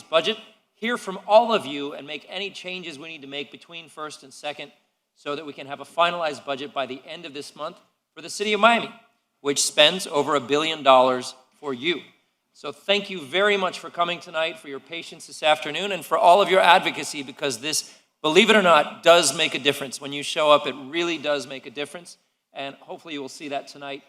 budget, hear from all of you, and make any changes we need to make between first and second so that we can have a finalized budget by the end of this month for the city of Miami, which spends over $1 billion for you. So thank you very much for coming tonight, for your patience this afternoon, and for all of your advocacy, because this, believe it or not, does make a difference. When you show up, it really does make a difference, and hopefully you will see that tonight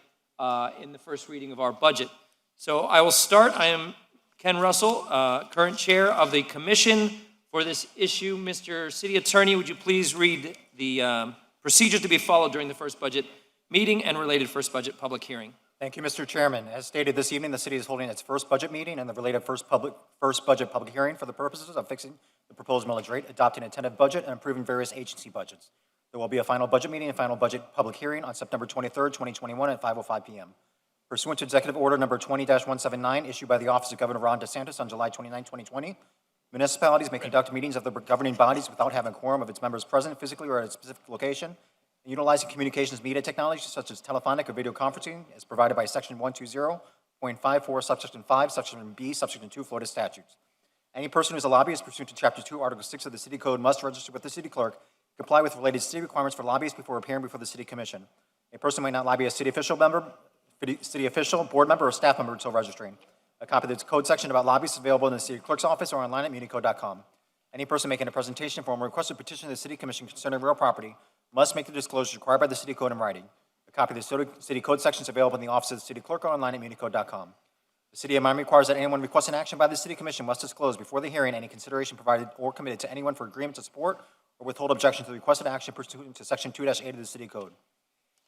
in the first reading of our budget. So I will start. I am Ken Russell, current chair of the commission for this issue. Mr. City Attorney, would you please read the procedures to be followed during the first budget meeting and related first budget public hearing? Thank you, Mr. Chairman. As stated this evening, the city is holding its first budget meeting and the related first budget public hearing for the purposes of fixing the proposed millage rate, adopting a tentative budget, and approving various agency budgets. There will be a final budget meeting and final budget public hearing on September 23rd, 2021 at 5:05 p.m. Pursuant to Executive Order Number 20-179, issued by the Office of Governor Ron DeSantis on July 29, 2020, municipalities may conduct meetings of the governing bodies without having a quorum of its members present physically or at a specific location, and utilizing communications media technology such as telephonic or video conferencing as provided by Section 120.54, Subsection 5, Section B, Subsection 2 Florida statutes. Any person who is a lobbyist pursuant to Chapter 2, Article 6 of the City Code must register with the City Clerk, comply with related city requirements for lobbyists before appearing before the City Commission. A person may not lobby a city official, board member, or staff member until registering. A copy of the code section about lobbyists is available in the City Clerk's office or online at municode.com. Any person making a presentation form or requested petition to the City Commission concerning real property must make the disclosures required by the City Code in writing. A copy of the City Code section is available in the office of the City Clerk or online at municode.com. The City of Miami requires that anyone requesting action by the City Commission must disclose before the hearing any consideration provided or committed to anyone for agreement to support or withhold objection to the requested action pursuant to Section 2-8 of the City Code.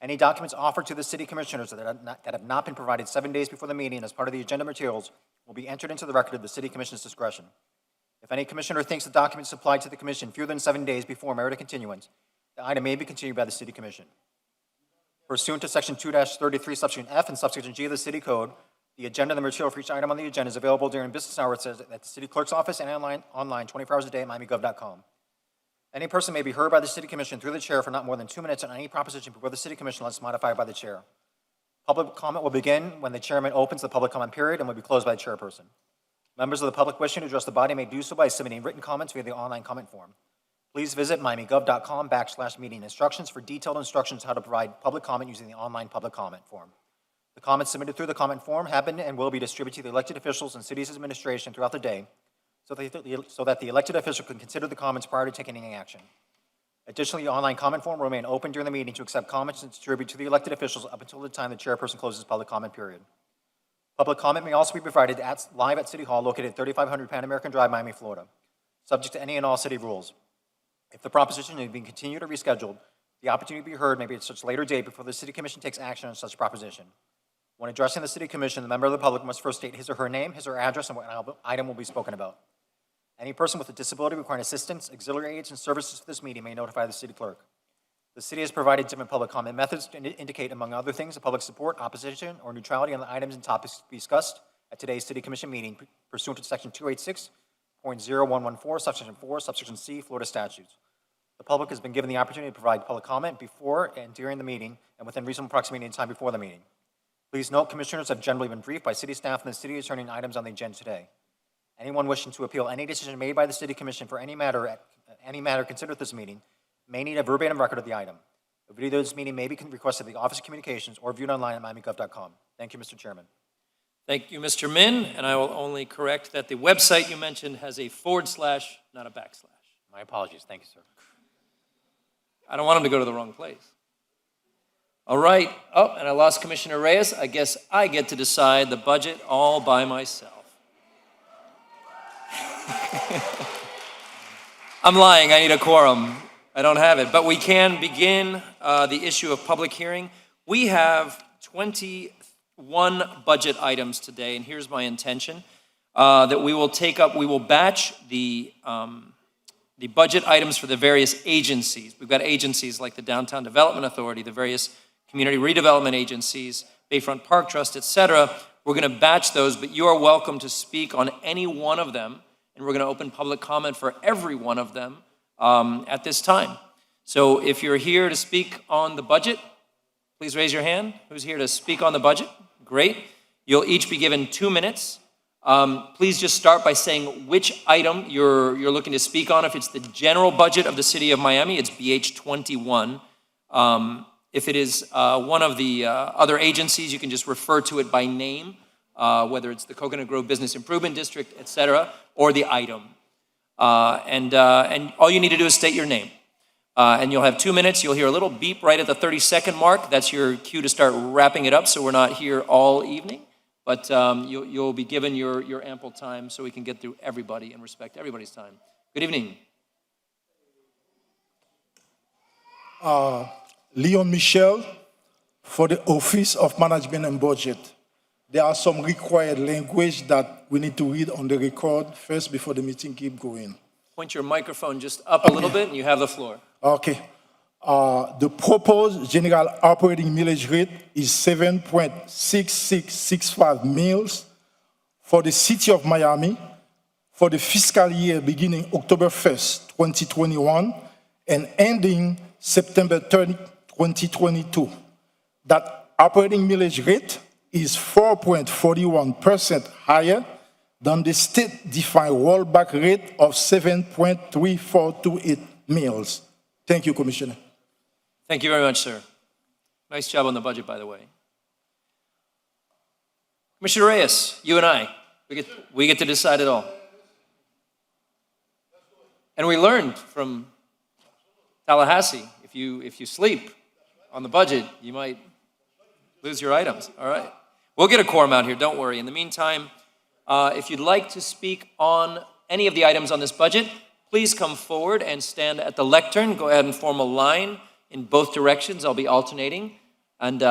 Any documents offered to the City Commissioners that have not been provided 7 days before the meeting as part of the agenda materials will be entered into the record of the City Commission's discretion. If any Commissioner thinks the documents supplied to the Commission fewer than 7 days before merit a continuance, the item may be continued by the City Commission. Pursuant to Section 2-33, Subsection F and Subsection G of the City Code, the agenda and the material for each item on the agenda is available during business hours at the City Clerk's office and online 24 hours a day at miamigov.com. Any person may be heard by the City Commission through the chair for not more than 2 minutes on any proposition before the City Commission unless modified by the chair. Public comment will begin when the chairman opens the public comment period and will be closed by the chairperson. Members of the public wishing to address the body may do so by submitting written comments via the online comment form. Please visit miamigov.com/meeting instructions for detailed instructions how to provide public comment using the online public comment form. The comments submitted through the comment form have been and will be distributed to the elected officials and city's administration throughout the day so that the elected official can consider the comments prior to taking any action. Additionally, the online comment form will remain open during the meeting to accept comments and distribute to the elected officials up until the time the chairperson closes public comment period. Public comment may also be provided live at City Hall located at 3500 Pan American Drive, Miami, Florida, subject to any and all city rules. If the proposition is being continued or rescheduled, the opportunity to be heard may be at such later date before the City Commission takes action on such proposition. When addressing the City Commission, the member of the public must first state his or her name, his or her address, and what item will be spoken about. Any person with a disability requiring assistance, auxiliary aids, and services for this meeting may notify the City Clerk. The City has provided different public comment methods to indicate, among other things, the public support, opposition, or neutrality on the items and topics to be discussed at today's City Commission meeting pursuant to Section 286.0114, Subsection 4, Subsection C, Florida statutes. The public has been given the opportunity to provide public comment before and during the meeting and within reasonable proximity in time before the meeting. Please note, Commissioners have generally been briefed by City staff and the City Attorney on items on the agenda today. Anyone wishing to appeal any decision made by the City Commission for any matter considered at this meeting may need a verbatim record of the item. A video of this meeting may be requested at the Office of Communications or viewed online at miamigov.com. Thank you, Mr. Chairman. Thank you, Mr. Min, and I will only correct that the website you mentioned has a /, not a /. My apologies. Thank you, sir. I don't want him to go to the wrong place. All right. Oh, and I lost Commissioner Reyes. I guess I get to decide the budget all by myself. I'm lying. I need a quorum. I don't have it. But we can begin the issue of public hearing. We have 21 budget items today, and here's my intention, that we will batch the budget items for the various agencies. We've got agencies like the Downtown Development Authority, the various community redevelopment agencies, Bayfront Park Trust, etc. We're going to batch those, but you are welcome to speak on any one of them, and we're going to open public comment for every one of them at this time. So if you're here to speak on the budget, please raise your hand. Who's here to speak on the budget? Great. You'll each be given 2 minutes. Please just start by saying which item you're looking to speak on. If it's the general budget of the City of Miami, it's BH 21. If it is one of the other agencies, you can just refer to it by name, whether it's the Coconut Grove Business Improvement District, et cetera, or the item. And all you need to do is state your name. And you'll have 2 minutes. You'll hear a little beep right at the 30-second mark. That's your cue to start wrapping it up so we're not here all evening. But you'll be given your ample time so we can get through everybody and respect everybody's time. Good evening. Leon Michel for the Office of Management and Budget. There are some required language that we need to read on the record first before the meeting keep going. Point your microphone just up a little bit and you have the floor. Okay. The proposed general operating millage rate is 7.6665 mils for the City of Miami for the fiscal year beginning October 1st, 2021 and ending September 30, 2022. That operating millage rate is 4.41% higher than the state-defined rollback rate of 7.3428 mils. Thank you, Commissioner. Thank you very much, sir. Nice job on the budget, by the way. Commissioner Reyes, you and I, we get to decide it all. And we learned from Tallahassee, if you sleep on the budget, you might lose your items. All right. We'll get a quorum out here, don't worry. In the meantime, if you'd like to speak on any of the items on this budget, please come forward and stand at the lectern. Go ahead and form a line in both directions. I'll be alternating. And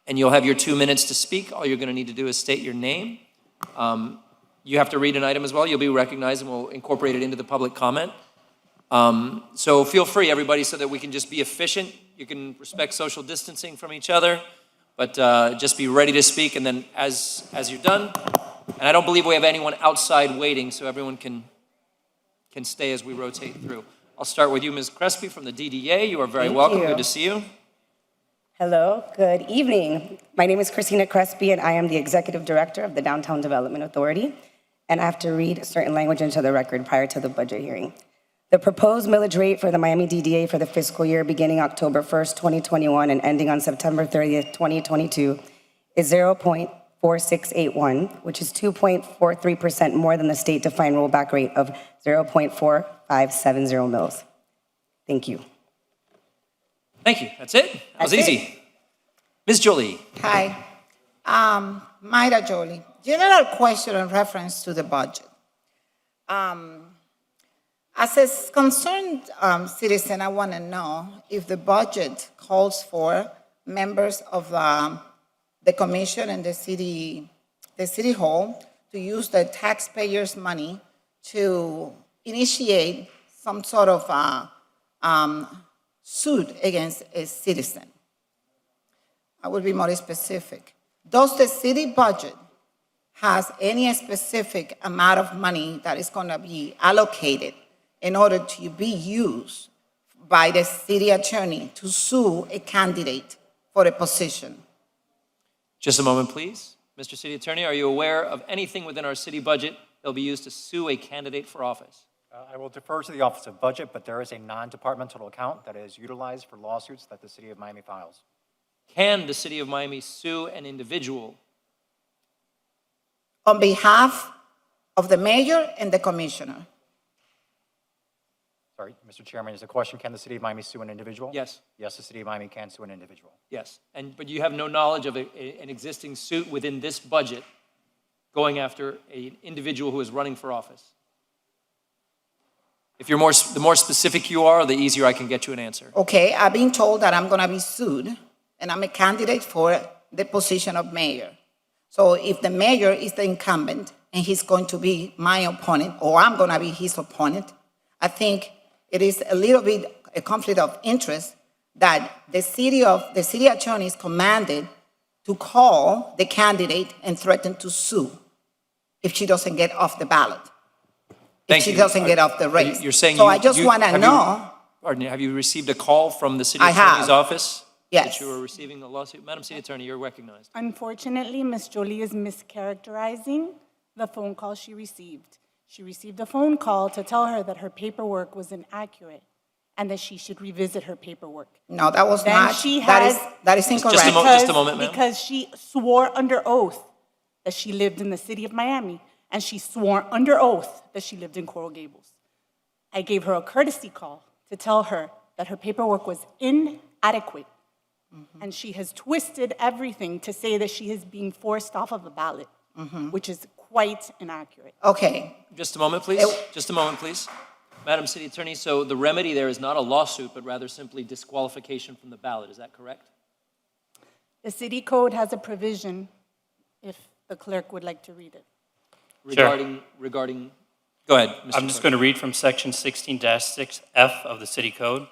you'll have your 2 minutes to speak. All you're going to need to do is state your name. You have to read an item as well. You'll be recognized and we'll incorporate it into the public comment. So feel free, everybody, so that we can just be efficient. You can respect social distancing from each other, but just be ready to speak. And then as you're done, and I don't believe we have anyone outside waiting, so everyone can stay as we rotate through. I'll start with you, Ms. Crespi from the DDA. You are very welcome. Good to see you. Hello, good evening. My name is Christina Crespi, and I am the Executive Director of the Downtown Development Authority, and I have to read certain language into the record prior to the budget hearing. The proposed millage rate for the Miami DDA for the fiscal year beginning October 1st, 2021 and ending on September 30th, 2022 is 0.4681, which is 2.43% more than the state-defined rollback rate of 0.4570 mils. Thank you. Thank you. That's it. That was easy. Ms. Jolie. Hi. Mayra Jolie. General question in reference to the budget. As a concerned citizen, I want to know if the budget calls for members of the commission and the city hall to use the taxpayers' money to initiate some sort of suit against a citizen. I will be more specific. Does the city budget has any specific amount of money that is going to be allocated in order to be used by the city attorney to sue a candidate for a position? Just a moment, please. Mr. City Attorney, are you aware of anything within our city budget that will be used to sue a candidate for office? I will defer to the Office of Budget, but there is a non-departmental account that is utilized for lawsuits that the City of Miami files. Can the City of Miami sue an individual? On behalf of the mayor and the commissioner. Sorry, Mr. Chairman, is the question, can the City of Miami sue an individual? Yes. Yes, the City of Miami can sue an individual. Yes. But you have no knowledge of an existing suit within this budget going after an individual who is running for office? If you're the more specific you are, the easier I can get you an answer. Okay, I've been told that I'm going to be sued, and I'm a candidate for the position of mayor. So if the mayor is the incumbent, and he's going to be my opponent, or I'm going to be his opponent, I think it is a little bit a conflict of interest that the city attorney is commanded to call the candidate and threaten to sue if she doesn't get off the ballot. If she doesn't get off the race. You're saying so I just want to know. Have you received a call from the city attorney's office? Yes. That you were receiving a lawsuit? Madam City Attorney, you're recognized. Unfortunately, Ms. Jolie is mischaracterizing the phone call she received. She received a phone call to tell her that her paperwork was inaccurate and that she should revisit her paperwork. No, that was Then not, she that has- is, that is Just a incorrect. moment. Just a moment, ma'am. Because she swore under oath that she lived in the city of Miami, and she swore under oath that she lived in Coral Gables. I gave her a courtesy call to tell her that her paperwork was inadequate, and she has twisted everything to say that she is being forced off of a ballot, which is quite inaccurate. Okay, Just a moment, please. Just a moment, please. Madam City Attorney, so the remedy there is not a lawsuit, but rather simply disqualification from the ballot. Is that correct? The city code has a provision, if the clerk would like to read it. Regarding, go ahead, Mr. I'm just Clerk. going to read from section 16-6F of the city code.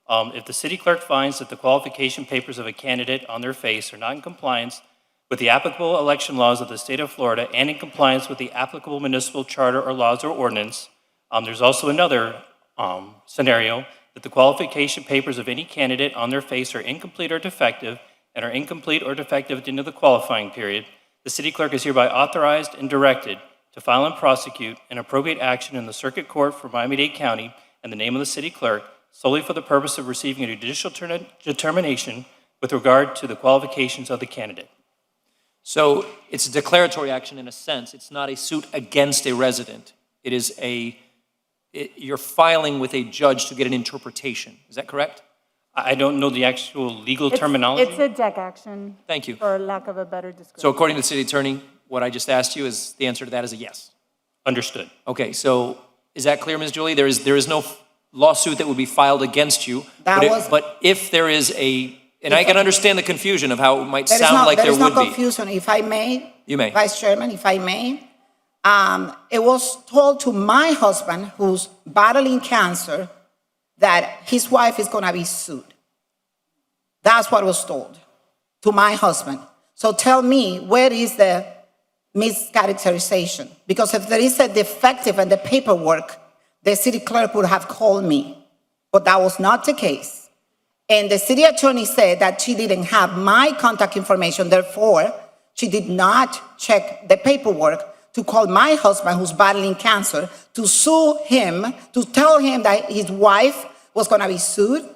If the city clerk finds that the qualification papers of a candidate on their face are not in compliance with the applicable election laws of the state of Florida and in compliance with the applicable municipal charter or laws or ordinance, there's also another scenario that the qualification papers of any candidate on their face are incomplete or defective and are incomplete or defective at the end of the qualifying period. The city clerk is hereby authorized and directed to file and prosecute an appropriate action in the circuit court for Miami-Dade County in the name of the city clerk solely for the purpose of receiving a judicial determination with regard to the qualifications of the candidate. So it's a declaratory action in a sense. It's not a suit against a resident. It is you're filing with a judge to get an interpretation. Is that correct? I don't know the actual legal It's- terminology. It's a deck action. Thank you. For lack of a better description. So according to the city attorney, what I just asked you is, the answer to that is a yes. Understood. Okay, so is that clear, Ms. Julie? There is no lawsuit that would be filed against you. But if there is and I can understand the confusion of how it might sound like there would There is no be. confusion, if I may. You may. Vice Chairman, if I may. It was told to my husband, who's battling cancer, that his wife is going to be sued. That's what was told to my husband. So tell me, where is the mischaracterization? Because if there is a defective in the paperwork, the city clerk would have called me. But that was not the case. And the city attorney said that she didn't have my contact information, therefore, she did not check the paperwork to call my husband, who's battling cancer, to sue him, to tell him that his wife was going to be sued.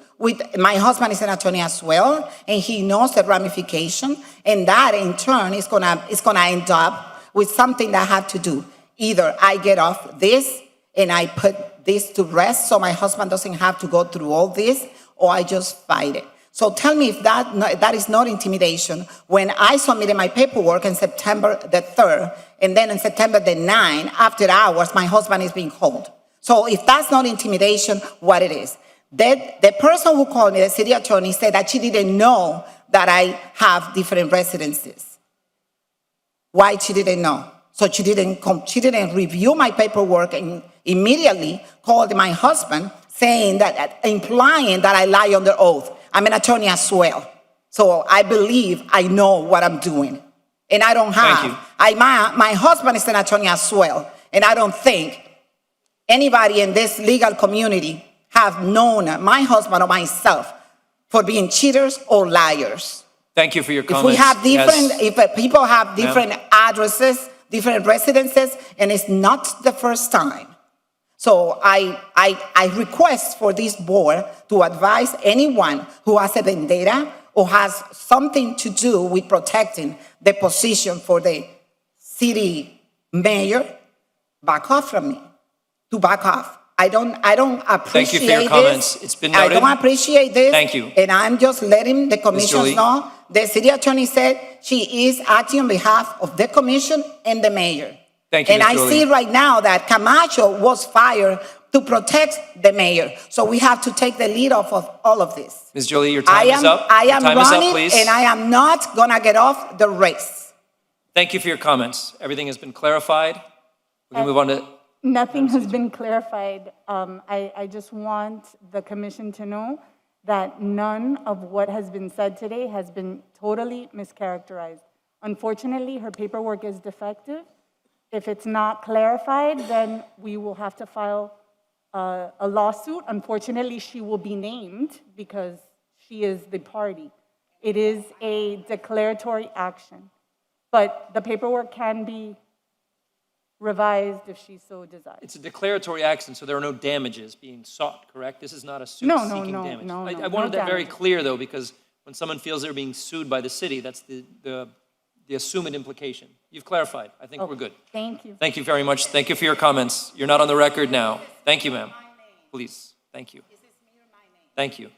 My husband is an attorney as well, and he knows the ramification, and that in turn is going to end up with something that I have to do. Either I get off this and I put this to rest so my husband doesn't have to go through all this, or I just fight it. So tell me if that is not intimidation when I submitted my paperwork on September the 3rd, and then on September the 9th, after hours, my husband is being called. So if that's not intimidation, what it is? The person who called me, the city attorney, said that she didn't know that I have different residences. Why she didn't know? So she didn't review my paperwork and immediately called my husband, saying that, implying that I lie under oath. I'm an attorney as well. So I believe I know what I'm doing. And I don't have. Thank you. My husband is an attorney as well. And I don't think anybody in this legal community have known my husband or myself for being cheaters or liars. Thank you for your If comments. we have Yes. if people have different addresses, different residences, and it's not the first time. So I request for this board to advise anyone who has a vendetta or has something to do with protecting the position for the city mayor, back off from me, to back off. I don't appreciate Thank you for your comments. this. It's been I noted. don't appreciate this. Thank you. And I'm just letting the commissioners Jolie. know. The city attorney said she is acting on behalf of the commission and the mayor. Thank you, And Ms. I Jolie. see right now that Camacho was fired to protect the mayor. So we have to take the lead off of all of this. Ms. Jolie, your time is up. I Your am time is up, running, please. and I am not gonna get off the race. Thank you for your comments. Everything has been clarified. We can move on to, Nothing has been clarified. I just want the commission to know that none of what has been said today has been totally mischaracterized. Unfortunately, her paperwork is defective. If it's not clarified, then we will have to file a lawsuit. Unfortunately, she will be named because she is the party. It is a declaratory action. But the paperwork can be revised if she so desires. It's a declaratory action, so there are no damages being sought, correct? This is not a suit No, no, seeking no, damage. no, no, I wanted no that very damages. clear, though, because when someone feels they're being sued by the city, that's the assumed implication. You've clarified. I think we're good. Thank you. Thank you very much. Thank you for your comments. You're not on the record now. Thank you, ma'am. Please. Thank you. Thank you.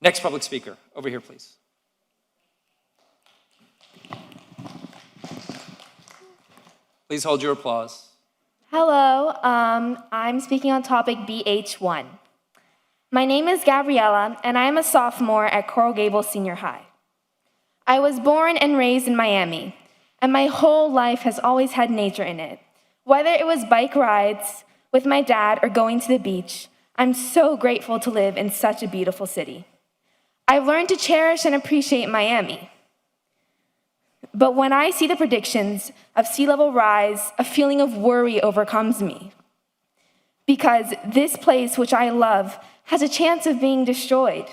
Next public speaker. Over here, please. Please hold your applause. Hello, I'm speaking on topic BH1. My name is Gabriella, and I am a sophomore at Coral Gables Senior High. I was born and raised in Miami, and my whole life has always had nature in it. Whether it was bike rides with my dad or going to the beach, I'm so grateful to live in such a beautiful city. I've learned to cherish and appreciate Miami. But when I see the predictions of sea level rise, a feeling of worry overcomes me. Because this place, which I love, has a chance of being destroyed.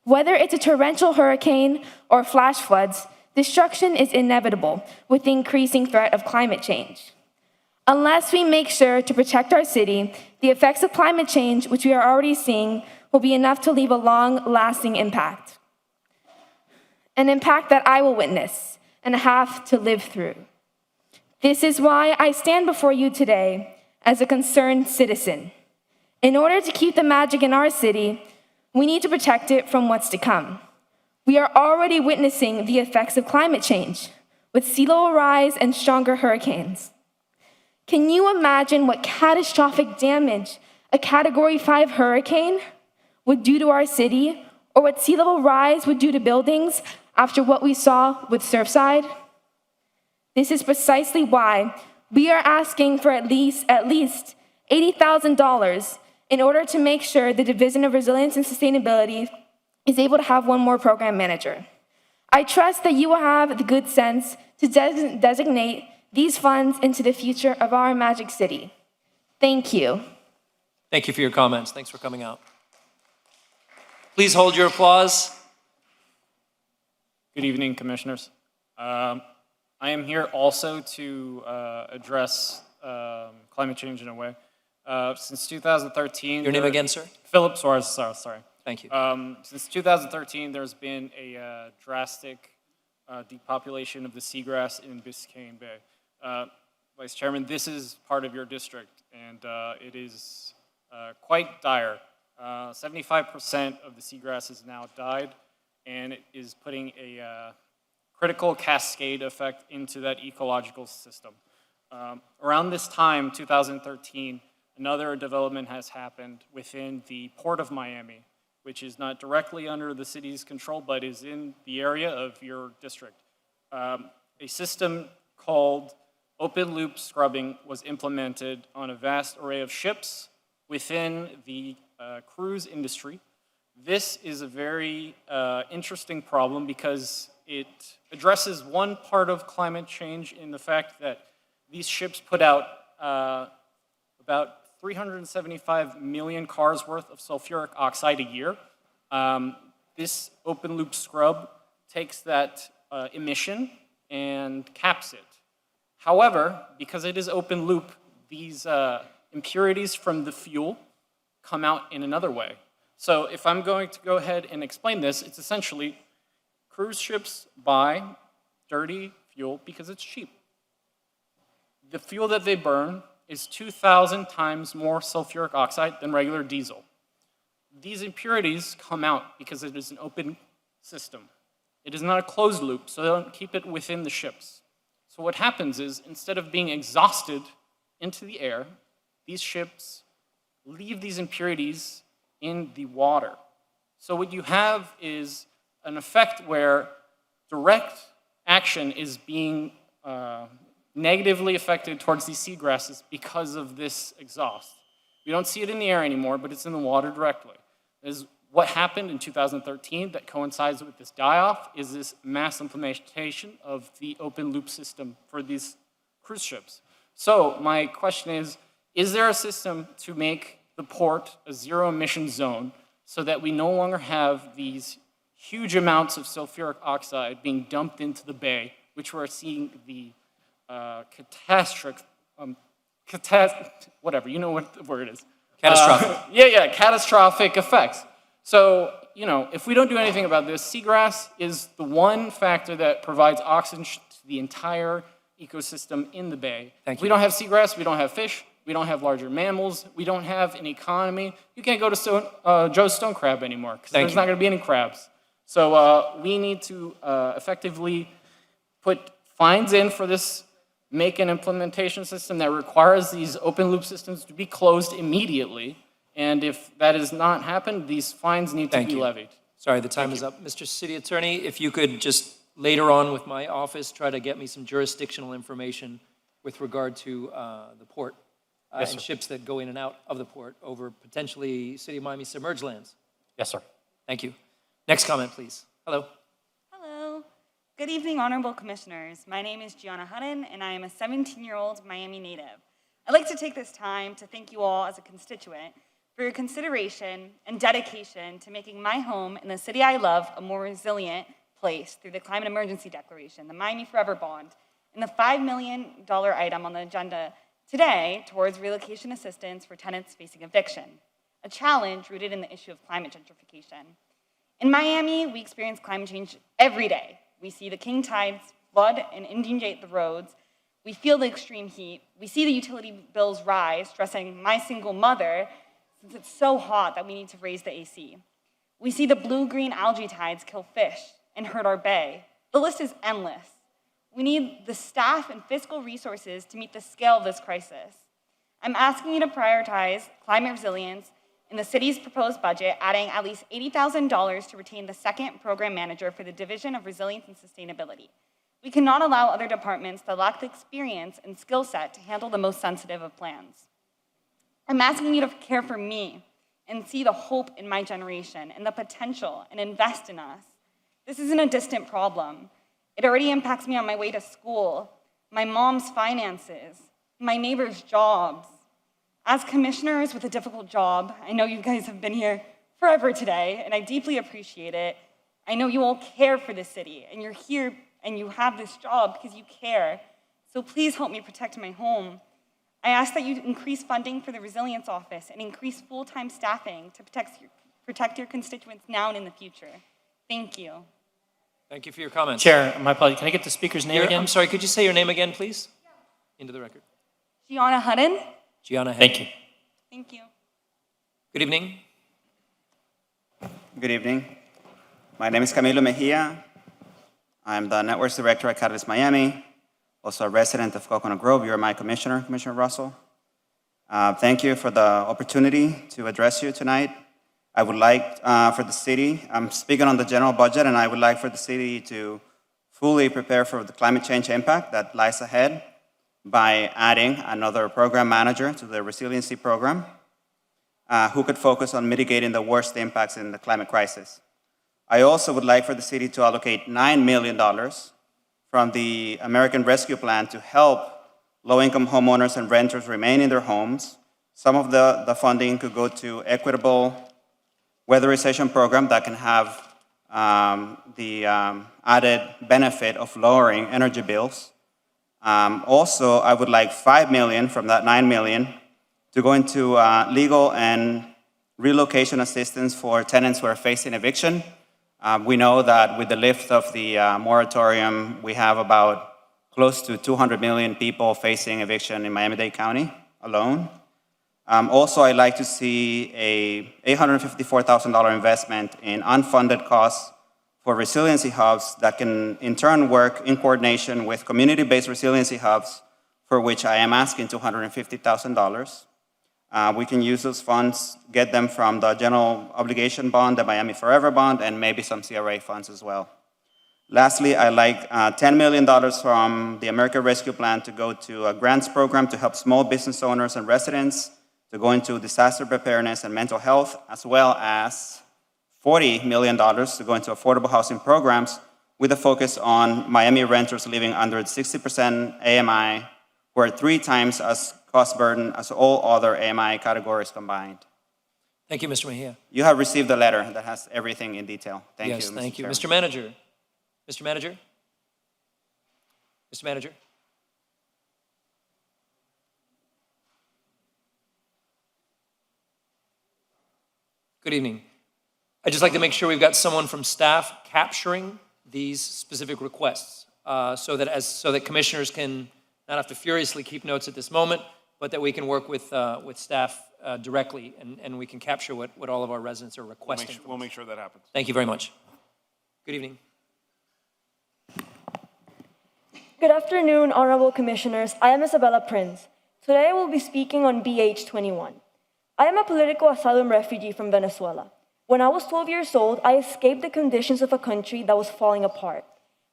Whether it's a torrential hurricane or flash floods, destruction is inevitable with the increasing threat of climate change. Unless we make sure to protect our city, the effects of climate change, which we are already seeing, will be enough to leave a long-lasting impact. An impact that I will witness and have to live through. This is why I stand before you today as a concerned citizen. In order to keep the magic in our city, we need to protect it from what's to come. We are already witnessing the effects of climate change, with sea level rise and stronger hurricanes. Can you imagine what catastrophic damage a Category 5 hurricane would do to our city, or what sea level rise would do to buildings after what we saw with Surfside? This is precisely why we are asking for at least $80,000 in order to make sure the Division of Resilience and Sustainability is able to have one more program manager. I trust that you will have the good sense to designate these funds into the future of our Magic City. Thank you. Thank you for your comments. Thanks for coming out. Please hold your applause. Good evening, Commissioners. I am here also to address climate change in a way. Since 2013... Your name again, sir? Philip Suarez, sorry. Thank you. Since 2013, there's been a drastic depopulation of the seagrass in Biscayne Bay. Vice Chairman, this is part of your district, and it is quite dire. 75% of the seagrass has now died, and it is putting a critical cascade effect into that ecological system. Around this time, 2013, another development has happened within the Port of Miami, which is not directly under the city's control, but is in the area of your district. A system called open loop scrubbing was implemented on a vast array of ships within the cruise industry. This is a very interesting problem because it addresses one part of climate change in the fact that these ships put out about 375 million cars worth of sulfuric oxide a year. This open loop scrub takes that emission and caps it. However, because it is open loop, these impurities from the fuel come out in another way. So if I'm going to go ahead and explain this, it's essentially cruise ships buy dirty fuel because it's cheap. The fuel that they burn is 2,000 times more sulfuric oxide than regular diesel. These impurities come out because it is an open system. It is not a closed loop, so they don't keep it within the ships. So what happens is, instead of being exhausted into the air, these ships leave these impurities in the water. So what you have is an effect where direct action is being negatively affected towards these seagrasses because of this exhaust. We don't see it in the air anymore, but it's in the water directly. This is what happened in 2013 that coincides with this die-off is this mass implementation of the open loop system for these cruise ships. So my question is there a system to make the port a zero emission zone so that we no longer have these huge amounts of sulfuric oxide being dumped into the bay, which we're seeing the whatever, you know what the word is. Catastrophic. Catastrophic effects. So, if we don't do anything about this, seagrass is the one factor that provides oxygen to the entire ecosystem in the bay. Thank If we you. don't have seagrass, we don't have fish, we don't have larger mammals, we don't have an economy. You can't go to Joe's Stone Crab anymore because Thank there's you. not going to be any crabs. So we need to effectively put fines in for this make an implementation system that requires these open loop systems to be closed immediately. And if that has not happened, these fines need to Thank be you. levied. Sorry, the time is up. Mr. City Attorney, if you could just later on with my office, try to get me some jurisdictional information with regard to the port Yes, and sir. ships that go in and out of the port over potentially City of Miami submerged lands. Yes, sir. Thank you. Next comment, please. Hello. Hello. Good evening, honorable commissioners. My name is Gianna Hudden, and I am a 17-year-old Miami native. I'd like to take this time to thank you all as a constituent for your consideration and dedication to making my home in the city I love a more resilient place through the Climate Emergency Declaration, the Miami Forever Bond, and the $5 million item on the agenda today towards relocation assistance for tenants facing eviction, a challenge rooted in the issue of climate gentrification. In Miami, we experience climate change every day. We see the king tides flood and inundate the roads. We feel the extreme heat. We see the utility bills rise, stressing my single mother since it's so hot that we need to raise the AC. We see the blue-green algae tides kill fish and hurt our bay. The list is endless. We need the staff and fiscal resources to meet the scale of this crisis. I'm asking you to prioritize climate resilience in the city's proposed budget, adding at least $80,000 to retain the second program manager for the Division of Resilience and Sustainability. We cannot allow other departments that lack the experience and skill set to handle the most sensitive of plans. I'm asking you to care for me and see the hope in my generation and the potential and invest in us. This isn't a distant problem. It already impacts me on my way to school, my mom's finances, my neighbor's jobs. As commissioners with a difficult job, I know you guys have been here forever today, and I deeply appreciate it. I know you all care for the city, and you're here and you have this job because you care. So please help me protect my home. I ask that you increase funding for the Resilience Office and increase full-time staffing to protect your constituents now and in the future. Thank you. Thank you for your comments. Chair, my apologies. Can I get the speaker's name again? I'm sorry, could you say your name again, please? Into the record. Gianna Hudden. Gianna. Thank you. Thank you. Good evening. Good evening. My name is Camilo Mejia. I'm the Networks Director at Catalyst Miami, also a resident of Coconut Grove. You're my commissioner, Commissioner Russell. Thank you for the opportunity to address you tonight. I would like for the city, I'm speaking on the general budget, and I would like for the city to fully prepare for the climate change impact that lies ahead by adding another program manager to the resiliency program who could focus on mitigating the worst impacts in the climate crisis. I also would like for the city to allocate $9 million from the American Rescue Plan to help low-income homeowners and renters remain in their homes. Some of the funding could go to equitable weatherization program that can have the added benefit of lowering energy bills. Also, I would like $5 million from that $9 million to go into legal and relocation assistance for tenants who are facing eviction. We know that with the lift of the moratorium, we have about close to 200 million people facing eviction in Miami-Dade County alone. Also, I'd like to see a $854,000 investment in unfunded costs for resiliency hubs that can in turn work in coordination with community-based resiliency hubs, for which I am asking $250,000. We can use those funds, get them from the general obligation bond, the Miami Forever Bond, and maybe some CRA funds as well. Lastly, I'd like $10 million from the American Rescue Plan to go to a grants program to help small business owners and residents to go into disaster preparedness and mental health, as well as $40 million to go into affordable housing programs with a focus on Miami renters living under 60% AMI, who are 3 times as cost burden as all other AMI categories combined. Thank you, Mr. Mejia. You have received a letter that has everything in detail. Thank Yes, you, Mr. thank you. Chairman. Mr. Manager. Mr. Manager? Mr. Manager? Good evening. I'd just like to make sure we've got someone from staff capturing these specific requests so that commissioners can not have to furiously keep notes at this moment, but that we can work with staff directly and we can capture what all of our residents are requesting. We'll make sure that happens. Thank you very much. Good evening. Good afternoon, Honorable Commissioners. I am Isabella Prince. Today I will be speaking on BH 21. I am a political asylum refugee from Venezuela. When I was 12 years old, I escaped the conditions of a country that was falling apart.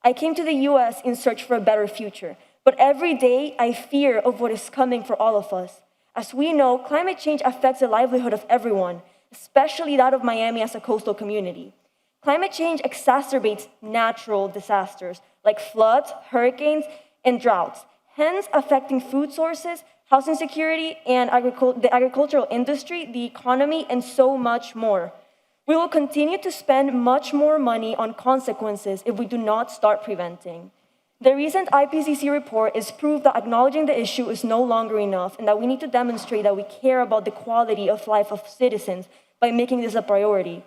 I came to the US in search for a better future, but every day I fear of what is coming for all of us. As we know, climate change affects the livelihood of everyone, especially that of Miami as a coastal community. Climate change exacerbates natural disasters like floods, hurricanes, and droughts, hence affecting food sources, housing security, and the agricultural industry, the economy, and so much more. We will continue to spend much more money on consequences if we do not start preventing. The recent IPCC report is proof that acknowledging the issue is no longer enough and that we need to demonstrate that we care about the quality of life of citizens by making this a priority.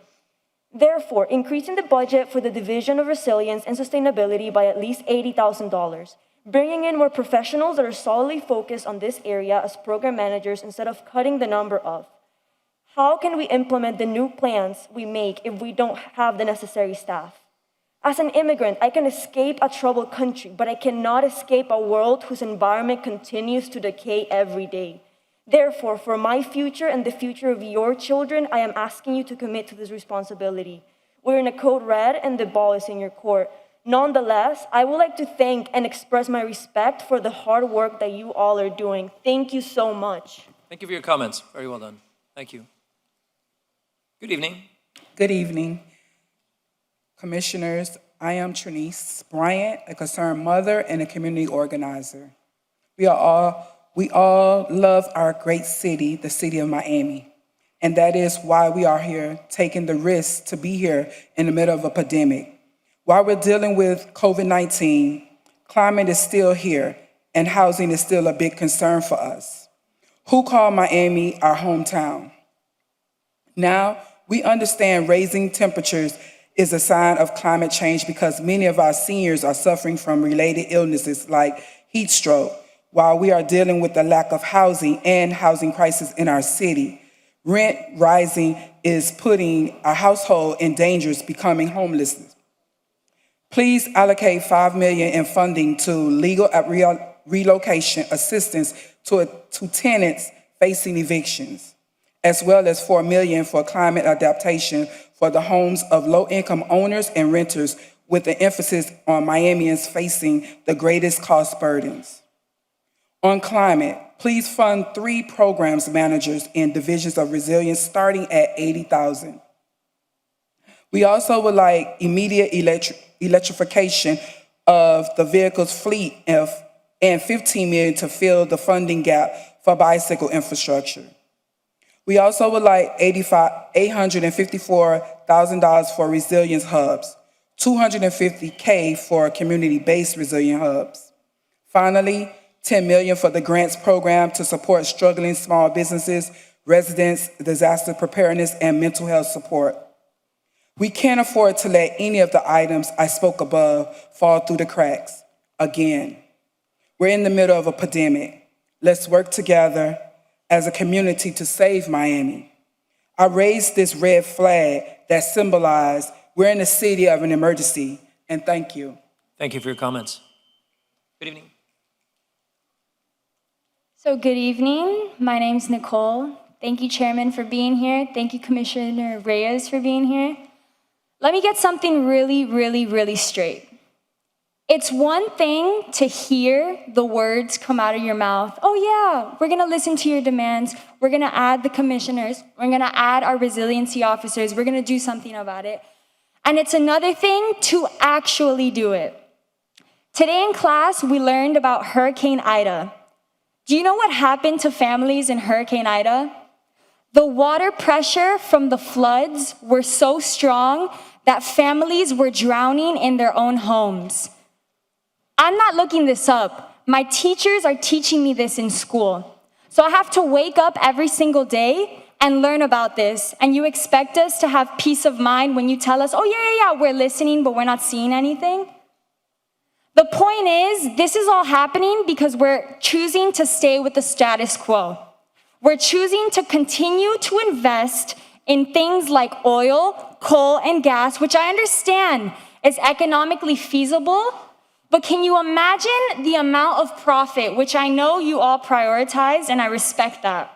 Therefore, increasing the budget for the Division of Resilience and Sustainability by at least $80,000, bringing in more professionals that are solely focused on this area as program managers instead of cutting the number of. How can we implement the new plans we make if we don't have the necessary staff? As an immigrant, I can escape a troubled country, but I cannot escape a world whose environment continues to decay every day. Therefore, for my future and the future of your children, I am asking you to commit to this responsibility. We're in a code red and the ball is in your court. Nonetheless, I would like to thank and express my respect for the hard work that you all are doing. Thank you so much. Thank you for your comments. Very well done. Thank you. Good evening. Good evening. Commissioners, I am Trinice Bryant, a concerned mother and a community organizer. We all love our great city, the city of Miami. And that is why we are here, taking the risk to be here in the middle of a pandemic. While we're dealing with COVID-19, climate is still here, and housing is still a big concern for us. Who called Miami our hometown? Now, we understand raising temperatures is a sign of climate change because many of our seniors are suffering from related illnesses like heat stroke, while we are dealing with the lack of housing and housing crisis in our city. Rent rising is putting our household in danger of becoming homeless. Please allocate $5 million in funding to legal relocation assistance to tenants facing evictions, as well as $4 million for climate adaptation for the homes of low-income owners and renters, with the emphasis on Miamians facing the greatest cost burdens. On climate, please fund 3 programs managers in divisions of resilience starting at $80,000. We also would like immediate electrification of the vehicles fleet and $15 million to fill the funding gap for bicycle infrastructure. We also would like $854,000 for resilience hubs, $250K for community-based resilient hubs. Finally, $10 million for the grants program to support struggling small businesses, residents, disaster preparedness, and mental health support. We can't afford to let any of the items I spoke above fall through the cracks. Again, we're in the middle of a pandemic. Let's work together as a community to save Miami. I raised this red flag that symbolized we're in the city of an emergency, and thank you. Thank you for your comments. Good evening. So good evening. My name's Nicole. Thank you, Chairman, for being here. Thank you, Commissioner Reyes, for being here. Let me get something really straight. It's one thing to hear the words come out of your mouth. Oh yeah, we're gonna listen to your demands. We're gonna add the commissioners. We're gonna add our resiliency officers. We're gonna do something about it. And it's another thing to actually do it. Today in class, we learned about Hurricane Ida. Do you know what happened to families in Hurricane Ida? The water pressure from the floods were so strong that families were drowning in their own homes. I'm not looking this up. My teachers are teaching me this in school. So I have to wake up every single day and learn about this, and you expect us to have peace of mind when you tell us, oh, yeah, we're listening, but we're not seeing anything? The point is, this is all happening because we're choosing to stay with the status quo. We're choosing to continue to invest in things like oil, coal, and gas, which I understand is economically feasible, but can you imagine the amount of profit, which I know you all prioritize, and I respect that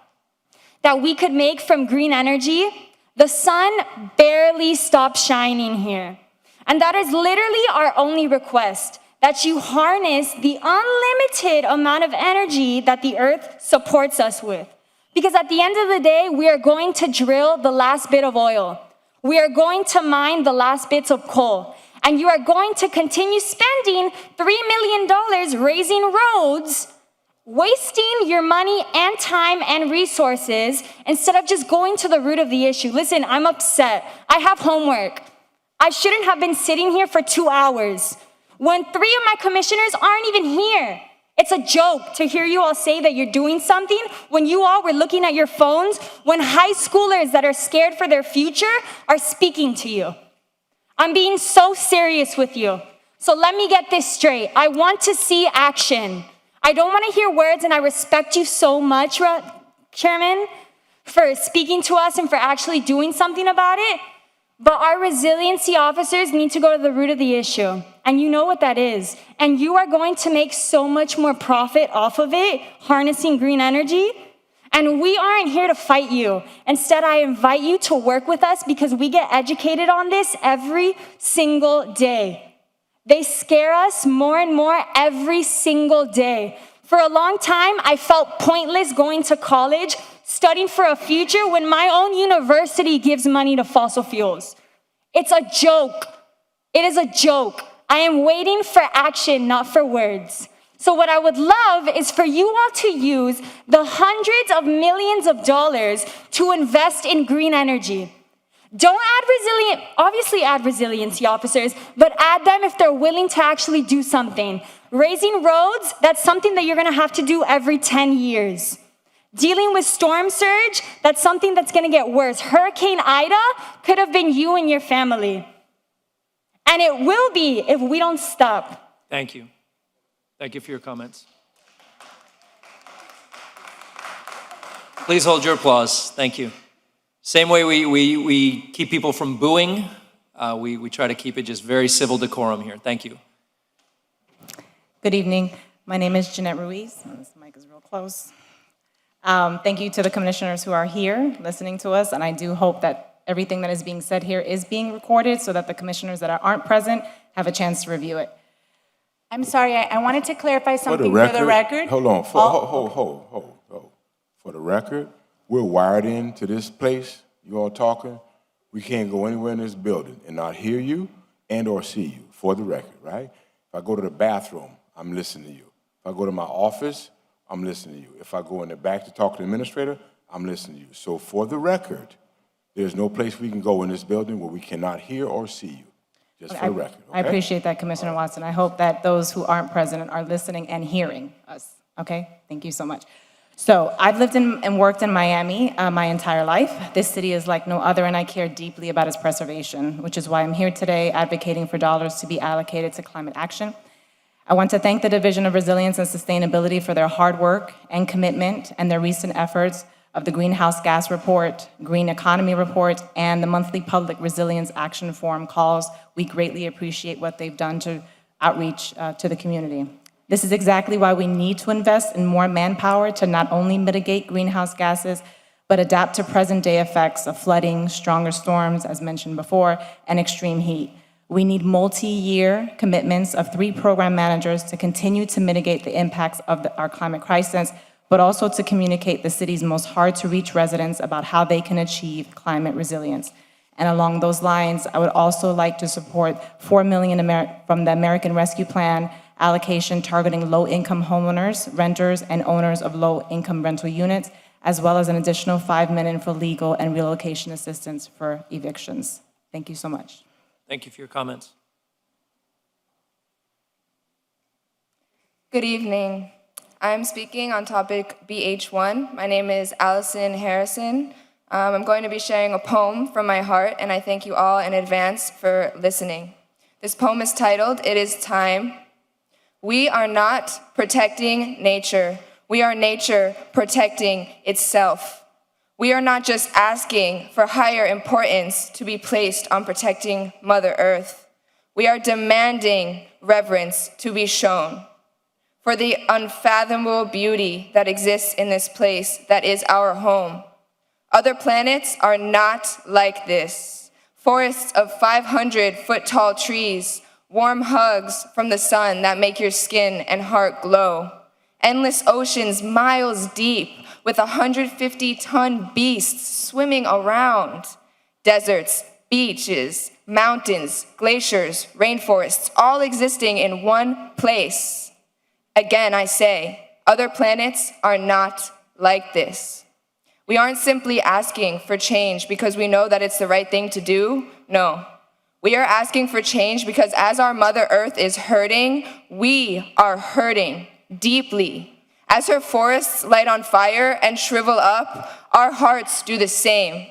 we could make from green energy? The sun barely stops shining here. And that is literally our only request, that you harness the unlimited amount of energy that the earth supports us with. Because at the end of the day, we are going to drill the last bit of oil. We are going to mine the last bits of coal. And you are going to continue spending $3 million raising roads, wasting your money and time and resources instead of just going to the root of the issue. Listen, I'm upset. I have homework. I shouldn't have been sitting here for 2 hours when 3 of my commissioners aren't even here. It's a joke to hear you all say that you're doing something when you all were looking at your phones, when high schoolers that are scared for their future are speaking to you. I'm being so serious with you. So let me get this straight. I want to see action. I don't want to hear words, and I respect you so much, Chairman, for speaking to us and for actually doing something about it. But our resiliency officers need to go to the root of the issue. And you know what that is. And you are going to make so much more profit off of it, harnessing green energy. And we aren't here to fight you. Instead, I invite you to work with us because we get educated on this every single day. They scare us more and more every single day. For a long time, I felt pointless going to college, studying for a future when my own university gives money to fossil fuels. It's a joke. It is a joke. I am waiting for action, not for words. So what I would love is for you all to use the hundreds of millions of dollars to invest in green energy. Don't obviously add resiliency officers, but add them if they're willing to actually do something. Raising roads, that's something that you're gonna have to do every 10 years. Dealing with storm surge, that's something that's gonna get worse. Hurricane Ida could have been you and your family. And it will be if we don't stop. Thank you. Thank you for your comments. Please hold your applause. Thank you. Same way we keep people from booing, we try to keep it just very civil decorum here. Thank you. Good evening. My name is Jeanette Ruiz. This mic is real close. Thank you to the commissioners who are here listening to us, and I do hope that everything that is being said here is being recorded so that the commissioners that aren't present have a chance to review it. I'm sorry, I wanted to clarify something for the record. Hold on, hold. For the record, we're wired into this place, you all talking. We can't go anywhere in this building and not hear you and or see you, for the record, right? If I go to the bathroom, I'm listening to you. If I go to my office, I'm listening to you. If I go in the back to talk to the administrator, I'm listening to you. So for the record, there's no place we can go in this building where we cannot hear or see you. Just for the record, okay? I appreciate that, Commissioner Watson. I hope that those who aren't present are listening and hearing us, okay? Thank you so much. So I've lived and worked in Miami my entire life. This city is like no other, and I care deeply about its preservation, which is why I'm here today advocating for dollars to be allocated to climate action. I want to thank the Division of Resilience and Sustainability for their hard work and commitment and their recent efforts of the Greenhouse Gas Report, Green Economy Report, and the monthly Public Resilience Action Forum calls. We greatly appreciate what they've done to outreach to the community. This is exactly why we need to invest in more manpower to not only mitigate greenhouse gases, but adapt to present-day effects of flooding, stronger storms, as mentioned before, and extreme heat. We need multi-year commitments of 3 program managers to continue to mitigate the impacts of our climate crisis, but also to communicate the city's most hard-to-reach residents about how they can achieve climate resilience. And along those lines, I would also like to support $4 million from the American Rescue Plan allocation targeting low-income homeowners, renters, and owners of low-income rental units, as well as an additional $5 million for legal and relocation assistance for evictions. Thank you so much. Thank you for your comments. Good evening. I'm speaking on topic BH1. My name is Allison Harrison. I'm going to be sharing a poem from my heart, and I thank you all in advance for listening. This poem is titled, "It Is Time." We are not protecting nature. We are nature protecting itself. We are not just asking for higher importance to be placed on protecting Mother Earth. We are demanding reverence to be shown for the unfathomable beauty that exists in this place that is our home. Other planets are not like this. Forests of 500-foot-tall trees, warm hugs from the sun that make your skin and heart glow. Endless oceans miles deep with 150-ton beasts swimming around. Deserts, beaches, mountains, glaciers, rainforests, all existing in one place. Again, I say, other planets are not like this. We aren't simply asking for change because we know that it's the right thing to do. No. We are asking for change because as our Mother Earth is hurting, we are hurting deeply. As her forests light on fire and shrivel up, our hearts do the same.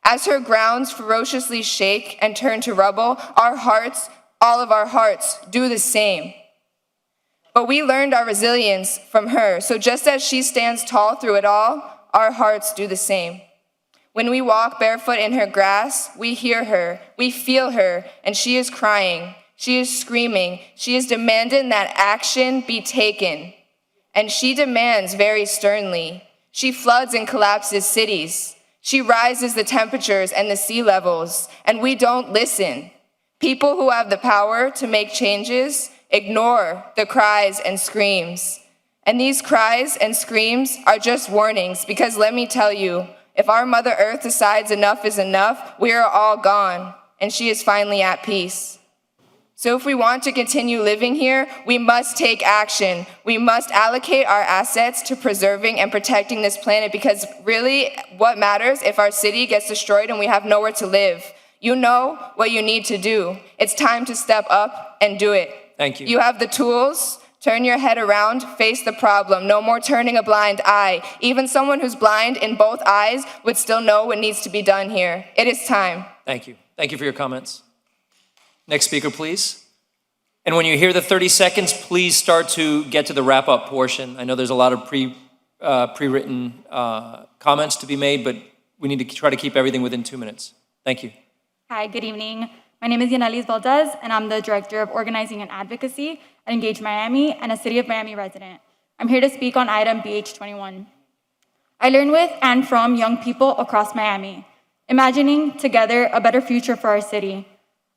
As her grounds ferociously shake and turn to rubble, our hearts, all of our hearts, do the same. But we learned our resilience from her, so just as she stands tall through it all, our hearts do the same. When we walk barefoot in her grass, we hear her, we feel her, and she is crying, she is screaming, she is demanding that action be taken. And she demands very sternly. She floods and collapses cities. She rises the temperatures and the sea levels, and we don't listen. People who have the power to make changes ignore the cries and screams. And these cries and screams are just warnings, because let me tell you, if our Mother Earth decides enough is enough, we are all gone, and she is finally at peace. So if we want to continue living here, we must take action. We must allocate our assets to preserving and protecting this planet, because really, what matters if our city gets destroyed and we have nowhere to live? You know what you need to do. It's time to step up and do it. Thank you. You have the tools. Turn your head around, face the problem. No more turning a blind eye. Even someone who's blind in both eyes would still know what needs to be done here. It is time. Thank you. Thank you for your comments. Next speaker, please. And when you hear the 30 seconds, please start to get to the wrap-up portion. I know there's a lot of pre-written comments to be made, but we need to try to keep everything within 2 minutes. Thank you. Hi, good evening. My name is Yanelis Valdez, and I'm the Director of Organizing and Advocacy at Engage Miami and a City of Miami resident. I'm here to speak on item BH21. I learn with and from young people across Miami, imagining together a better future for our city.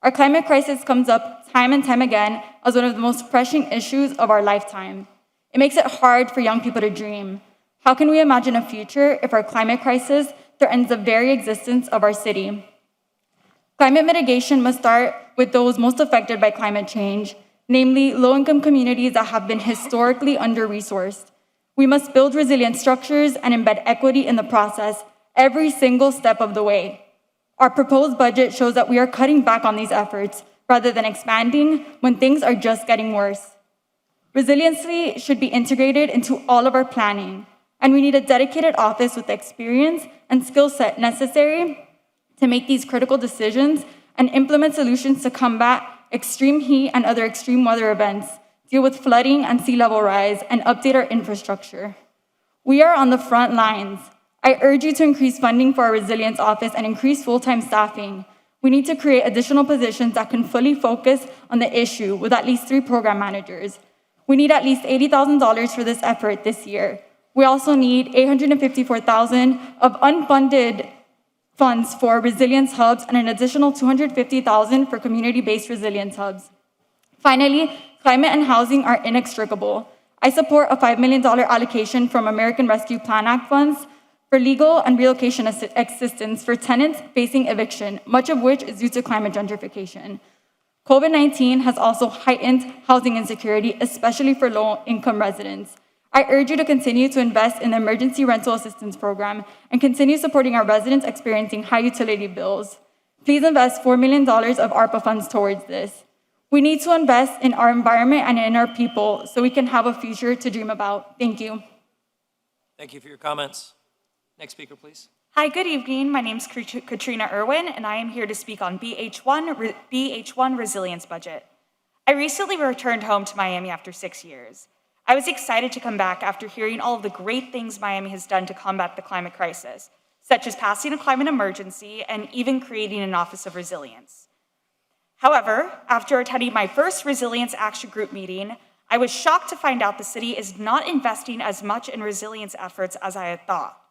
Our climate crisis comes up time and time again as one of the most pressing issues of our lifetime. It makes it hard for young people to dream. How can we imagine a future if our climate crisis threatens the very existence of our city? Climate mitigation must start with those most affected by climate change, namely low-income communities that have been historically under-resourced. We must build resilient structures and embed equity in the process every single step of the way. Our proposed budget shows that we are cutting back on these efforts rather than expanding when things are just getting worse. Resiliency should be integrated into all of our planning, and we need a dedicated office with the experience and skill set necessary to make these critical decisions and implement solutions to combat extreme heat and other extreme weather events, deal with flooding and sea level rise, and update our infrastructure. We are on the front lines. I urge you to increase funding for our resilience office and increase full-time staffing. We need to create additional positions that can fully focus on the issue with at least 3 program managers. We need at least $80,000 for this effort this year. We also need $854,000 of unfunded funds for resilience hubs and an additional $250,000 for community-based resilience hubs. Finally, climate and housing are inextricable. I support a $5 million allocation from American Rescue Plan Act funds for legal and relocation assistance for tenants facing eviction, much of which is due to climate gentrification. COVID-19 has also heightened housing insecurity, especially for low-income residents. I urge you to continue to invest in the Emergency Rental Assistance Program and continue supporting our residents experiencing high utility bills. Please invest $4 million of ARPA funds towards this. We need to invest in our environment and in our people so we can have a future to dream about. Thank you. Thank you for your comments. Next speaker, please. Hi, good evening. My name is Katrina Irwin, and I am here to speak on BH1 Resilience Budget. I recently returned home to Miami after 6 years. I was excited to come back after hearing all of the great things Miami has done to combat the climate crisis, such as passing a climate emergency and even creating an Office of Resilience. However, after attending my first Resilience Action Group meeting, I was shocked to find out the city is not investing as much in resilience efforts as I had thought.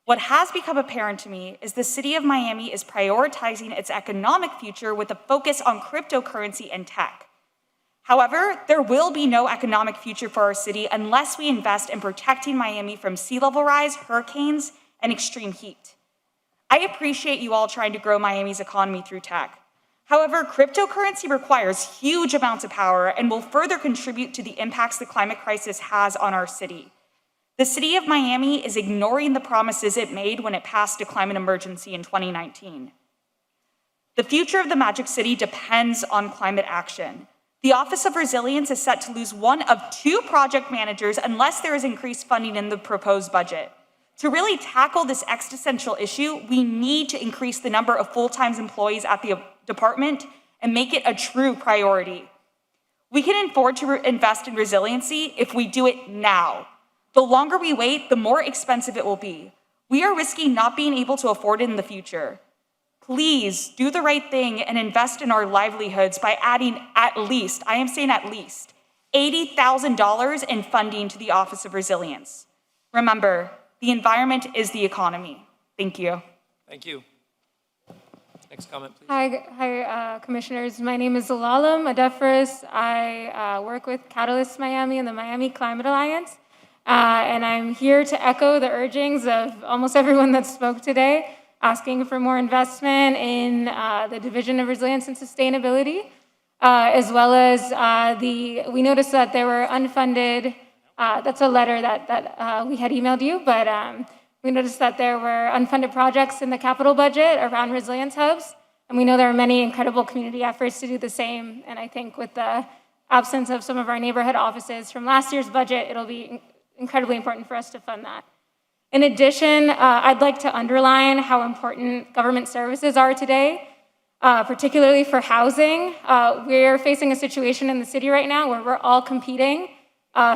What has become apparent to me is the city of Miami is prioritizing its economic future with a focus on cryptocurrency and tech. However, there will be no economic future for our city unless we invest in protecting Miami from sea level rise, hurricanes, and extreme heat. I appreciate you all trying to grow Miami's economy through tech. However, cryptocurrency requires huge amounts of power and will further contribute to the impacts the climate crisis has on our city. The city of Miami is ignoring the promises it made when it passed a climate emergency in 2019. The future of the Magic City depends on climate action. The Office of Resilience is set to lose one of 2 project managers unless there is increased funding in the proposed budget. To really tackle this existential issue, we need to increase the number of full-time employees at the department and make it a true priority. We can afford to invest in resiliency if we do it now. The longer we wait, the more expensive it will be. We are risking not being able to afford it in the future. Please do the right thing and invest in our livelihoods by adding at least, I am saying at least, $80,000 in funding to the Office of Resilience. Remember, the environment is the economy. Thank you. Thank you. Next comment, please. Hi, Commissioners. My name is Zalalam Adefris. I work with Catalyst Miami and the Miami Climate Alliance. And I'm here to echo the urgings of almost everyone that spoke today, asking for more investment in the Division of Resilience and Sustainability, as well as we noticed that there were unfunded, that's a letter that we had emailed you, but we noticed that there were unfunded projects in the capital budget around resilience hubs, and we know there are many incredible community efforts to do the same, and I think with the absence of some of our neighborhood offices from last year's budget, it'll be incredibly important for us to fund that. In addition, I'd like to underline how important government services are today, particularly for housing. We're facing a situation in the city right now where we're all competing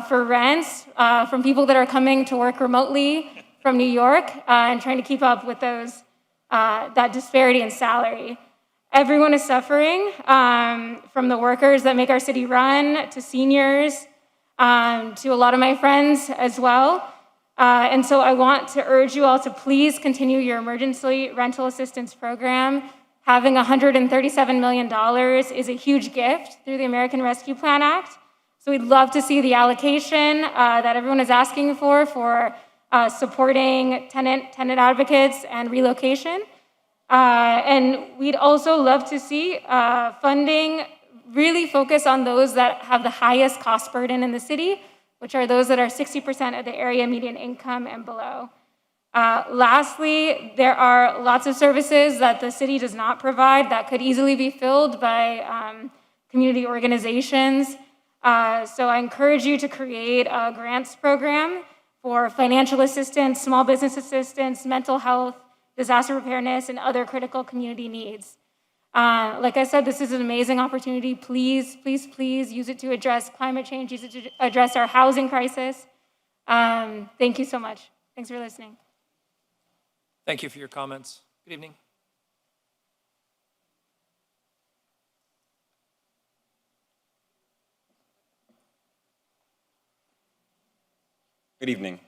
for rents from people that are coming to work remotely from New York and trying to keep up with that disparity in salary. Everyone is suffering, from the workers that make our city run, to seniors, to a lot of my friends as well. And so I want to urge you all to please continue your emergency rental assistance program. Having $137 million is a huge gift through the American Rescue Plan Act. So we'd love to see the allocation that everyone is asking for supporting tenant advocates and relocation. And we'd also love to see funding really focus on those that have the highest cost burden in the city, which are those that are 60% of the area median income and below. Lastly, there are lots of services that the city does not provide that could easily be filled by community organizations. So I encourage you to create a grants program for financial assistance, small business assistance, mental health, disaster preparedness, and other critical community needs. Like I said, this is an amazing opportunity. Please, please, please use it to address climate change, use it to address our housing crisis. Thank you so much. Thanks for listening. Thank you for your comments. Good evening. Good evening.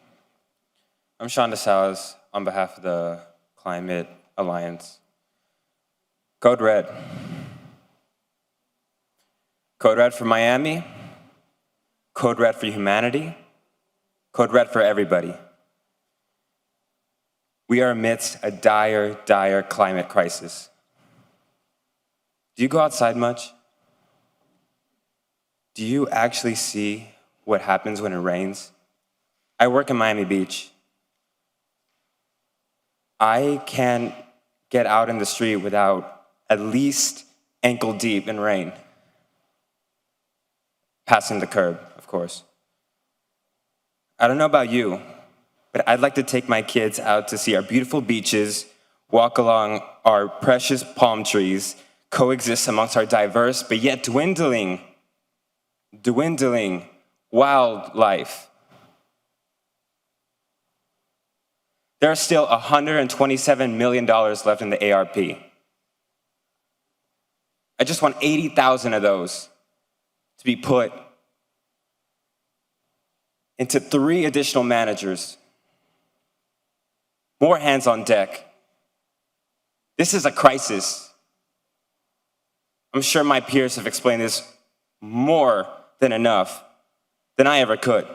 I'm Sean DeSales on behalf of the Climate Alliance. Code Red. Code Red for Miami. Code Red for humanity. Code Red for everybody. We are amidst a dire, dire climate crisis. Do you go outside much? Do you actually see what happens when it rains? I work in Miami Beach. I can't get out in the street without at least ankle deep in rain. Passing the curb, of course. I don't know about you, but I'd like to take my kids out to see our beautiful beaches, walk along our precious palm trees, coexist amongst our diverse but yet dwindling wildlife. There are still $127 million left in the ARP. I just want 80,000 of those to be put into 3 additional managers. More hands on deck. This is a crisis. I'm sure my peers have explained this more than enough than I ever could.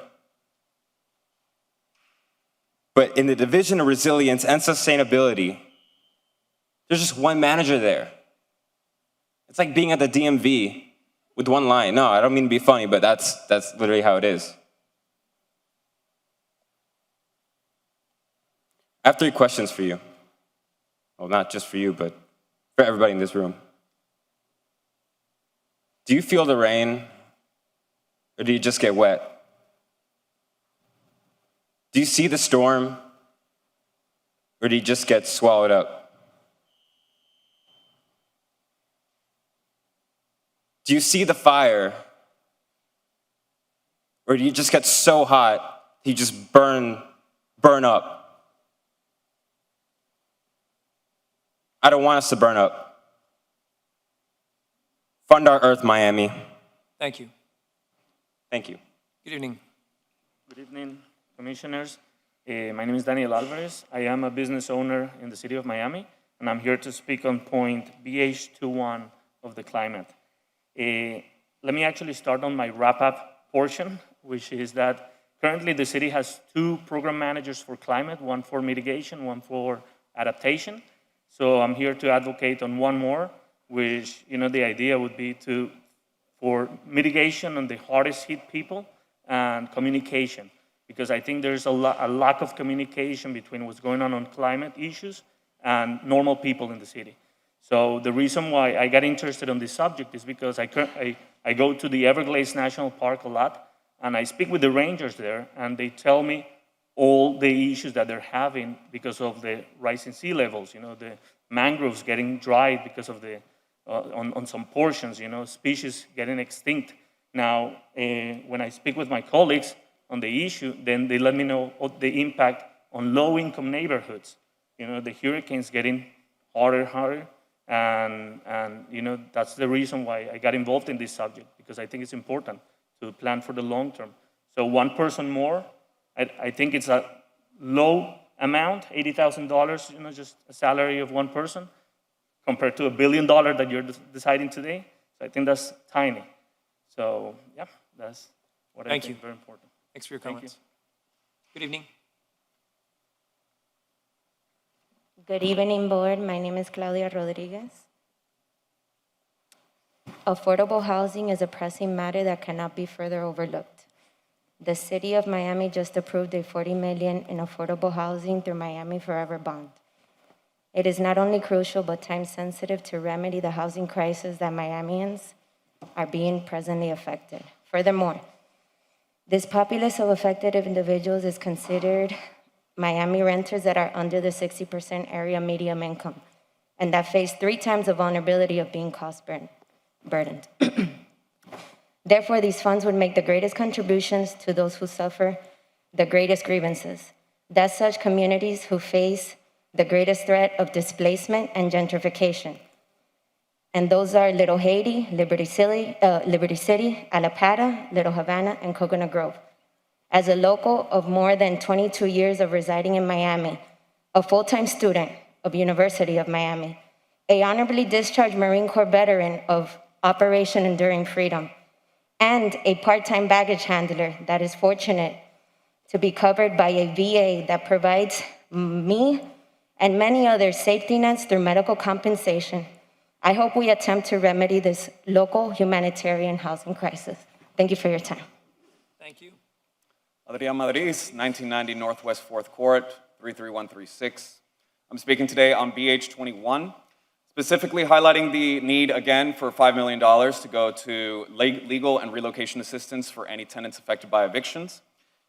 But in the Division of Resilience and Sustainability, there's just one manager there. It's like being at the DMV with one line. No, I don't mean to be funny, but that's literally how it is. I have 3 questions for you. Well, not just for you, but for everybody in this room. Do you feel the rain, or do you just get wet? Do you see the storm, or do you just get swallowed up? Do you see the fire, or do you just get so hot you just burn up? I don't want us to burn up. Fund our Earth, Miami. Thank you. Thank you. Good evening. Good evening, commissioners. My name is Daniel Alvarez. I am a business owner in the city of Miami, and I'm here to speak on point BH21 of the climate. Let me actually start on my wrap-up portion, which is that currently the city has 2 program managers for climate, one for mitigation, one for adaptation. So I'm here to advocate on one more, which, the idea would be for mitigation on the hardest hit people and communication, because I think there's a lack of communication between what's going on climate issues and normal people in the city. So the reason why I got interested on this subject is because I go to the Everglades National Park a lot, and I speak with the rangers there, and they tell me all the issues that they're having because of the rising sea levels, the mangroves getting dried because of on some portions, species getting extinct. Now, when I speak with my colleagues on the issue, then they let me know the impact on low-income neighborhoods. The hurricanes getting harder, and that's the reason why I got involved in this subject, because I think it's important to plan for the long term. So 1 person more, I think it's a low amount, $80,000, just a salary of 1 person, compared to $1 billion that you're deciding today. So I think that's tiny. So yeah, that's what I think is very important. Thanks for your comments. Good evening. Good evening, board. My name is Claudia Rodriguez. Affordable housing is a pressing matter that cannot be further overlooked. The city of Miami just approved a $40 million in affordable housing through Miami Forever Bond. It is not only crucial but time-sensitive to remedy the housing crisis that Miamians are being presently affected. Furthermore, this populace of affected individuals is considered Miami renters that are under the 60% area median income and that face 3 times the vulnerability of being cost burdened. Therefore, these funds would make the greatest contributions to those who suffer the greatest grievances. That's such communities who face the greatest threat of displacement and gentrification. And those are Little Haiti, Liberty City, Alapata, Little Havana, and Coconut Grove. As a local of more than 22 years of residing in Miami, a full-time student of University of Miami, a honorably discharged Marine Corps veteran of Operation Enduring Freedom, and a part-time baggage handler that is fortunate to be covered by a VA that provides me and many others safety nets through medical compensation, I hope we attempt to remedy this local humanitarian housing crisis. Thank you for your time. Thank you. Adrian Madriz, 1990 Northwest 4th Court, 33136. I'm speaking today on BH21, specifically highlighting the need again for $5 million to go to legal and relocation assistance for any tenants affected by evictions.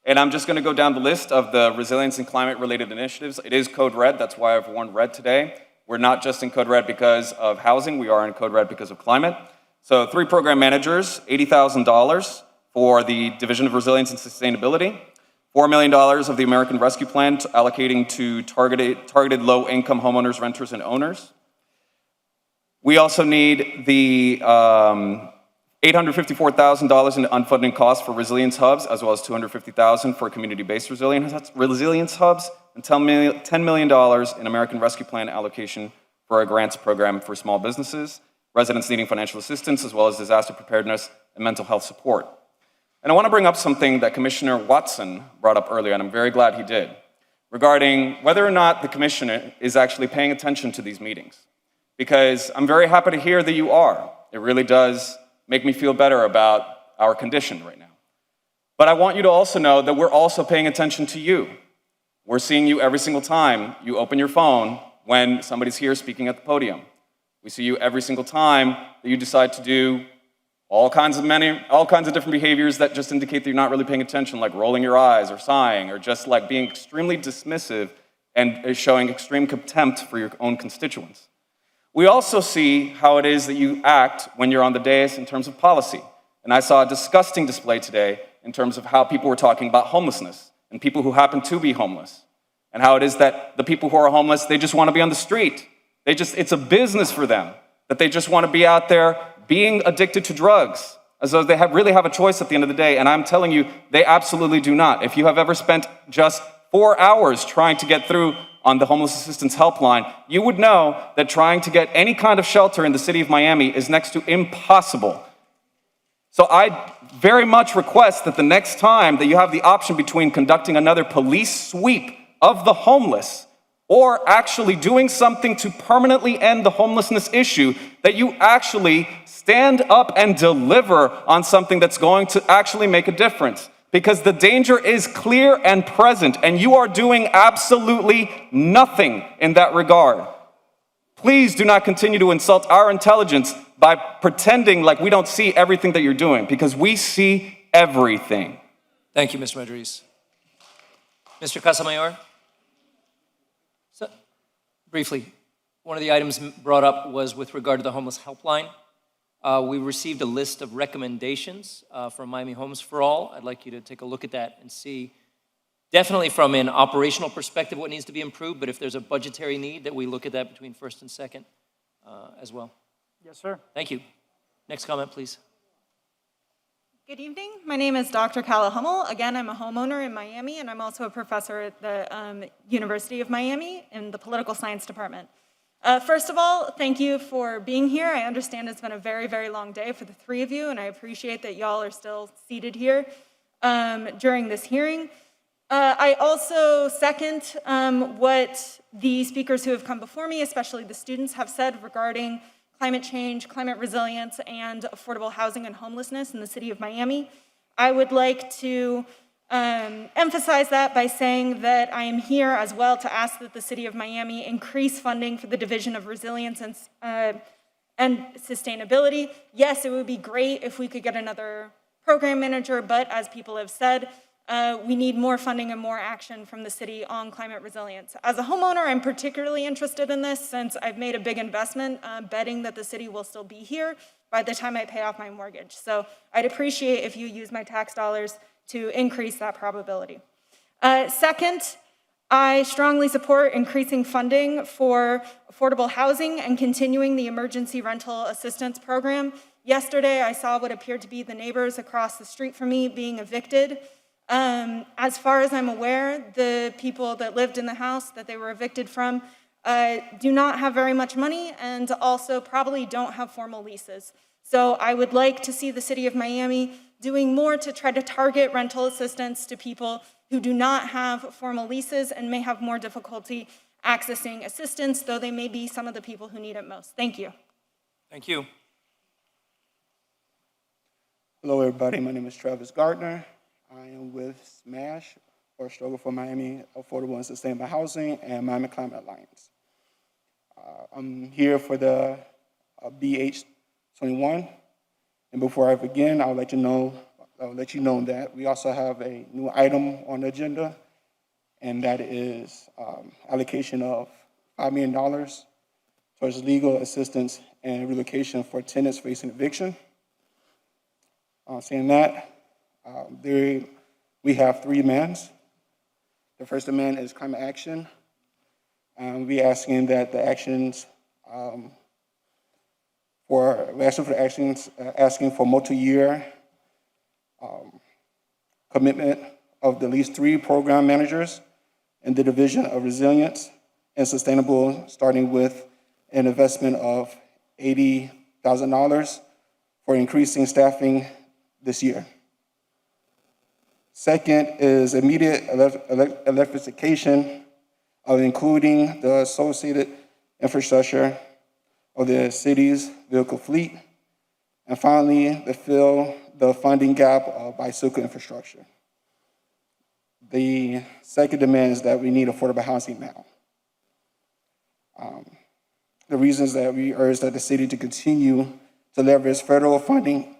And I'm just going to go down the list of the resilience and climate-related initiatives. It is code red, that's why I've worn red today. We're not just in code red because of housing, we are in code red because of climate. So 3 program managers, $80,000 for the Division of Resilience and Sustainability, $4 million of the American Rescue Plan allocating to targeted low-income homeowners, renters, and owners. We also need the $854,000 in unfunded costs for resilience hubs, as well as $250,000 for community-based resilience hubs, and $10 million in American Rescue Plan allocation for a grants program for small businesses, residents needing financial assistance, as well as disaster preparedness and mental health support. And I want to bring up something that Commissioner Watson brought up earlier, and I'm very glad he did, regarding whether or not the commissioner is actually paying attention to these meetings. Because I'm very happy to hear that you are. It really does make me feel better about our condition right now. But I want you to also know that we're also paying attention to you. We're seeing you every single time you open your phone when somebody's here speaking at the podium. We see you every single time that you decide to do all kinds of different behaviors that just indicate that you're not really paying attention, like rolling your eyes or sighing, or just like being extremely dismissive and showing extreme contempt for your own constituents. We also see how it is that you act when you're on the dais in terms of policy. And I saw a disgusting display today in terms of how people were talking about homelessness and people who happen to be homeless, and how it is that the people who are homeless, they just want to be on the street. It's a business for them, that they just want to be out there being addicted to drugs, as though they really have a choice at the end of the day. And I'm telling you, they absolutely do not. If you have ever spent just 4 hours trying to get through on the Homeless Assistance Helpline, you would know that trying to get any kind of shelter in the city of Miami is next to impossible. So I very much request that the next time that you have the option between conducting another police sweep of the homeless or actually doing something to permanently end the homelessness issue, that you actually stand up and deliver on something that's going to actually make a difference. Because the danger is clear and present, and you are doing absolutely nothing in that regard. Please do not continue to insult our intelligence by pretending like we don't see everything that you're doing, because we see everything. Thank you, Mr. Madriz. Mr. Casamayor? So, briefly, one of the items brought up was with regard to the homeless helpline. We received a list of recommendations from Miami Homes for All. I'd like you to take a look at that and see, definitely from an operational perspective, what needs to be improved, but if there's a budgetary need, that we look at that between first and second as well. Yes, sir. Thank you. Next comment, please. Good evening. My name is Dr. Kala Hummel. Again, I'm a homeowner in Miami, and I'm also a professor at the University of Miami in the political science department. First of all, thank you for being here. I understand it's been a very, very long day for the 3 of you, and I appreciate that y'all are still seated here during this hearing. I also second what the speakers who have come before me, especially the students, have said regarding climate change, climate resilience, and affordable housing and homelessness in the city of Miami. I would like to emphasize that by saying that I am here as well to ask that the city of Miami increase funding for the Division of Resilience and Sustainability. Yes, it would be great if we could get another program manager, but as people have said, we need more funding and more action from the city on climate resilience. As a homeowner, I'm particularly interested in this since I've made a big investment betting that the city will still be here by the time I pay off my mortgage. So I'd appreciate if you use my tax dollars to increase that probability. Second, I strongly support increasing funding for affordable housing and continuing the emergency rental assistance program. Yesterday, I saw what appeared to be the neighbors across the street from me being evicted. As far as I'm aware, the people that lived in the house that they were evicted from do not have very much money and also probably don't have formal leases. So I would like to see the city of Miami doing more to try to target rental assistance to people who do not have formal leases and may have more difficulty accessing assistance, though they may be some of the people who need it most. Thank you. Thank you. Hello, everybody. My name is Travis Gardner. I am with SMASH, or Struggle for Miami Affordable and Sustainable Housing, and Miami Climate Alliance. I'm here for the BH21, and before I begin, I would like to know let you know that we also have a new item on the agenda, and that is allocation of $5 million towards legal assistance and relocation for tenants facing eviction. Saying that, we have 3 demands. The first demand is climate action. We're asking that the actions asking for multi-year commitment of at least 3 program managers in the Division of Resilience and Sustainable, starting with an investment of $80,000 for increasing staffing this year. Second is immediate electrification of including the associated infrastructure of the city's vehicle fleet. And finally, to fill the funding gap of bicycle infrastructure. The second demand is that we need affordable housing now. The reasons that we urge that the city to continue to leverage federal funding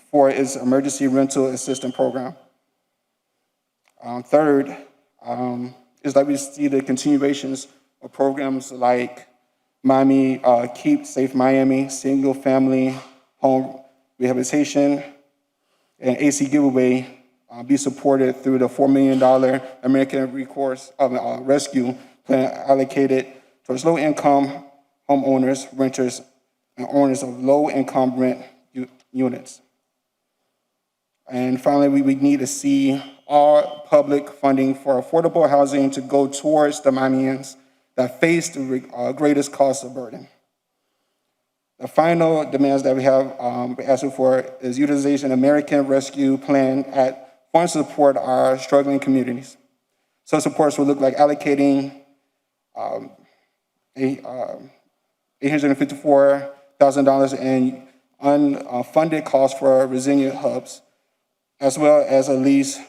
for its emergency rental assistance program. Third is that we see the continuations of programs like Miami, Keep Safe Miami, Single Family Home Rehabilitation, and AC Giveaway be supported through the $4 million American Rescue Plan allocated towards low-income homeowners, renters, and owners of low-income rent units. And finally, we need to see all public funding for affordable housing to go towards the Miamians that face the greatest cost of burden. The final demands that we have we're asking for is utilization of American Rescue Plan at funds to support our struggling communities. So supports will look like allocating $854,000 in unfunded costs for resilient hubs, as well as at least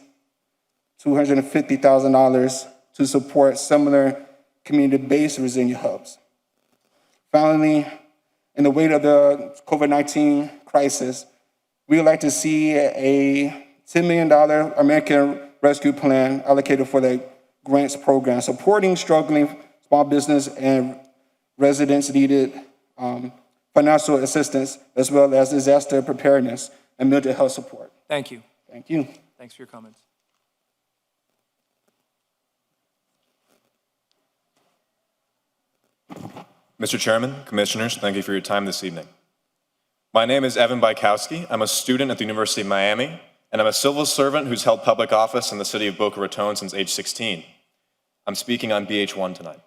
$250,000 to support similar community-based resilient hubs. Finally, in the wake of the COVID-19 crisis, we would like to see a $10 million American Rescue Plan allocated for the grants program, supporting struggling small business and residents needed financial assistance, as well as disaster preparedness and mental health support. Thank you. Thank you. Thanks for your comments. Mr. Chairman, Commissioners, thank you for your time this evening. My name is Evan Bykowski. I'm a student at the University of Miami, and I'm a civil servant who's held public office in the city of Boca Raton since age 16. I'm speaking on BH1 tonight.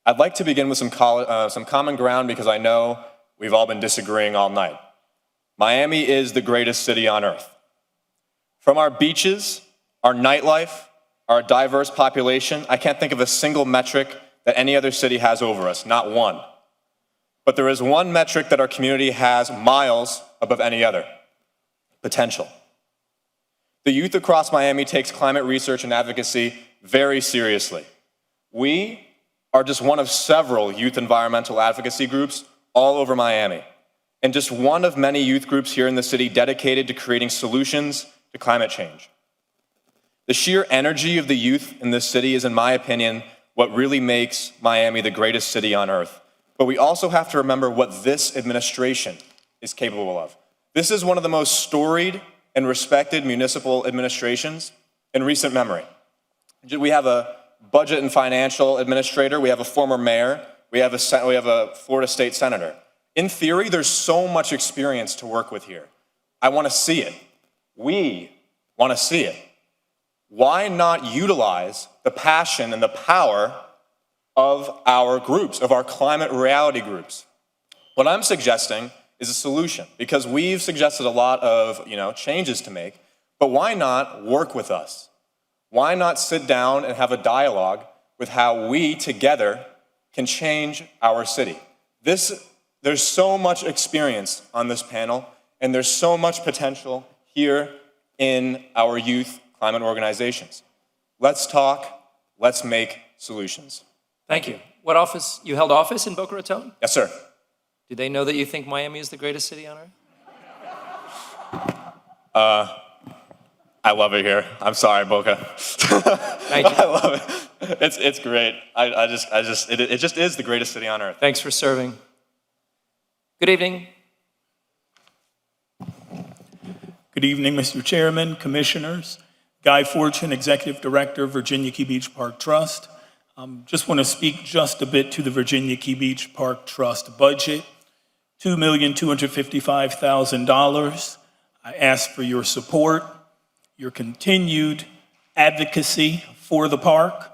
I'd like to begin with some common ground because I know we've all been disagreeing all night. Miami is the greatest city on earth. From our beaches, our nightlife, our diverse population, I can't think of a single metric that any other city has over us, not one. But there is one metric that our community has miles above any other: potential. The youth across Miami takes climate research and advocacy very seriously. We are just one of several youth environmental advocacy groups all over Miami, and just one of many youth groups here in the city dedicated to creating solutions to climate change. The sheer energy of the youth in this city is, in my opinion, what really makes Miami the greatest city on earth. But we also have to remember what this administration is capable of. This is one of the most storied and respected municipal administrations in recent memory. We have a budget and financial administrator, we have a former mayor, we have a Florida state senator. In theory, there's so much experience to work with here. I want to see it. We want to see it. Why not utilize the passion and the power of our groups, of our climate reality groups? What I'm suggesting is a solution, because we've suggested a lot of changes to make, but why not work with us? Why not sit down and have a dialogue with how we together can change our city? There's so much experience on this panel, and there's so much potential here in our youth climate organizations. Let's talk, let's make solutions. Thank you. What office? You held office in Boca Raton? Yes, sir. Do they know that you think Miami is the greatest city on earth? I love it here. I'm sorry, Boca. Thank you. I love it. It's great. It just is the greatest city on earth. Thanks for serving. Good evening. Good evening, Mr. Chairman, Commissioners. Guy Fortune, Executive Director, Virginia Key Beach Park Trust. Just want to speak just a bit to the Virginia Key Beach Park Trust budget. $2,255,000. I ask for your support, your continued advocacy for the park.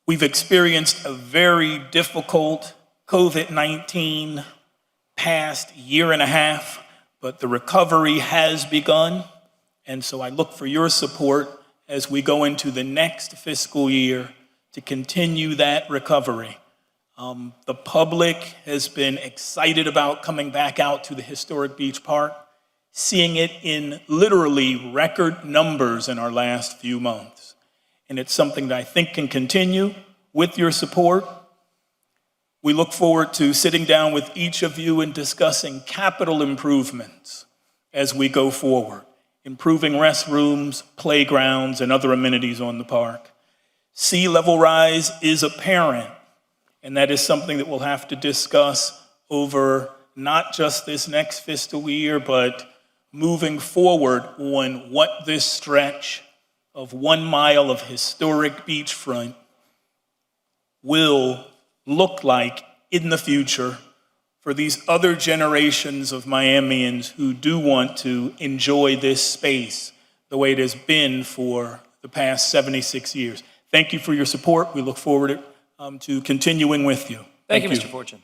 We've experienced a very difficult COVID-19 past year and a half, but the recovery has begun. And so I look for your support as we go into the next fiscal year to continue that recovery. The public has been excited about coming back out to the historic beach park, seeing it in literally record numbers in our last few months. And it's something that I think can continue with your support. We look forward to sitting down with each of you and discussing capital improvements as we go forward, improving restrooms, playgrounds, and other amenities on the park. Sea level rise is apparent, and that is something that we'll have to discuss over not just this next fiscal year, but moving forward on what this stretch of 1 mile of historic beachfront will look like in the future for these other generations of Miamians who do want to enjoy this space the way it has been for the past 76 years. Thank you for your support. We look forward to continuing with you. Thank you, Mr. Fortune.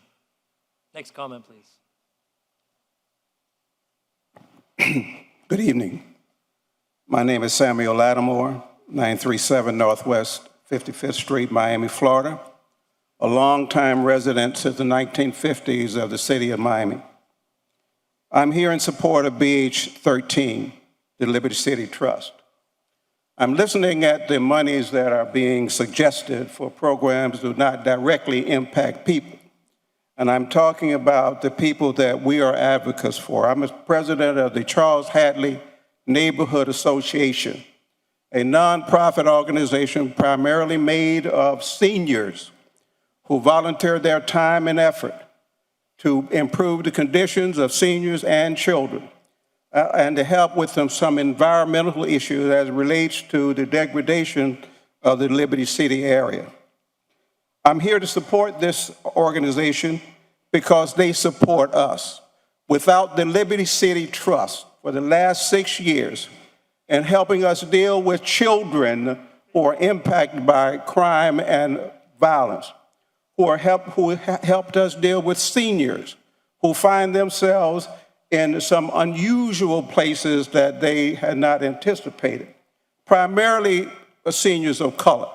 Next comment, please. Good evening. My name is Samuel Lattimore, 937 Northwest 55th Street, Miami, Florida, a longtime resident since the 1950s of the city of Miami. I'm here in support of BH 13, the Liberty City Trust. I'm listening at the monies that are being suggested for programs that do not directly impact people. And I'm talking about the people that we are advocates for. I'm a president of the Charles Hadley Neighborhood Association, a nonprofit organization primarily made of seniors who volunteer their time and effort to improve the conditions of seniors and children, and to help with some environmental issues as it relates to the degradation of the Liberty City area. I'm here to support this organization because they support us. Without the Liberty City Trust for the last 6 years and helping us deal with children who are impacted by crime and violence, who helped us deal with seniors who find themselves in some unusual places that they had not anticipated, primarily seniors of color.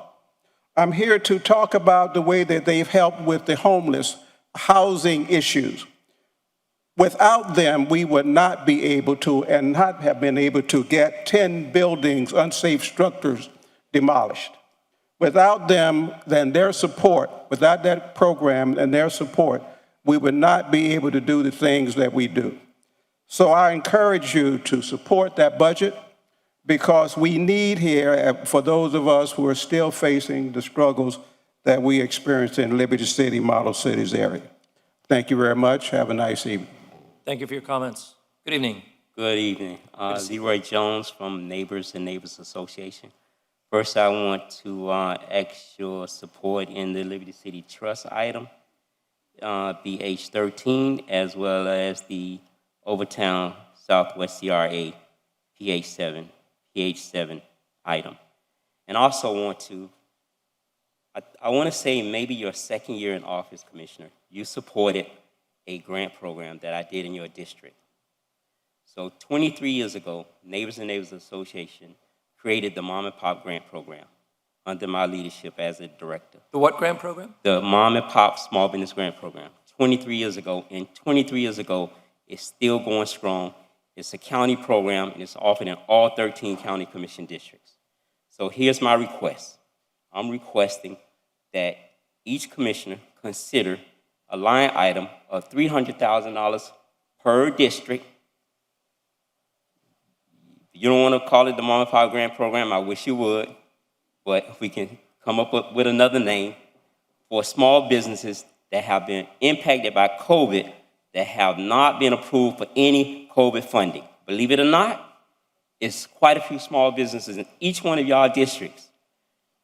I'm here to talk about the way that they've helped with the homeless housing issues. Without them, we would not be able to and not have been able to get 10 buildings, unsafe structures demolished. Without them, then their support, without that program and their support, we would not be able to do the things that we do. So I encourage you to support that budget because we need here, for those of us who are still facing the struggles that we experience in Liberty City, Model Cities area. Thank you very much. Have a nice evening. Thank you for your comments. Good evening. Good evening. Leroy Jones from Neighbors and Neighbors Association. First, I want to ask your support in the Liberty City Trust item, BH 13, as well as the Overtown Southwest CRA PH 7 item. And also I want to say maybe your second year in office, Commissioner, you supported a grant program that I did in your district. So 23 years ago, Neighbors and Neighbors Association created the Mom and Pop Grant Program under my leadership as a director. The what grant program? The Mom and Pop Small Business Grant Program. 23 years ago, and 23 years ago, it's still going strong. It's a county program, and it's offered in all 13 county commission districts. So here's my request. I'm requesting that each commissioner consider a line item of $300,000 per district You don't want to call it the Mom and Pop Grant Program, I wish you would, but if we can come up with another name for small businesses that have been impacted by COVID that have not been approved for any COVID funding. Believe it or not, it's quite a few small businesses in each one of y'all districts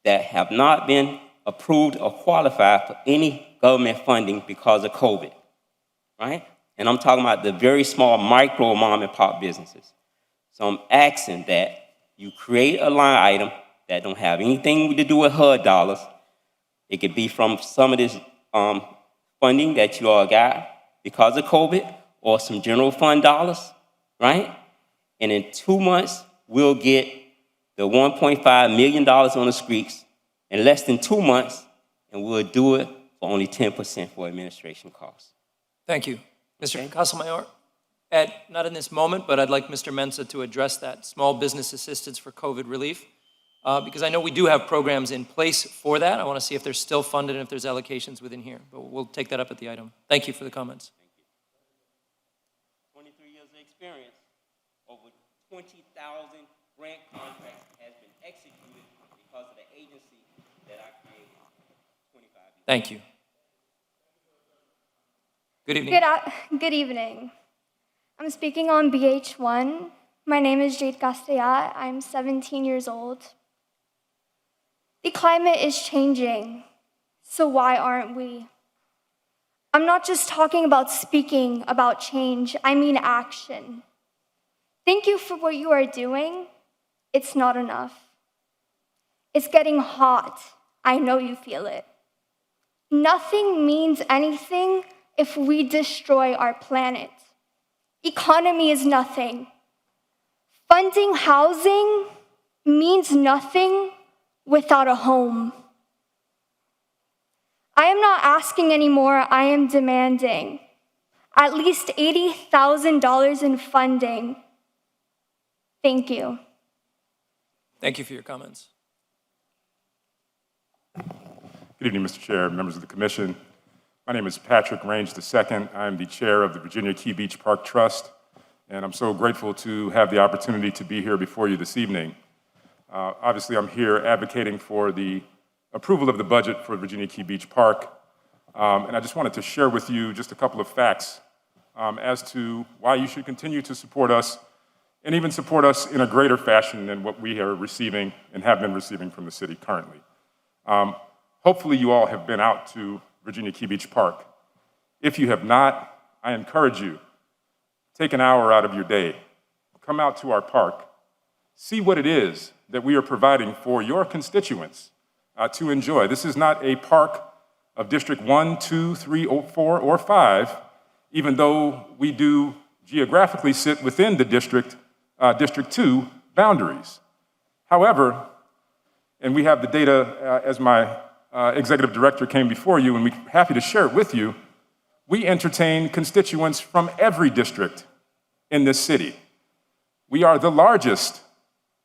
that have not been approved or qualified for any government funding because of COVID, right? And I'm talking about the very small micro mom and pop businesses. So I'm asking that you create a line item that don't have anything to do with HUD dollars. It could be from some of this funding that you all got because of COVID or some general fund dollars, right? And in 2 months, we'll get the $1.5 million on the streets in less than 2 months, and we'll do it for only 10% for administration costs. Thank you. Mr. Casamayor, not in this moment, but I'd like Mr. Mensah to address that small business assistance for COVID relief, because I know we do have programs in place for that. I want to see if they're still funded and if there's allocations within here, but we'll take that up at the item. Thank you for the comments. 23 years of experience, over 20,000 grant contracts has been executed because of the agency that I created 25 years. Thank you. Good evening. Good evening. I'm speaking on BH1. My name is Jade Castellat. I'm 17 years old. The climate is changing, so why aren't we? I'm not just talking about speaking about change, I mean action. Thank you for what you are doing. It's not enough. It's getting hot. I know you feel it. Nothing means anything if we destroy our planet. Economy is nothing. Funding housing means nothing without a home. I am not asking anymore, I am demanding at least $80,000 in funding. Thank you. Thank you for your comments. Good evening, Mr. Chair, members of the Commission. My name is Patrick Range II. I'm the chair of the Virginia Key Beach Park Trust, and I'm so grateful to have the opportunity to be here before you this evening. Obviously, I'm here advocating for the approval of the budget for Virginia Key Beach Park, and I just wanted to share with you just a couple of facts as to why you should continue to support us and even support us in a greater fashion than what we are receiving and have been receiving from the city currently. Hopefully, you all have been out to Virginia Key Beach Park. If you have not, I encourage you, take an hour out of your day, come out to our park, see what it is that we are providing for your constituents to enjoy. This is not a park of District 1, 2, 3, 4, or 5, even though we do geographically sit within the District 2 boundaries. However, and we have the data as my executive director came before you, and we're happy to share it with you, we entertain constituents from every district in this city. We are the largest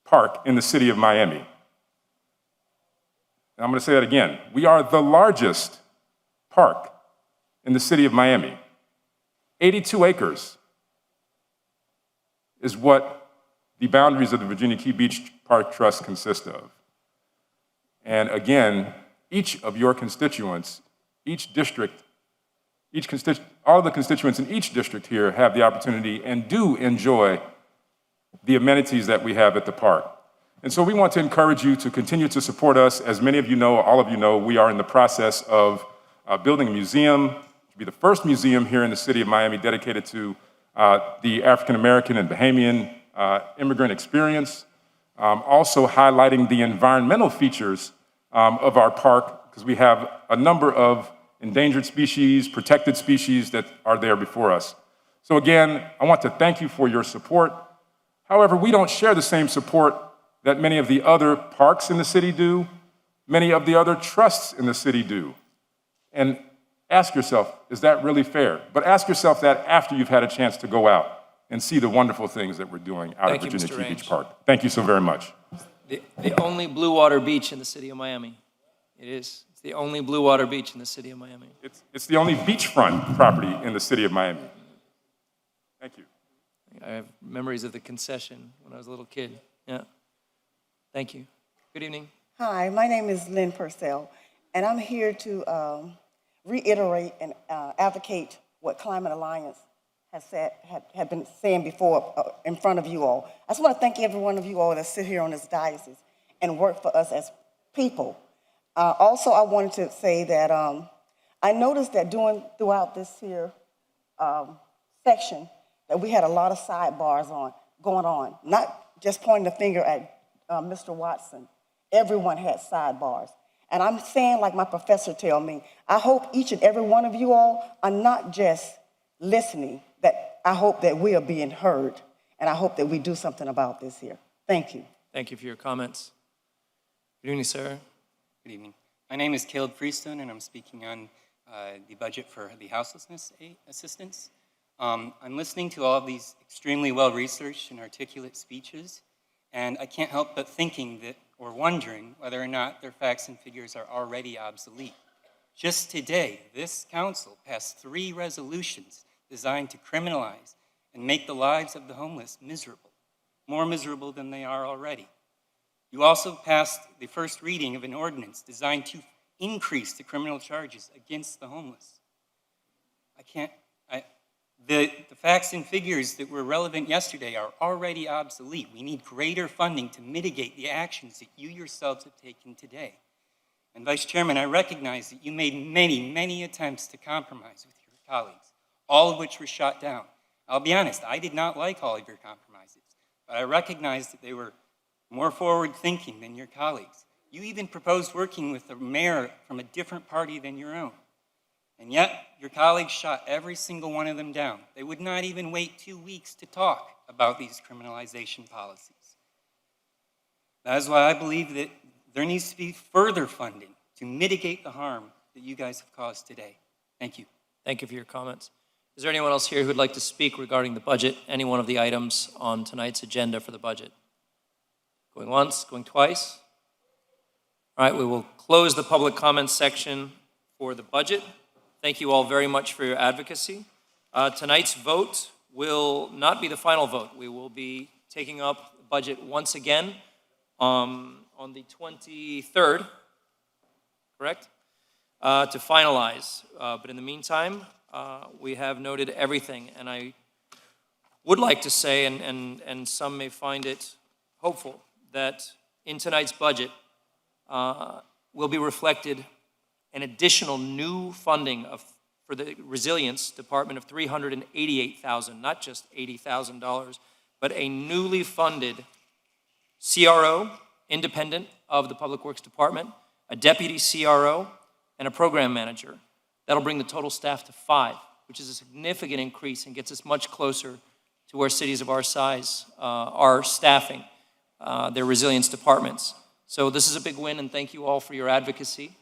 park in the city of Miami. And I'm going to say that again. We are the largest park in the city of Miami. 82 acres is what the boundaries of the Virginia Key Beach Park Trust consist of. And again, each of your constituents, each district, all the constituents in each district here have the opportunity and do enjoy the amenities that we have at the park. And so we want to encourage you to continue to support us. As many of you know, all of you know, we are in the process of building a museum. It will be the first museum here in the city of Miami dedicated to the African American and Bahamian immigrant experience. Also highlighting the environmental features of our park, because we have a number of endangered species, protected species that are there before us. So again, I want to thank you for your support. However, we don't share the same support that many of the other parks in the city do, many of the other trusts in the city do. And ask yourself, is that really fair? But ask yourself that after you've had a chance to go out and see the wonderful things that we're doing out at Virginia Key Beach Park. Thank you so very much. The only blue water beach in the city of Miami. It is. It's the only blue water beach in the city of Miami. It's the only beachfront property in the city of Miami. Thank you. I have memories of the concession when I was a little kid. Yeah. Thank you. Good evening. Hi, my name is Lynn Purcell, and I'm here to reiterate and advocate what Climate Alliance has said, had been saying before in front of you all. I just want to thank every one of you all that sit here on this diocese and work for us as people. Also, I wanted to say that I noticed that throughout this here section that we had a lot of sidebars going on, not just pointing the finger at Mr. Watson. Everyone had sidebars. And I'm saying, like my professor told me, I hope each and every one of you all are not just listening, that I hope that we are being heard, and I hope that we do something about this here. Thank you. Thank you for your comments. Good evening, sir. Good evening. My name is Caleb Freestone, and I'm speaking on the budget for the houselessness assistance. I'm listening to all of these extremely well-researched and articulate speeches, and I can't help but thinking that, or wondering whether or not their facts and figures are already obsolete. Just today, this council passed 3 resolutions designed to criminalize and make the lives of the homeless miserable, more miserable than they are already. You also passed the first reading of an ordinance designed to increase the criminal charges against the homeless. The facts and figures that were relevant yesterday are already obsolete. We need greater funding to mitigate the actions that you yourselves have taken today. And Vice Chairman, I recognize that you made many, many attempts to compromise with your colleagues, all of which were shot down. I'll be honest, I did not like all of your compromises, but I recognize that they were more forward-thinking than your colleagues. You even proposed working with a mayor from a different party than your own. And yet, your colleagues shot every single one of them down. They would not even wait 2 weeks to talk about these criminalization policies. That is why I believe that there needs to be further funding to mitigate the harm that you guys have caused today. Thank you. Thank you for your comments. Is there anyone else here who would like to speak regarding the budget, any one of the items on tonight's agenda for the budget? Going once, going twice? All right, we will close the public comments section for the budget. Thank you all very much for your advocacy. Tonight's vote will not be the final vote. We will be taking up the budget once again on the 23rd, correct? To finalize. But in the meantime, we have noted everything. And I would like to say, and some may find it hopeful, that in tonight's budget will be reflected an additional new funding for the Resilience Department of $388,000, not just $80,000, but a newly funded CRO, independent of the Public Works Department, a deputy CRO, and a program manager. That'll bring the total staff to 5, which is a significant increase and gets us much closer to where cities of our size are staffing their resilience departments. So this is a big win, and thank you all for your advocacy.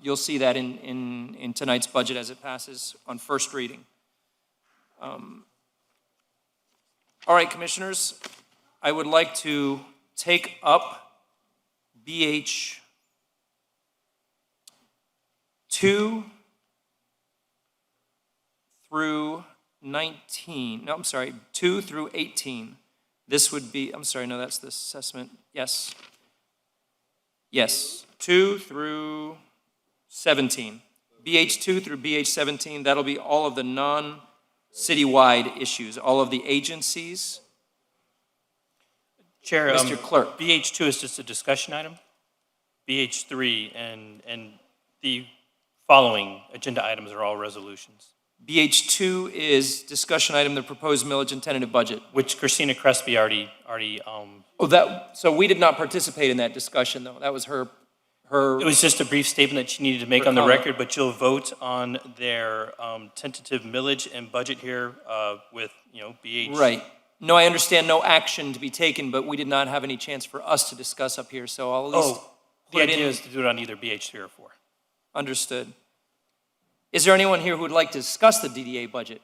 You'll see that in tonight's budget as it passes on first reading. All right, commissioners, I would like to take up BH 2 through 19. No, I'm sorry, 2 through 18. This would be, I'm sorry, no, that's the assessment. Yes. Yes, 2 through 17. BH 2 through BH 17, that'll be all of the non-citywide issues, all of the agencies. Chair, Mr. Clerk. BH 2 is just a discussion item. BH 3 and the following agenda items are all resolutions. BH 2 is discussion item, the proposed millage and tentative budget. Which Christina Crespi already so we did not participate in that discussion, though. That was her. It was just a brief statement that she needed to make on the record, but you'll vote on their tentative millage and budget here with, BH. Right. No, I understand no action to be taken, but we did not have any chance for us to discuss up here, so I'll at least the idea is to do it on either BH 3 or 4. Understood. Is there anyone here who would like to discuss the DDA budget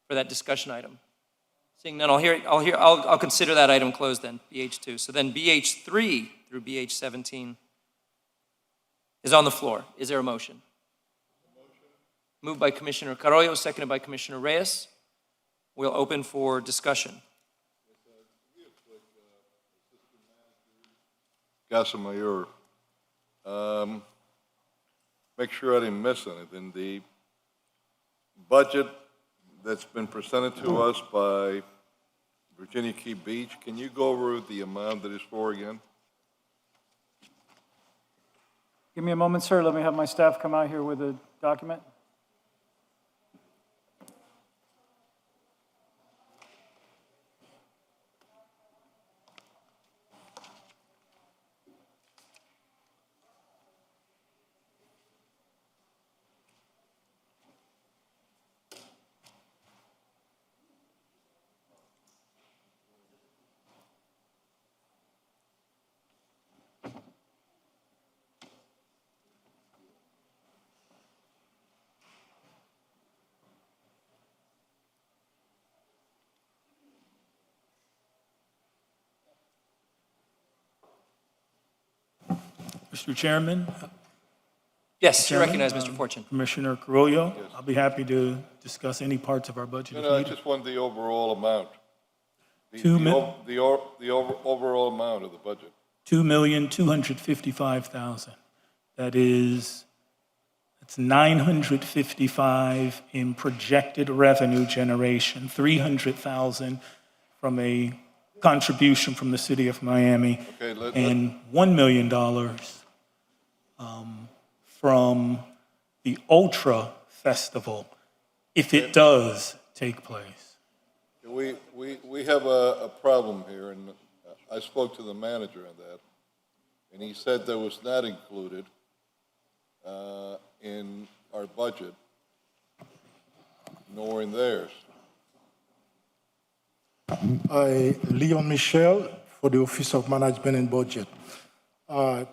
for that discussion item? Seeing none, I'll consider that item closed then, BH 2. So then BH 3 through BH 17 is on the floor. Is there a motion? Moved by Commissioner Carollo, seconded by Commissioner Reyes. We'll open for discussion. Casamayor, make sure I didn't miss anything. The budget that's been presented to us by Virginia Key Beach, can you go over the amount that is for again? Give me a moment, sir. Let me have my staff come out here with a document. Mr. Chairman? Yes, you Chairman, recognize Mr. Fortune. Commissioner Carollo, I'll be happy to discuss any parts of our budget if No, I needed. just want the overall amount. The overall amount of the budget. $2,255,000. That's 955 in projected revenue generation, 300,000 from a contribution from the city of Miami, Okay, and $1 million from the Ultra Festival, if it does take place. We have a problem here, and I spoke to the manager on that, and he said that was not included in our budget, nor in theirs. Leon Michel for the Office of Management and Budget.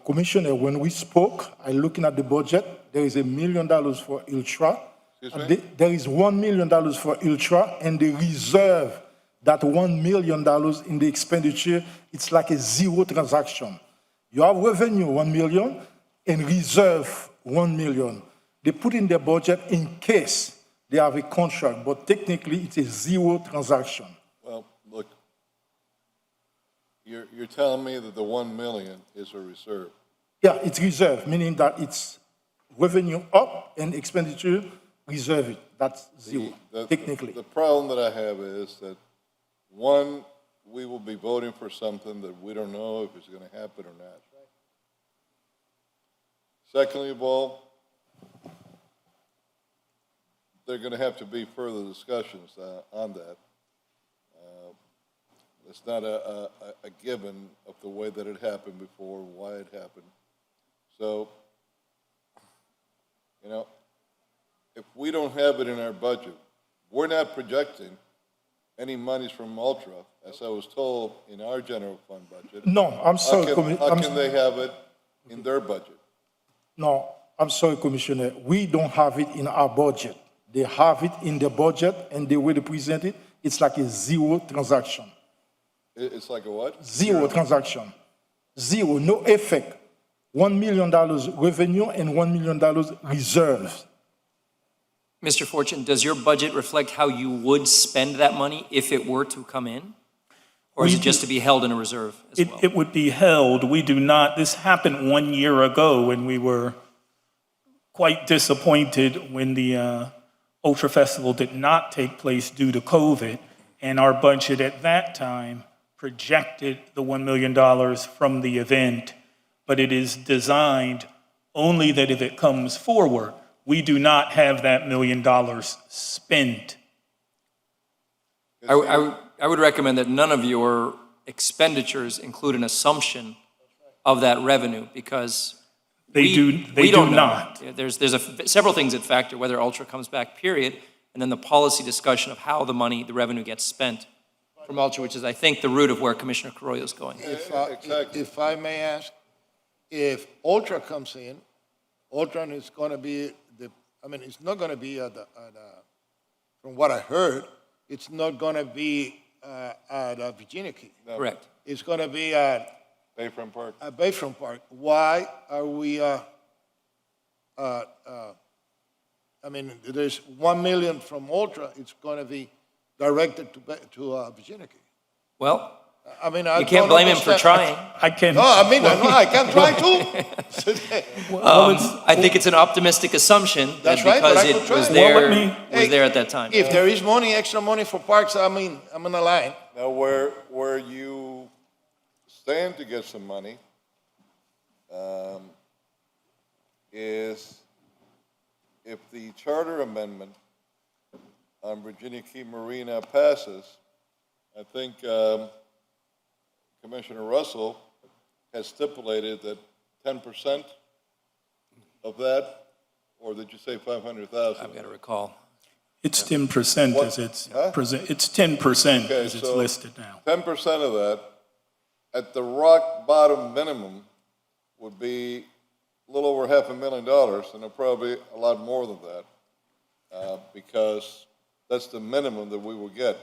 Commissioner, when we spoke, I looking at the budget, there is $1 million for Ultra. There is $1 million for Ultra, and the reserve, that $1 million in the expenditure, it's like a zero transaction. You have revenue, 1 million, and reserve, 1 million. They put in their budget in case they have a contract, but technically it's a zero transaction. Well, look, you're telling me that the 1 million is a reserve. Yeah, it's reserve, meaning that it's revenue up and expenditure reserve it. That's zero, technically. The problem that I have is that, one, we will be voting for something that we don't know if it's going to happen or not. Secondly of all, there are going to have to be further discussions on that. It's not a given of the way that it happened before, why it happened. So, you know, if we don't have it in our budget, we're not projecting any monies from Ultra, as I was told in our general fund budget. No, I'm sorry. How can they have it in their budget? No, I'm sorry, Commissioner. We don't have it in our budget. They have it in their budget, and the way they present it, it's like a zero transaction. It's like a what? Zero transaction. Zero, no effect. $1 million revenue and $1 million reserves. Mr. Fortune, does your budget reflect how you would spend that money if it were to come in? Or is it just to be held in a reserve as well? It would be held. We do not. This happened 1 year ago when we were quite disappointed when the Ultra Festival did not take place due to COVID. And our budget at that time projected the $1 million from the event. But it is designed only that if it comes forward, we do not have that $1 million spent. I would recommend that none of your expenditures include an assumption of that revenue, because They do don't know. not. There's several things that factor, whether Ultra comes back, period, and then the policy discussion of how the revenue gets spent from Ultra, which is, I think, the root of where Commissioner Carollo is going. If I may ask, if Ultra comes in, Ultra is going to be it's not going to be from what I heard, it's not going to be at Virginia Key. No. Correct. It's going to be at Bayfront Park. At Bayfront Park. Why are we? There's 1 million from Ultra. It's going to be directed to Virginia Key. Well, I mean, I you can't don't blame him for understand. trying. I can. No, I mean, no, I can try too. I think it's an optimistic assumption that That's right, but because I could it try. was Well, there, Hey, was there at that time. If there is money, extra money for parks, I mean, I'm in a line. Now, where you stand to get some money is if the charter amendment on Virginia Key Marina passes, I think Commissioner Russell has stipulated that 10% of that, or did you say 500,000? I've got to recall. It's 10% as it's it's 10% Okay, as it's so listed now. 10% of that, at the rock bottom minimum, would be a little over $500,000, and probably a lot more than that, because that's the minimum that we will get.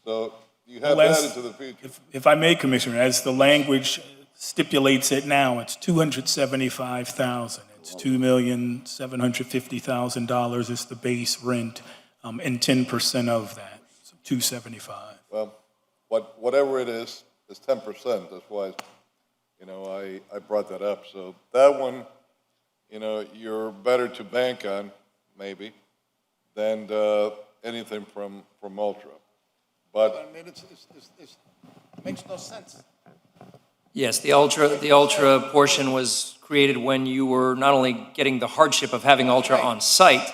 So you have Well, that into the future. If I may, Commissioner, as the language stipulates it now, it's $275,000. It's $2,750,000 is the base rent, and 10% of that, so $275,000. Well, whatever it is 10%. That's why, I brought that up. So that one, you're better to bank on, maybe, than anything from Ultra. But I mean, it makes no sense. Yes, the Ultra portion was created when you were not only getting the hardship of having Ultra on site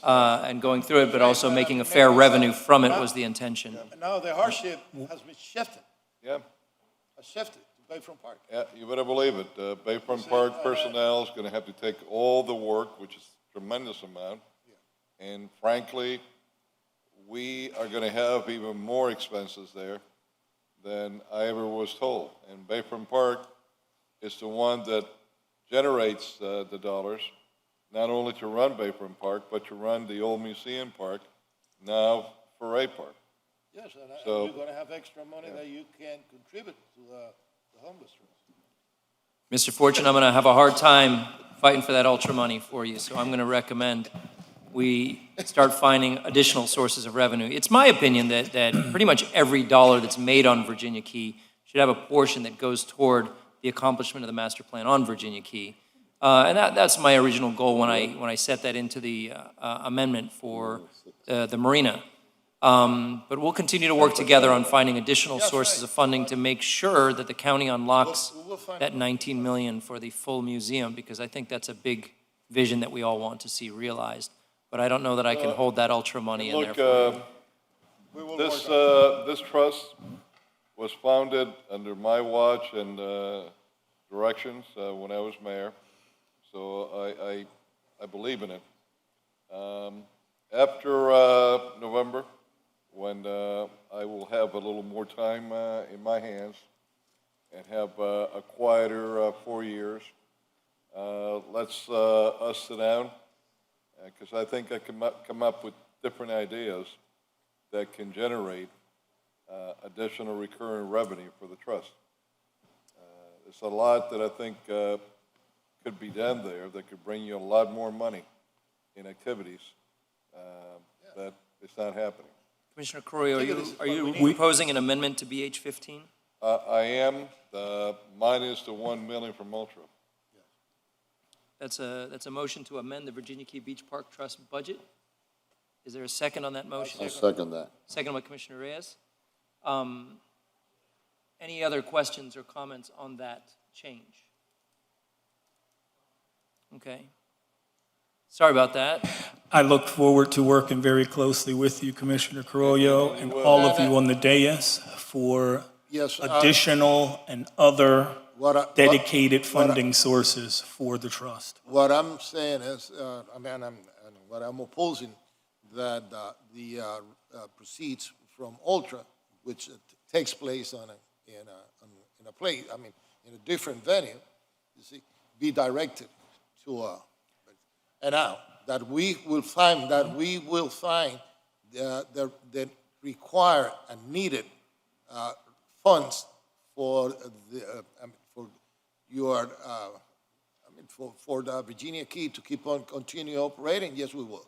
and going through it, but also making a fair revenue from it was the intention. Now the hardship has been shifted. Yeah. Has shifted to Bayfront Park. Yeah, you better believe it. Bayfront Park personnel is going to have to take all the work, which is a tremendous amount. And frankly, we are going to have even more expenses there than I ever was told. And Bayfront Park is the one that generates the dollars, not only to run Bayfront Park, but to run the old museum park, now for A Park. Yes, and So- you're going to have extra money that you can contribute to the homeless trust. Mr. Fortune, I'm going to have a hard time fighting for that Ultra money for you, so I'm going to recommend we start finding additional sources of revenue. It's my opinion that pretty much every dollar that's made on Virginia Key should have a portion that goes toward the accomplishment of the master plan on Virginia Key. And that's my original goal when I set that into the amendment for the marina. But we'll continue to work together on finding additional sources of funding to make sure that the county unlocks that $19 million for the full museum, because I think that's a big vision that we all want to see realized. But I don't know that I can hold that Ultra money in there for you. This trust was founded under my watch and directions when I was mayor, so I believe in it. After November, when I will have a little more time in my hands and have a quieter 4 years, let's us sit down, because I think I can come up with different ideas that can generate additional recurring revenue for the trust. There's a lot that I think could be done there that could bring you a lot more money in activities that is not happening. Commissioner Carrillo, are you proposing an amendment to BH 15? I am. Mine is the $1 million from Ultra. That's a motion to amend the Virginia Key Beach Park Trust budget. Is there a second on that motion? I'll second that. Second by Commissioner Reyes. Any other questions or comments on that change? Okay. Sorry about that. I look forward to working very closely with you, Commissioner Carollo, and all of you on the dais for additional and other dedicated funding sources for the trust. What I'm saying is, what I'm opposing, that the proceeds from Ultra, which takes place in a place, in a different venue, you see, be directed to and now that we will find the required and needed funds for for the Virginia Key to keep on continue operating. Yes, we will.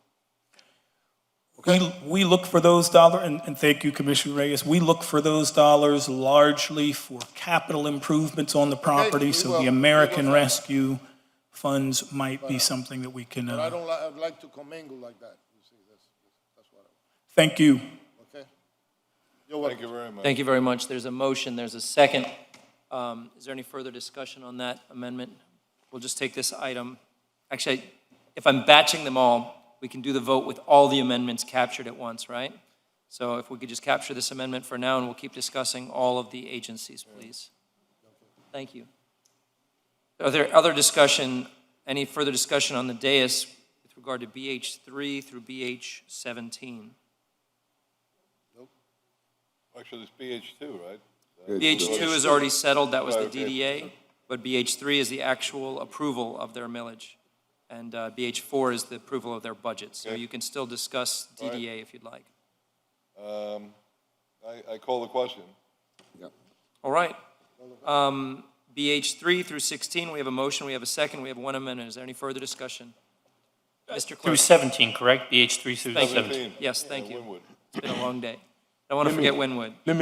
We look for those dollars, and thank you, Commissioner Reyes, we look for those dollars largely for capital improvements on the property, so the American Rescue funds might be something that we can, But I'd like to commingle like that, you see, that's what thank you. okay? You're welcome. Thank you very much. Thank you very much. There's a motion, there's a second. Is there any further discussion on that amendment? We'll just take this item. Actually, if I'm batching them all, we can do the vote with all the amendments captured at once, right? So if we could just capture this amendment for now, and we'll keep discussing all of the agencies, please. Thank you. Are there other discussion, any further discussion on the dais with regard to BH3 through BH17? Actually, it's BH2, right? BH2 is already settled, that was the Okay. DDA, but BH3 is the actual approval of their millage, and BH4 is the approval of their budget. So Okay. you can still discuss DDA if you'd like. I call the question. All right. BH3 through 16, we have a motion, we have a second, we have one amendment. Is there any further discussion? Mr. Through Clerk. 17, correct? BH3 through Thank you. 17. Yes, thank you. Wynwood. It's been a long day. I don't want to forget Wynwood. Let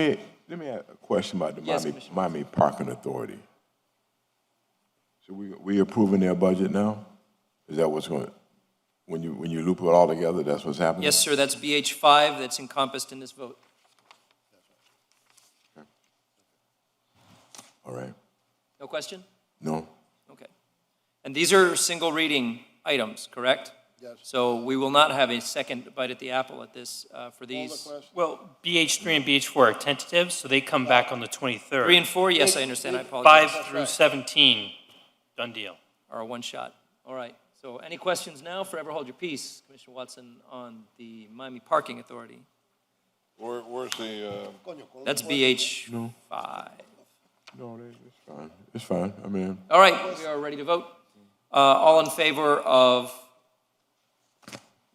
me ask a question about the Yes, Miami, Commissioner. Miami Parking Authority. So we approving their budget now? Is that what's going, when you loop it all together, that's what's happening? Yes, sir, that's BH5 that's encompassed in this vote. All right. No question? No? Okay. And these are single reading items, correct? Yes. So we will not have a second bite at the apple at this, for these. Well, BH3 and BH4 are tentative, so they come back on the 23rd. 3 and 4, yes, I understand, I apologize. 5 through 17, done deal. Are a one shot. All right. So any questions now? Forever hold your peace, Commissioner Watson, on the Miami Parking Authority. Where's the, That's BH5. No, it's fine. It's fine. I mean. All right, we are ready to vote. All in favor of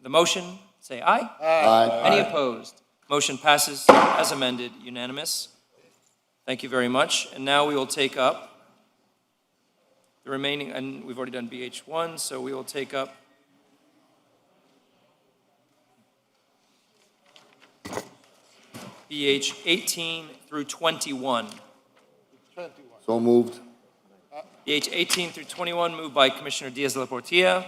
the motion, say aye. Aye. Any opposed? Motion passes as amended, unanimous. Thank you very much. And now we will take up the remaining, and we've already done BH1, so we will take up BH 18 through 21. So moved. BH 18 through 21, moved by Commissioner Diaz de la Portilla.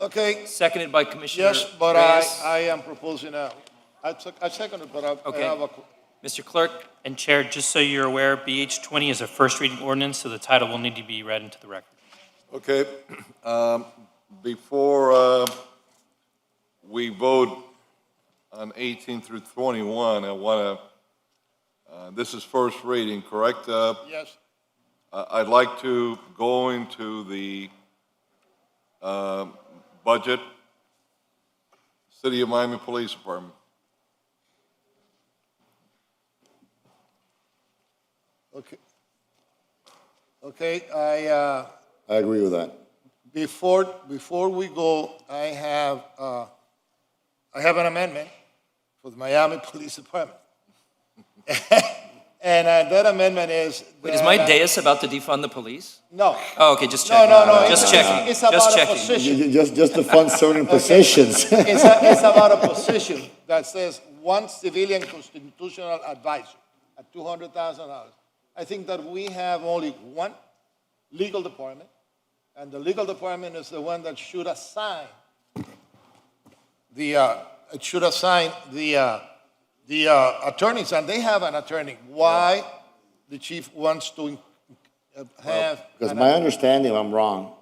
Okay. Seconded by Commissioner Yes, but Reyes. I am proposing I second it, but I Okay. have a, Mr. Clerk, And Chair, just so you're aware, BH 20 is a first reading ordinance, so the title will need to be read into the record. okay, before we vote on 18 through 21, I want to, this is first reading, correct? yes, I'd like to go into the budget, City of Miami Police Department. okay. Okay, I agree with that. Before we go, I have an amendment for the Miami Police Department. And that amendment is. wait, is my dais about to defund the police? No. Oh, okay, just checking. No, Just checking. It's about Just a checking. position. Just to fund certain positions. It's about a position that says one civilian constitutional advisor at $200,000. I think that we have only one legal department, and the legal department is the one that should assign the attorneys, and they have an attorney. Why the chief wants to have? Because my understanding, if I'm wrong,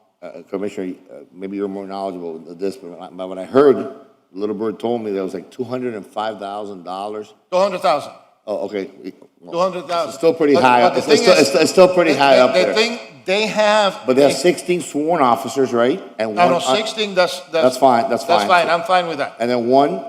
Commissioner, maybe you're more knowledgeable of this, but when I heard, Little Bird told me there was like $205,000. 200,000. Oh, okay. 200,000. It's still pretty But- high but up. the It's thing still, is, it's still pretty high up there. The thing, they have. But they have 16 sworn officers, right? And No, one. 16, that's fine, that's fine. That's fine, I'm fine with that. And then one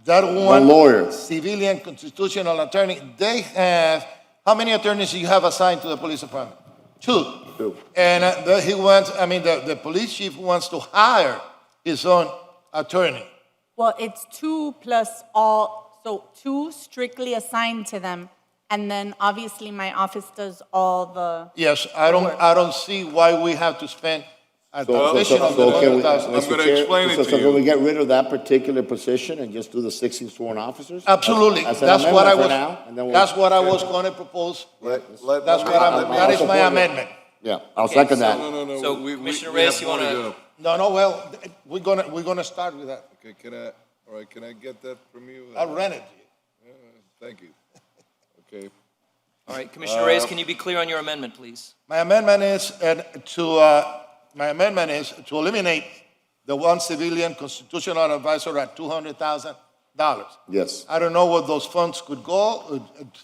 That one lawyer. civilian constitutional attorney, they have, how many attorneys do you have assigned to the police department? Two. And he wants, the police chief wants to hire his own attorney. Well, it's 2 plus all, so 2 strictly assigned to them, and then obviously my office does all the. Yes, I don't see why we have to spend at the addition of the can we- 100,000. I'm gonna explain it to So can you. we get rid of that particular position and just do the 16 sworn officers? Absolutely, As an that's what I amendment for was, now, and then we'll- that's what I was gonna propose. That's what that is my amendment. Yeah, I'll Okay, second so- that. No, So, Commissioner Reyes, you want to? No, well, we're gonna start with that. Okay, all right, can I get that from you? I'll rent it. Thank you. Okay. All right, Commissioner Reyes, can you be clear on your amendment, please? My amendment is to eliminate the one civilian constitutional advisor at $200,000. Yes. I don't know what those funds could go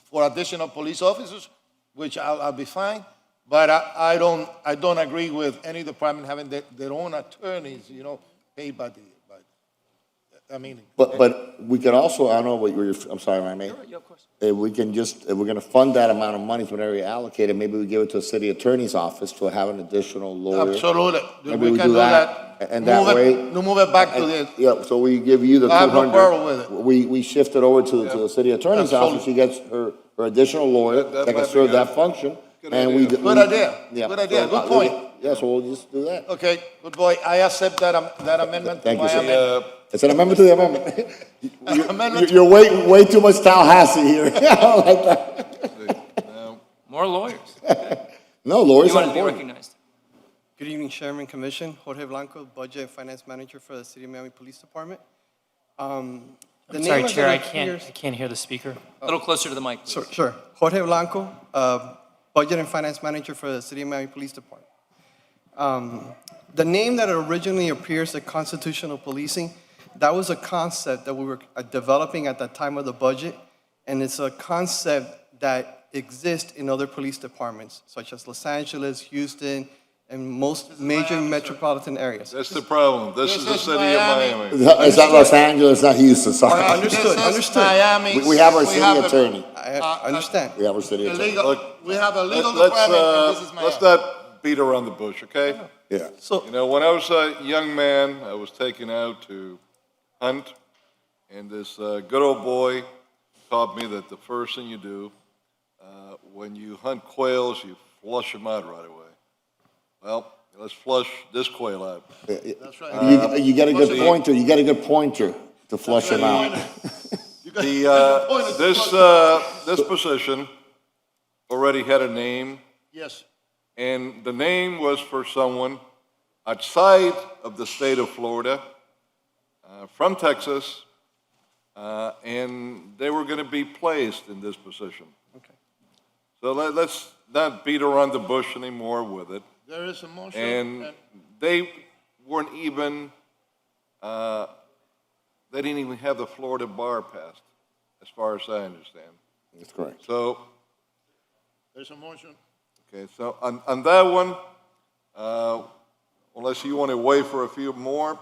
for additional police officers, which I'll be fine. But I don't agree with any department having their own attorneys, paid by But we could also, I don't know what I'm sorry, Rami. Yeah, of course. If we're gonna fund that amount of money, whenever we allocate it, maybe we give it to a city attorney's office to have an additional lawyer. Absolutely. Maybe We can do that. And that way. Move it back to the, Yeah, so we give you the I have no 200. quarrel with it. We shift it over to the city attorney's office. She gets her additional lawyer That that can might be serve good. that function. Good And idea. we. Good idea. Yeah. Good idea. So, Good point. Yeah, so we'll just do that. Okay, good boy. I accept that amendment. Thank you, My sir. amendment. It's an amendment to the amendment. Amendment. You're way too much Tallahassee here. I don't like that. More lawyers. No, lawyers You are want to be important. recognized. Good evening, Chairman, Commission. Jorge Blanco, Budget and Finance Manager for the City of Miami Police Department. I'm sorry, name Chair, of I the can't hear the speaker. A little closer to the mic, please. Sure. Jorge Blanco, Budget and Finance Manager for the City of Miami Police Department. The name that originally appears at constitutional policing, that was a concept that we were developing at the time of the budget, and it's a concept that exists in other police departments, such as Los Angeles, Houston, and most major metropolitan areas. That's the problem. This is the city of Miami. It's not Los Angeles, not Houston, sorry. Understood. Miami. We have our city attorney. I understand. We have our city attorney. We have a legal Let's, department, and this is let's Miami. not beat around the bush, okay? Yeah. When I was a young man, I was taken out to hunt, and this good old boy taught me that the first thing you do when you hunt quails, you flush them out right away. Well, let's flush this quail out. That's right. You get a good pointer, you get a good pointer to flush him out. This position already had a name, Yes. and the name was for someone outside of the state of Florida, from Texas, and they were going to be placed in this position. Okay. So let's not beat around the bush anymore with it. There is a motion. And they weren't even, they didn't even have the Florida bar passed, as far as I understand. That's correct. So, There's a motion. okay, so on that one, unless you want to wait for a few more,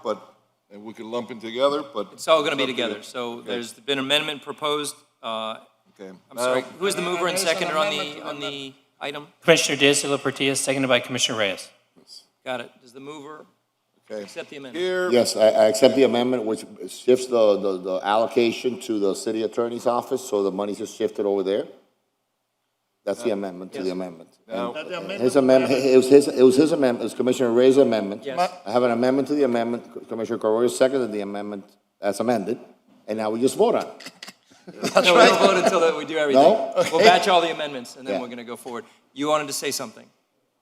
and we can lump them together, but. It's all going to be up you. together. So Okay. there's been amendment proposed. Okay. I'm sorry, who is the mover and There's an seconder amendment on the item? Commissioner Diaz de la Portilla, seconded by Commissioner Reyes. Got it. Does the mover Okay. accept the amendment? Here, Yes, I accept the amendment, which shifts the allocation to the city attorney's office, so the money's just shifted over there. That's the amendment to the amendment. Now- That the amendment- His amendment, it was his amendment, it was Commissioner Reyes' amendment. Yes. I have an amendment to the amendment, Commissioner Correa seconded the amendment as amended, and now we just vote on it. No, we don't vote until we do everything. No? We'll batch all the amendments, and then Yeah. we're going to go forward. You wanted to say something?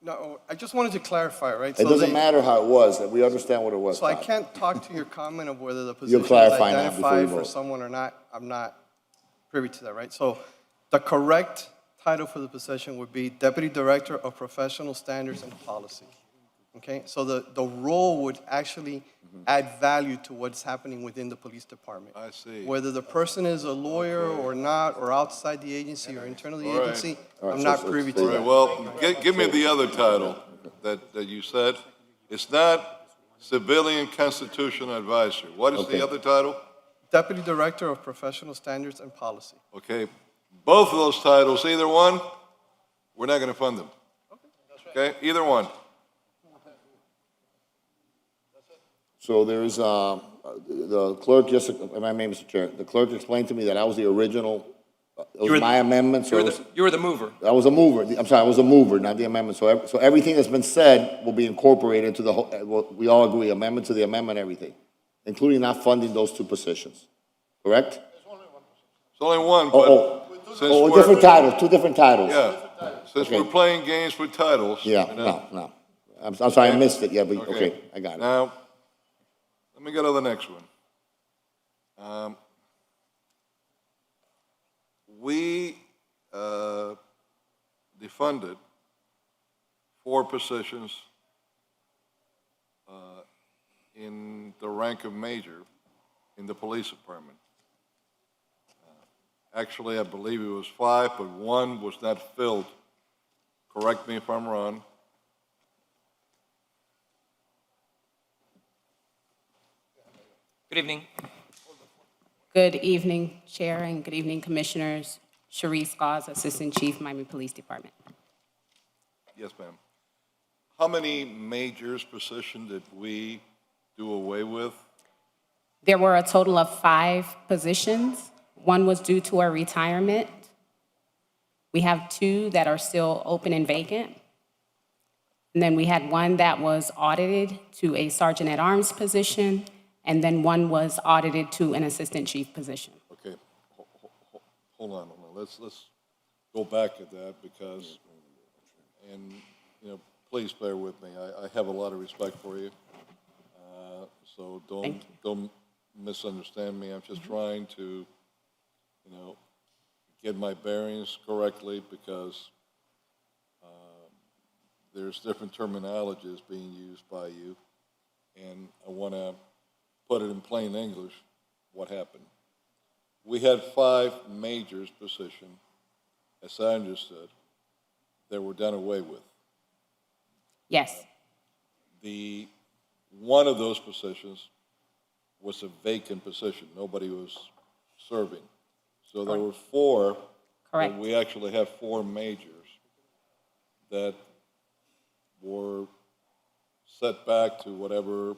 No, I just wanted to clarify, right? It So doesn't the- matter how it was, that we understand what it was. So I Todd. can't talk to your comment of whether the position is clarify now before you identified for vote. someone or not. I'm not privy to that, right? So the correct title for the position would be Deputy Director of Professional Standards and Policy. Okay, so the role would actually add value to what's happening within the police department. I see. Whether the person is a lawyer or not, or outside the agency or internal the All right. agency, All right, I'm so- not so privy stay to all that. right, well, give me the other title that you said. It's not Civilian Constitution Advisor. What is Okay. the other title? Deputy Director of Professional Standards and Policy. Okay, both of those titles, either one, we're not going to fund them. Okay, either one. So there's, the clerk just, my name, Mr. Chair, the clerk explained to me that I was the original It was my amendment, so You were the mover. I was a mover. I'm sorry, I was a mover, not the amendment. So everything that's been said will be incorporated into the whole, we all agree, amendment to the amendment, everything, including not funding those two positions. Correct? It's only one, but since we're... different titles, two different titles. Yeah, since Okay. we're playing games with titles. Yeah, you know. no. I'm sorry, I missed it, yeah, but, okay, I got it. Now, let me go to the next one. We defunded 4 positions in the rank of major in the police department. Actually, I believe it was 5, but 1 was not filled. Correct me if I'm wrong. Good evening. Good evening, Chair, and good evening, Commissioners. Sharice Gauze, Assistant Chief, Miami Police Department. Yes, ma'am. How many majors position did we do away with? There were a total of 5 positions. 1 was due to a retirement. We have 2 that are still open and vacant. And then we had 1 that was audited to a sergeant-at-arms position, and then 1 was audited to an assistant chief position. Okay, hold on. Let's go back at that because, and please bear with me. I have a lot of respect for you, so don't misunderstand me. I'm just trying to, get my bearings correctly because there's different terminologies being used by you, and I want to put it in plain English what happened. We had 5 majors position, as I understood, that were done away with. Yes. One of those positions was a vacant position. Nobody was serving. So there were 4. Correct. We actually have 4 majors that were set back to whatever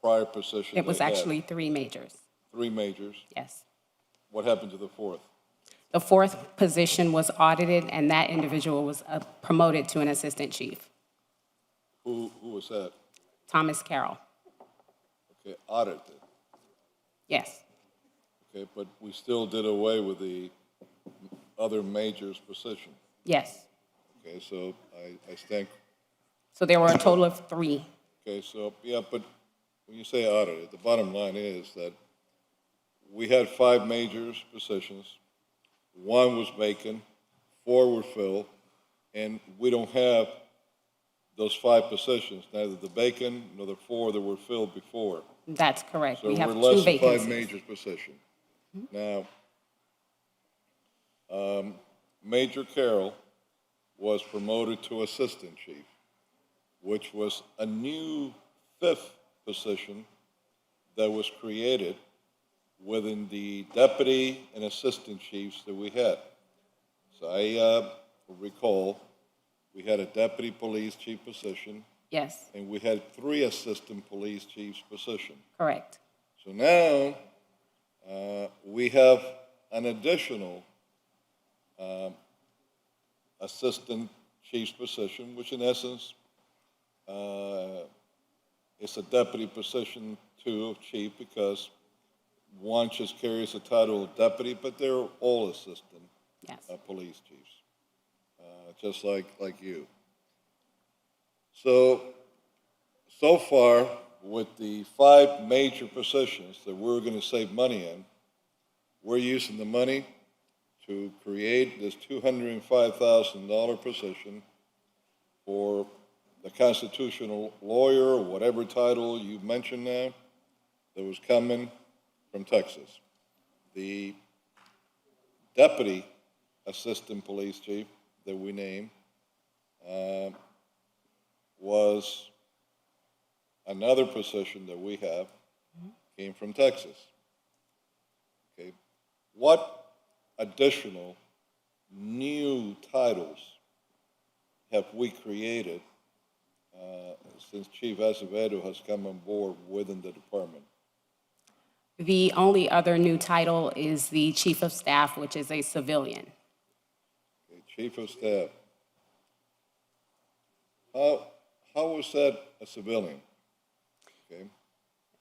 prior position It was they had. actually 3 majors. 3 majors. Yes. What happened to the 4th? The 4th position was audited, and that individual was promoted to an assistant chief. Who was that? Thomas Carroll. Okay, audited. Yes. Okay, but we still did away with the other major's position. Yes. Okay, so I think. So there were a total of 3. Okay, so, yeah, but when you say audited, the bottom line is that we had 5 majors positions. 1 was vacant, 4 were filled, and we don't have those 5 positions, neither the vacant nor the 4 that were filled before. That's correct. So We have we're 2 less than 5 vacancies. majors position. Now, Major Carroll was promoted to assistant chief, which was a new 5th position that was created within the deputy and assistant chiefs that we had. So I recall we had a deputy police chief position. Yes. And we had 3 assistant police chiefs position. Correct. So now we have an additional assistant chief's position, which in essence is a deputy position too of chief because one just carries the title of deputy, but they're all assistant police chiefs, just like you. So far, with the 5 major positions that we're going to save money in, we're using the money to create this $205,000 position for the constitutional lawyer, or whatever title you mentioned now, that was coming from Texas. The deputy assistant police chief that we named was another position that we have, came from Texas. Okay, what additional new titles have we created since Chief Acevedo has come on board within the department? The only other new title is the Chief of Staff, which is a civilian. Okay, Chief of Staff. How was that a civilian? Okay,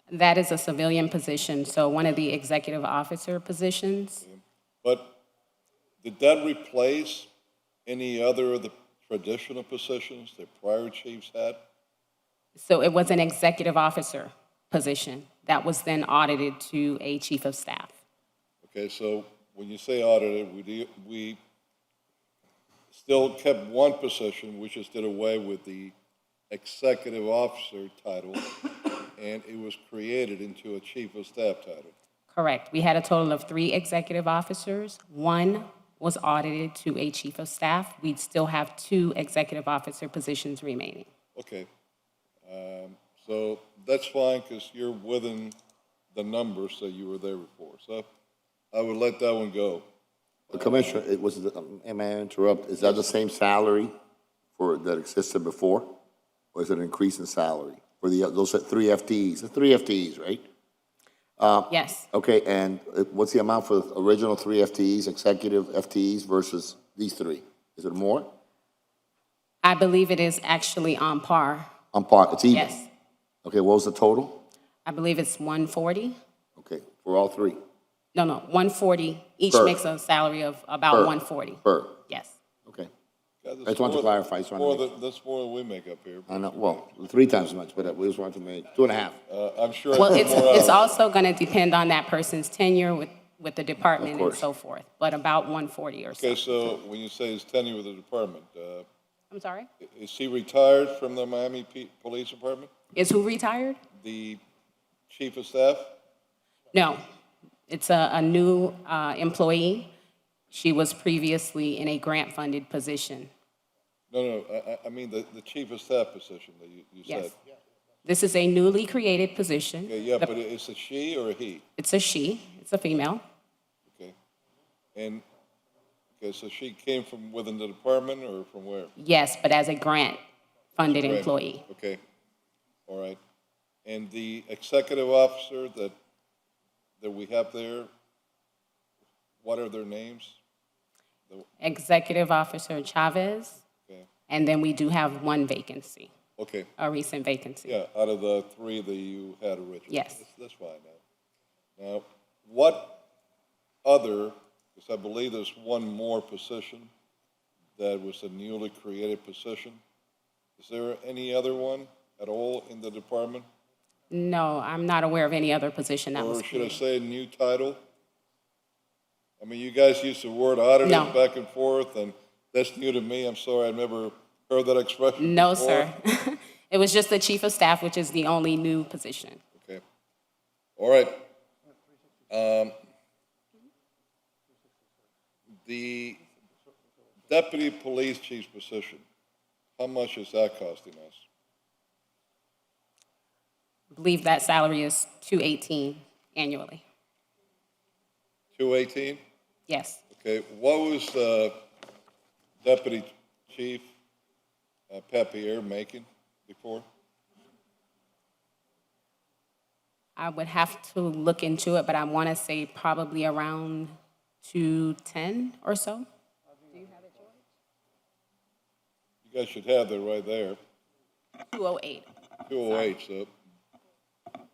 That is a civilian position, so one of the executive officer positions. but did that replace any other of the traditional positions that prior chiefs had? So it was an executive officer position that was then audited to a chief of staff. Okay, so when you say audited, we still kept one position, we just did away with the executive officer title, and it was created into a chief of staff title. Correct. We had a total of 3 executive officers. One was audited to a chief of staff. We'd still have 2 executive officer positions remaining. Okay, so that's fine, because you're within the numbers that you were there before, so I would let that one go. Commissioner, may I interrupt? Is that the same salary that existed before? Or is it an increase in salary for those 3 FTEs? The 3 FTEs, right? Yes. Okay, and what's the amount for the original 3 FTEs, executive FTEs versus these 3? Is it more? I believe it is actually on par. On par, it's even? Yes. Okay, what was the total? I believe it's 140. Okay, for all 3? No, 140. Each Per. makes a salary of about Per. 140. Per? Yes. Okay. Yeah, I just wanted to clarify. That's more than we make up here. I know, well, 3 times as much, but we just wanted to make 2.5. I'm sure. Well, more it's hours. also going to depend on that person's tenure with the department and course. so forth, but about 140 or so. Okay, so when you say his tenure with the department, I'm sorry? is he retired from the Miami Police Department? Is who retired? The chief of staff? No, it's a new employee. She was previously in a grant-funded position. No, I mean the chief of staff position that you Yes. said. This is a newly created position. Okay, yeah, but it's a she or a he? It's a she, it's a female. Okay. And, okay, so she came from within the department or from where? Yes, but as a grant-funded Right. employee. Okay, all right. And the executive officer that we have there, what are their names? Executive Officer Chavez. Okay. And then we do have 1 vacancy, Okay, a recent vacancy. yeah, out of the 3 that you had originally. Yes. That's fine now. Now, what other, because I believe there's 1 more position that was a newly created position. Is there any other one at all in the department? No, I'm not aware of any other position that was Or should I created. say a new title? I mean, you guys use the word audited No. back and forth, and that's new to me. I'm sorry, I've never heard that expression No, before. sir. It was just the chief of staff, which is the only new position. Okay. All right. The deputy police chief's position, how much is that costing us? I believe that salary is $218 annually. 218? Yes. Okay, what was deputy chief Papier making before? I would have to look into it, but I want to say probably around 210 or so. You guys should have that right there. 208. 208, so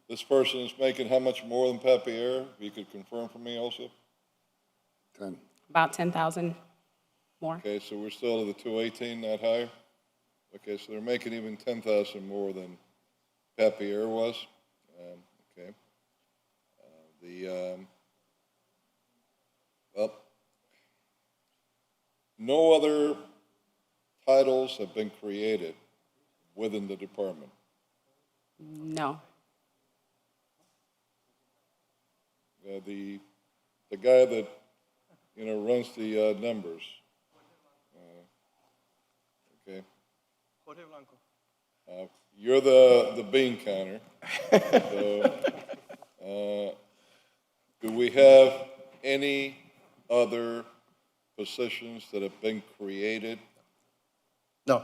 this person is making how much more than Papier? If you could confirm for me also? 10. About 10,000 more. Okay, so we're still at the 218, not higher? Okay, so they're making even 10,000 more than Papier was. Okay. Well, no other titles have been created within the department. No. The guy that, runs the numbers. Okay. Jorge Blanco. You're the bean counter. So, do we have any other positions that have been created? No.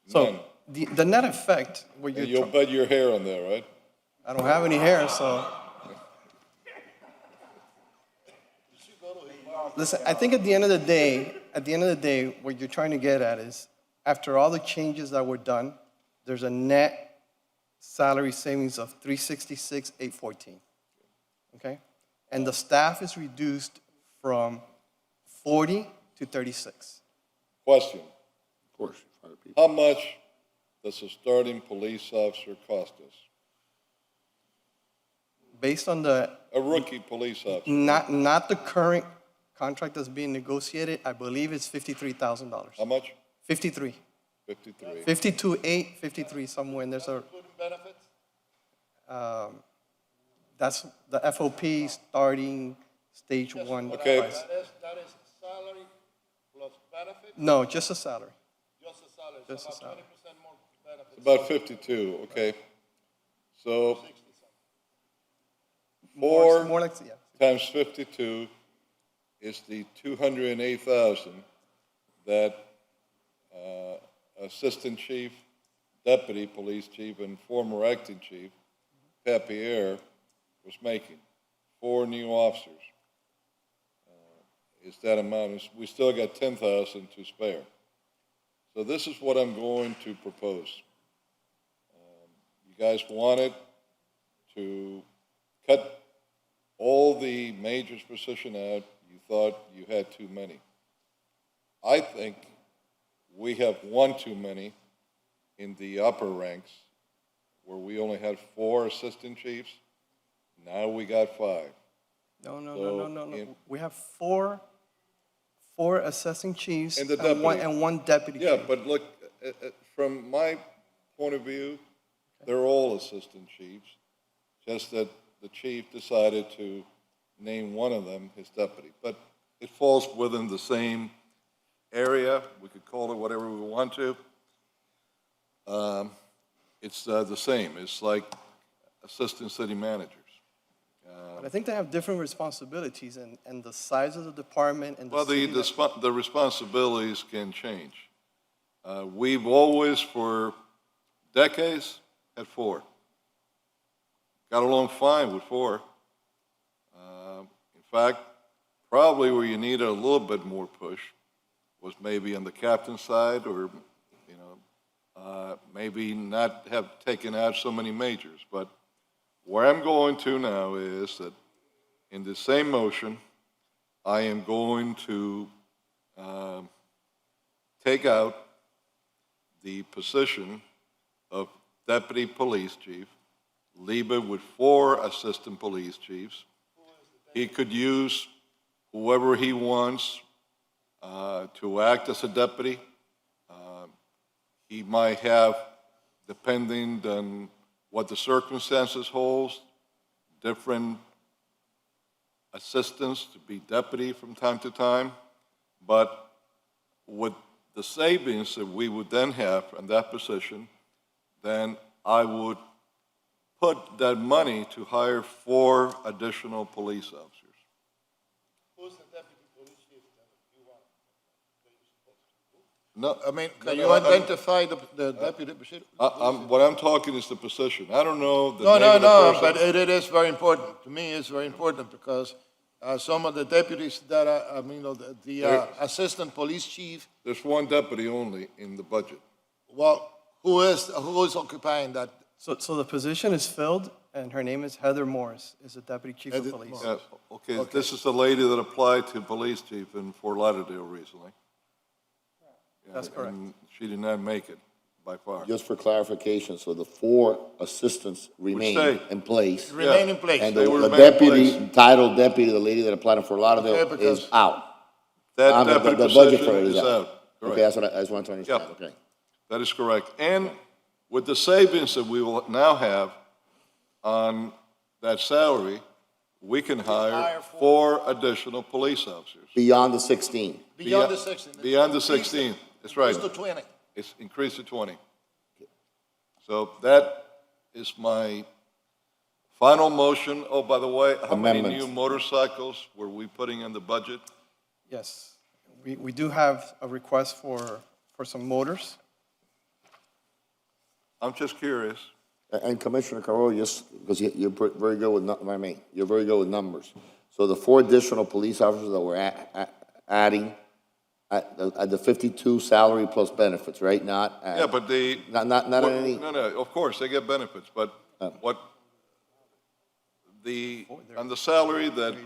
So the net effect, what And you'll bet your hair on that, right? I don't have any hair, so Listen, I think at the end of the day, what you're trying to get at is, after all the changes that were done, there's a net salary savings of $366,814. Okay? And the staff is reduced from 40 to 36. Question, Of course. fire people. how much does a starting police officer cost us? Based on the, A rookie police officer? not the current contract that's being negotiated, I believe it's $53,000. How much? 53. 53. 52.8, 53, somewhere, and there's a, that's the FOP starting stage one Okay. price. That is salary plus benefit? No, just a salary. Just a salary, Just a so about salary. 20% more benefits. About 52, okay. So More 4 like, yeah. times 52 is the 208,000 that Assistant Chief, Deputy Police Chief, and former Acting Chief, Pat Pierre, was making. 4 new officers. Is that amount, we still got 10,000 to spare. So this is what I'm going to propose. You guys wanted to cut all the majors position out. You thought you had too many. I think we have one too many in the upper ranks, where we only had 4 assistant chiefs. Now we got 5. No. We have four assessing chiefs And the and deputy. one deputy Yeah, chief. but look, from my point of view, they're all assistant chiefs, just that the chief decided to name one of them his deputy. But it falls within the same area, we could call it whatever we want to. It's the same, it's like assistant city managers. But I think they have different responsibilities and the size of the department and the Well, city. the responsibilities can change. We've always, for decades, had 4. Got along fine with 4. In fact, probably where you needed a little bit more push was maybe on the captain's side, or, maybe not have taken out so many majors. But where I'm going to now is that in the same motion, I am going to take out the position of deputy police chief, leave it with 4 assistant police chiefs. He could use whoever he wants to act as a deputy. He might have, depending on what the circumstances holds, different assistants to be deputy from time to time. But with the savings that we would then have in that position, then I would put that money to hire 4 additional police officers. Who's the deputy police chief that you want? No, I mean, no, can no, you I'm- identify the deputy chief? what I'm talking is the position. I don't know the No, name of the no, person. but it is very important. To me, it's very important because some of the deputies that are, There- assistant police chief, There's 1 deputy only in the budget. well, who is occupying that? So the position is filled, and her name is Heather Morris, is the deputy chief of Heather police. Morris. Okay, this is the lady that applied to police chief in Fort Lauderdale recently. That's correct. And she did not make it, by far. Just for clarification, so the 4 assistants remain stay. in place. Remain in place. And They the will the remain in deputy, place. titled deputy, the lady that applied for Okay, Lauderdale because- is out. That The deputy budget for position it is out. Okay, Correct. that's what I want to understand, Yep. okay. That is correct. And with the savings that we will now have on that salary, we can hire 4 additional police officers. Beyond the 16. Beyond the 16. Beyond the 16, that's right. It's to 20. It's increased to 20. So that is my final motion. Oh, by the way, how many Amendments. new motorcycles were we putting in the budget? Yes, we do have a request for some motors. I'm just curious. And Commissioner Carroll, just, because you're very good with, you're very good with numbers. So the 4 additional police officers that we're adding at the 52 salary plus benefits, right? Not Yeah, but the. not what- any. No, of course, they get benefits, but what, on the salary that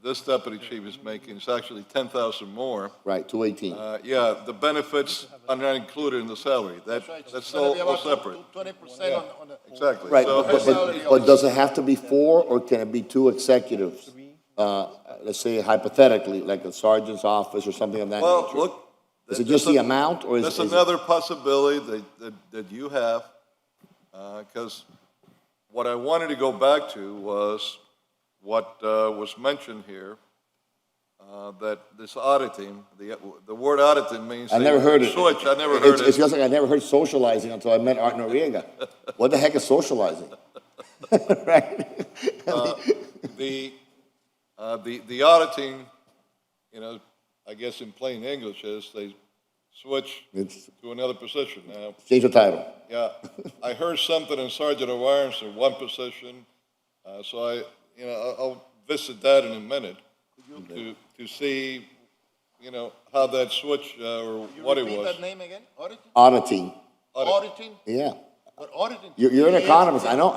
this deputy chief is making is actually 10,000 more. Right, 218. Yeah, the benefits are not included in the salary. That's all separate. 20% on the. Exactly. Right, So- but does it have to be 4, or can it be 2 executives? Let's say hypothetically, like a sergeant's office or something of that nature. Well, look. Is it just the amount, or is That's is it? another possibility that you have, because what I wanted to go back to was what was mentioned here, that this auditing, the word auditing means. I never heard it. Switch, I never heard it. It's just like I never heard socializing until I met Art Noriega. What the heck is socializing? Right? The auditing, I guess in plain English is they switch to another position now. Change the title. Yeah, I heard something in Sergeant of Arms in one position, so I'll visit that in a minute to see, how that switch or what it Repeat was. that name again? Auditing? Auditing. Auditing? Yeah. But auditing. You're an is- economist. I know.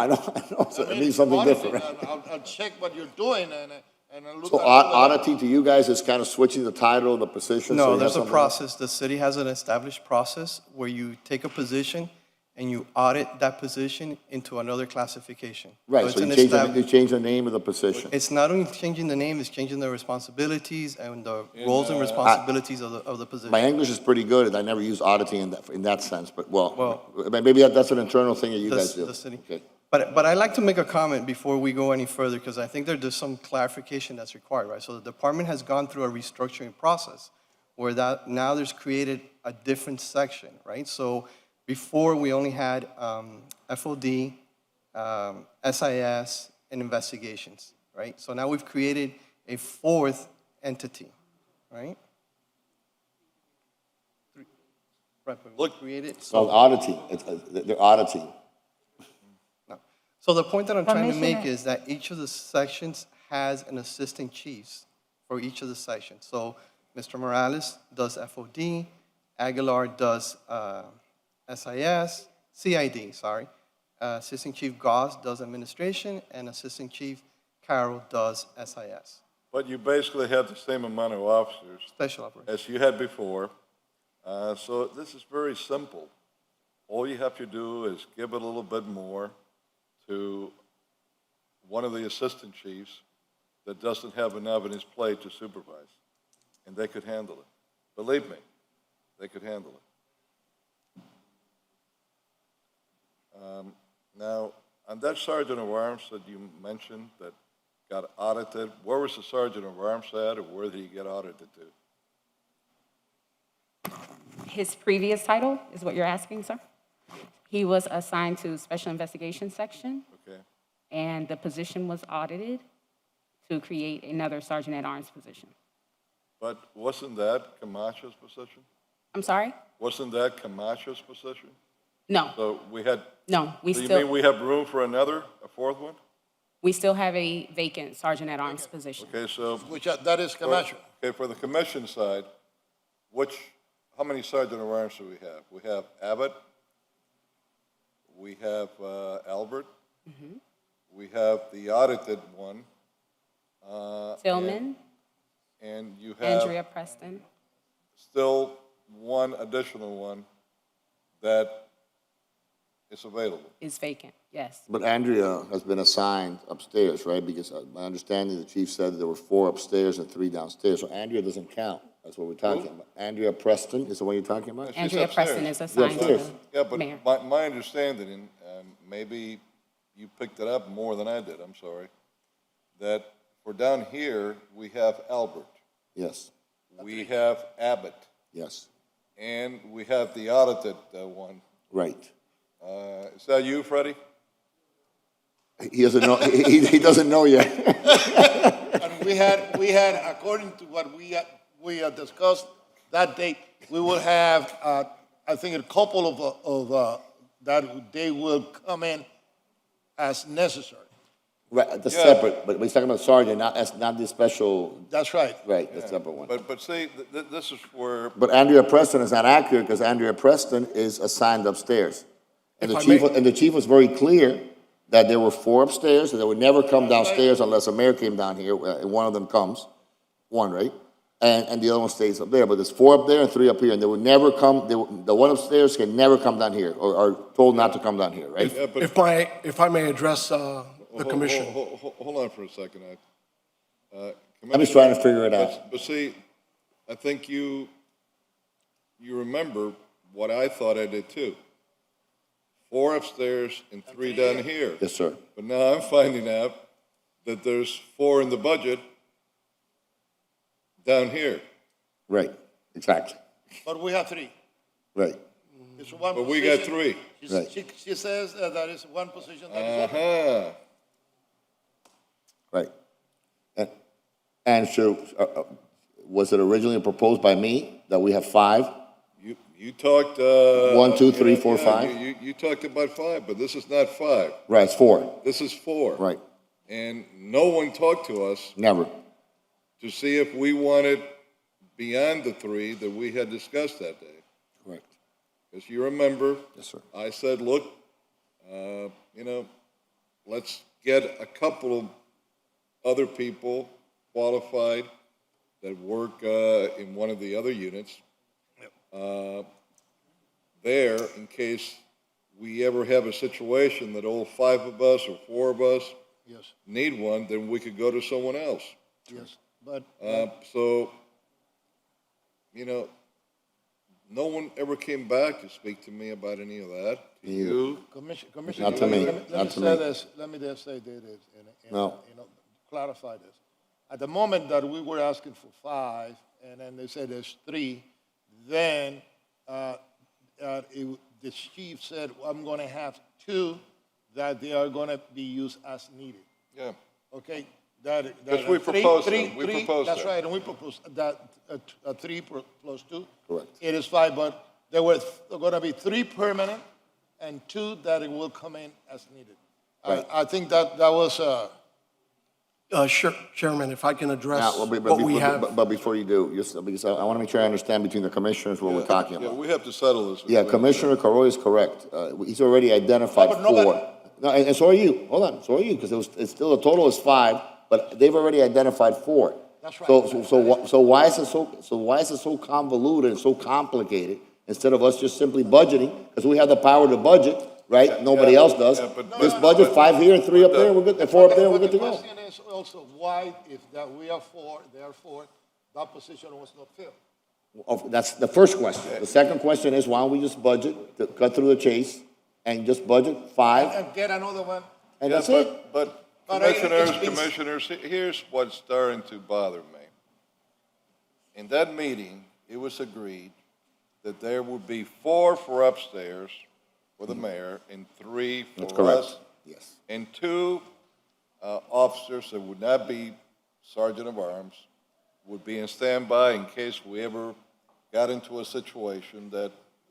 So it means something auditing, different, right? I'll check what you're doing and I'll look So at it. auditing to you guys is kind of switching the title of the position? so No, you have there's a something- process. The city has an established process where you take a position and you audit that position into another classification. Right, it's so an you change the name of the position. It's not only changing the name, it's changing the responsibilities and the roles and responsibilities of the position. My English is pretty good, and I never use auditing in that sense, but maybe that's an internal thing that you guys do. The city. Okay. But I'd like to make a comment before we go any further, because I think there's some clarification that's required, right? So the department has gone through a restructuring process where now there's created a different section, right? So before we only had FOD, SIS, and investigations, right? So now we've created a 4th entity, right? Right, but we created. It's called auditing. They're auditing. So the point that I'm trying to make Commissioner. is that each of the sections has an assistant chiefs for each of the sections. So Mr. Morales does FOD, Aguilar does SIS, CID, sorry. Assistant Chief Goss does administration, and Assistant Chief Carroll does SIS. But you basically have the same amount of officers. Special operations. As you had before. So this is very simple. All you have to do is give it a little bit more to one of the assistant chiefs that doesn't have enough in his plate to supervise. And they could handle it. Believe me, they could handle it. Now, on that sergeant of arms that you mentioned that got audited, where was the sergeant of arms at, or where did he get audited to? His previous title is what you're asking, sir? He was assigned to Special Investigations Section, Okay. and the position was audited to create another Sergeant-at-Arms position. But wasn't that Camacho's position? I'm sorry? Wasn't that Camacho's position? No. So we had. No, we so you still- mean we have room for a 4th one? We still have a vacant Sergeant-at-Arms position. Okay, so. Which, that is Camacho. Okay, for the commission side, how many sergeant of arms do we have? We have Abbott, we have Albert, we have the audited one. Tillman, And you have. Andrea Preston. Still one additional one that is available. Is vacant, yes. But Andrea has been assigned upstairs, right? Because my understanding, the chief said there were 4 upstairs and 3 downstairs. So Andrea doesn't count. That's what we're talking about. Andrea Preston is the one you're talking about? She's Andrea upstairs. Preston is assigned to upstairs. Yeah, the mayor. but my understanding, and maybe you picked it up more than I did, I'm sorry, that for down here, we have Albert, Yes, we have Abbott, yes, and we have the audited one. right. Is that you, Freddie? He doesn't know, he doesn't know yet. And we had, according to what we discussed that day, we will have, I think, a couple of that they will come in as necessary. Right, the Yeah. separate, but he's talking about sergeant, not the special, That's right. right, the separate one. But see, this is where, But Andrea Preston is not accurate because Andrea Preston is assigned upstairs. And If the I chief, may- and the chief was very clear that there were 4 upstairs and they would never come downstairs unless a mayor came down here, and one of them comes, one, right? And the other one stays up there, but there's 4 up there and 3 up here, and they would never come, the one upstairs can never come down here, or are told not to come down here, right? yeah, but. If I may address the commission. Hold on for a second. I'm just trying to figure it out. But see, I think you remember what I thought I did too. 4 upstairs and 3 down here. Yes, sir. But now I'm finding out that there's 4 in the budget down here. Right, exactly, But we have 3. right. It's one But we got position. 3. Right. She says that is one position that is open. Uh-huh. Right. And so, was it originally proposed by me that we have 5? You talked. 1, 2, 3, 4, 5? You talked about 5, but this is not 5. Right, it's 4. This is 4. Right, And no one talked to us never. to see if we wanted beyond the 3 that we had discussed that day. Correct. As you remember, Yes, sir. I said, look, let's get a couple of other people qualified that work in one of the other units there in case we ever have a situation that all 5 of us or 4 of us Yes, need one, then we could go to someone else. yes. But So, no one ever came back to speak to me about any of that. To you? Commissioner, Not to me, let not me to say me. this, let me just say this, and, No. clarify this. At the moment that we were asking for 5, and then they said there's 3, then the chief said, I'm gonna have 2 that they are gonna be used as needed, Yeah. okay? Because we proposed that. We proposed That's that. right, and we proposed that, 3 plus 2. Correct. It is 5, but there were gonna be 3 permanent and 2 that it will come in as needed. Right. I think that was, Sure, Chairman, if I can address Now, what we have. but before you do, because I want to make sure I understand between the commissioners what we're talking Yeah, about. we have to settle this. Yeah, Commissioner Carroy is correct. He's already identified No, but nobody- 4. No, and so are you. Hold on, so are you, because it's still, the total is 5, but they've already identified 4. That's right. So why is it so convoluted and so complicated instead of us just simply budgeting? Because we have the power to budget, right? Nobody else does. yeah, but- Just budget 5 here and 3 up there, and we're good, and 4 up there, and we're good to The go. question is also why, if that we are 4, they are 4, that position was not filled. That's the first question. The second question is, why don't we just budget, to cut through the chase, and just budget 5, And get another one. and Yeah, that's it? But But commissioners, here's what's starting to bother me. In that meeting, it was agreed that there would be 4 for upstairs for the mayor and 3 for That's correct. us. Yes. And 2 officers that would not be sergeant of arms would be in standby in case we ever got into a situation a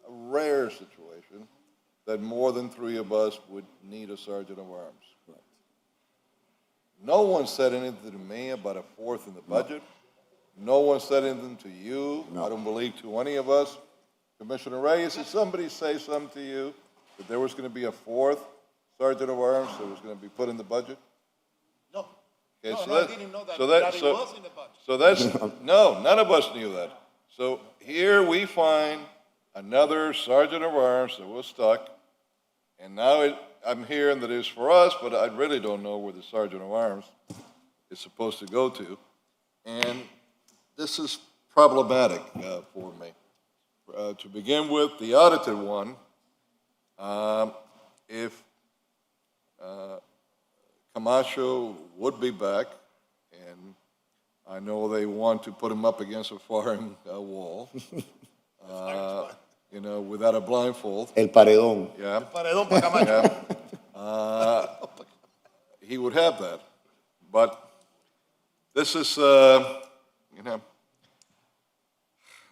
rare situation, that more than 3 of us would need a sergeant of arms. No one said anything to me about a 4th in the budget. No one said anything to you. I don't believe to any of us. Commissioner Reyes, did somebody say something to you that there was going to be a 4th sergeant of arms that was going to be put in the budget? No. Okay, No, so no, I that- didn't know that, so that that- it so- was in the budget. So that's, no, none of us knew that. So here we find another sergeant of arms that was stuck, and now I'm hearing that it's for us, but I really don't know where the sergeant of arms is supposed to go to. And this is problematic for me. To begin with, the audited one, if Camacho would be back, and I know they want to put him up against a firing wall, without a blindfold. El paredón. Yeah. Paredón pa' Camacho. Yeah. He would have that. But this is,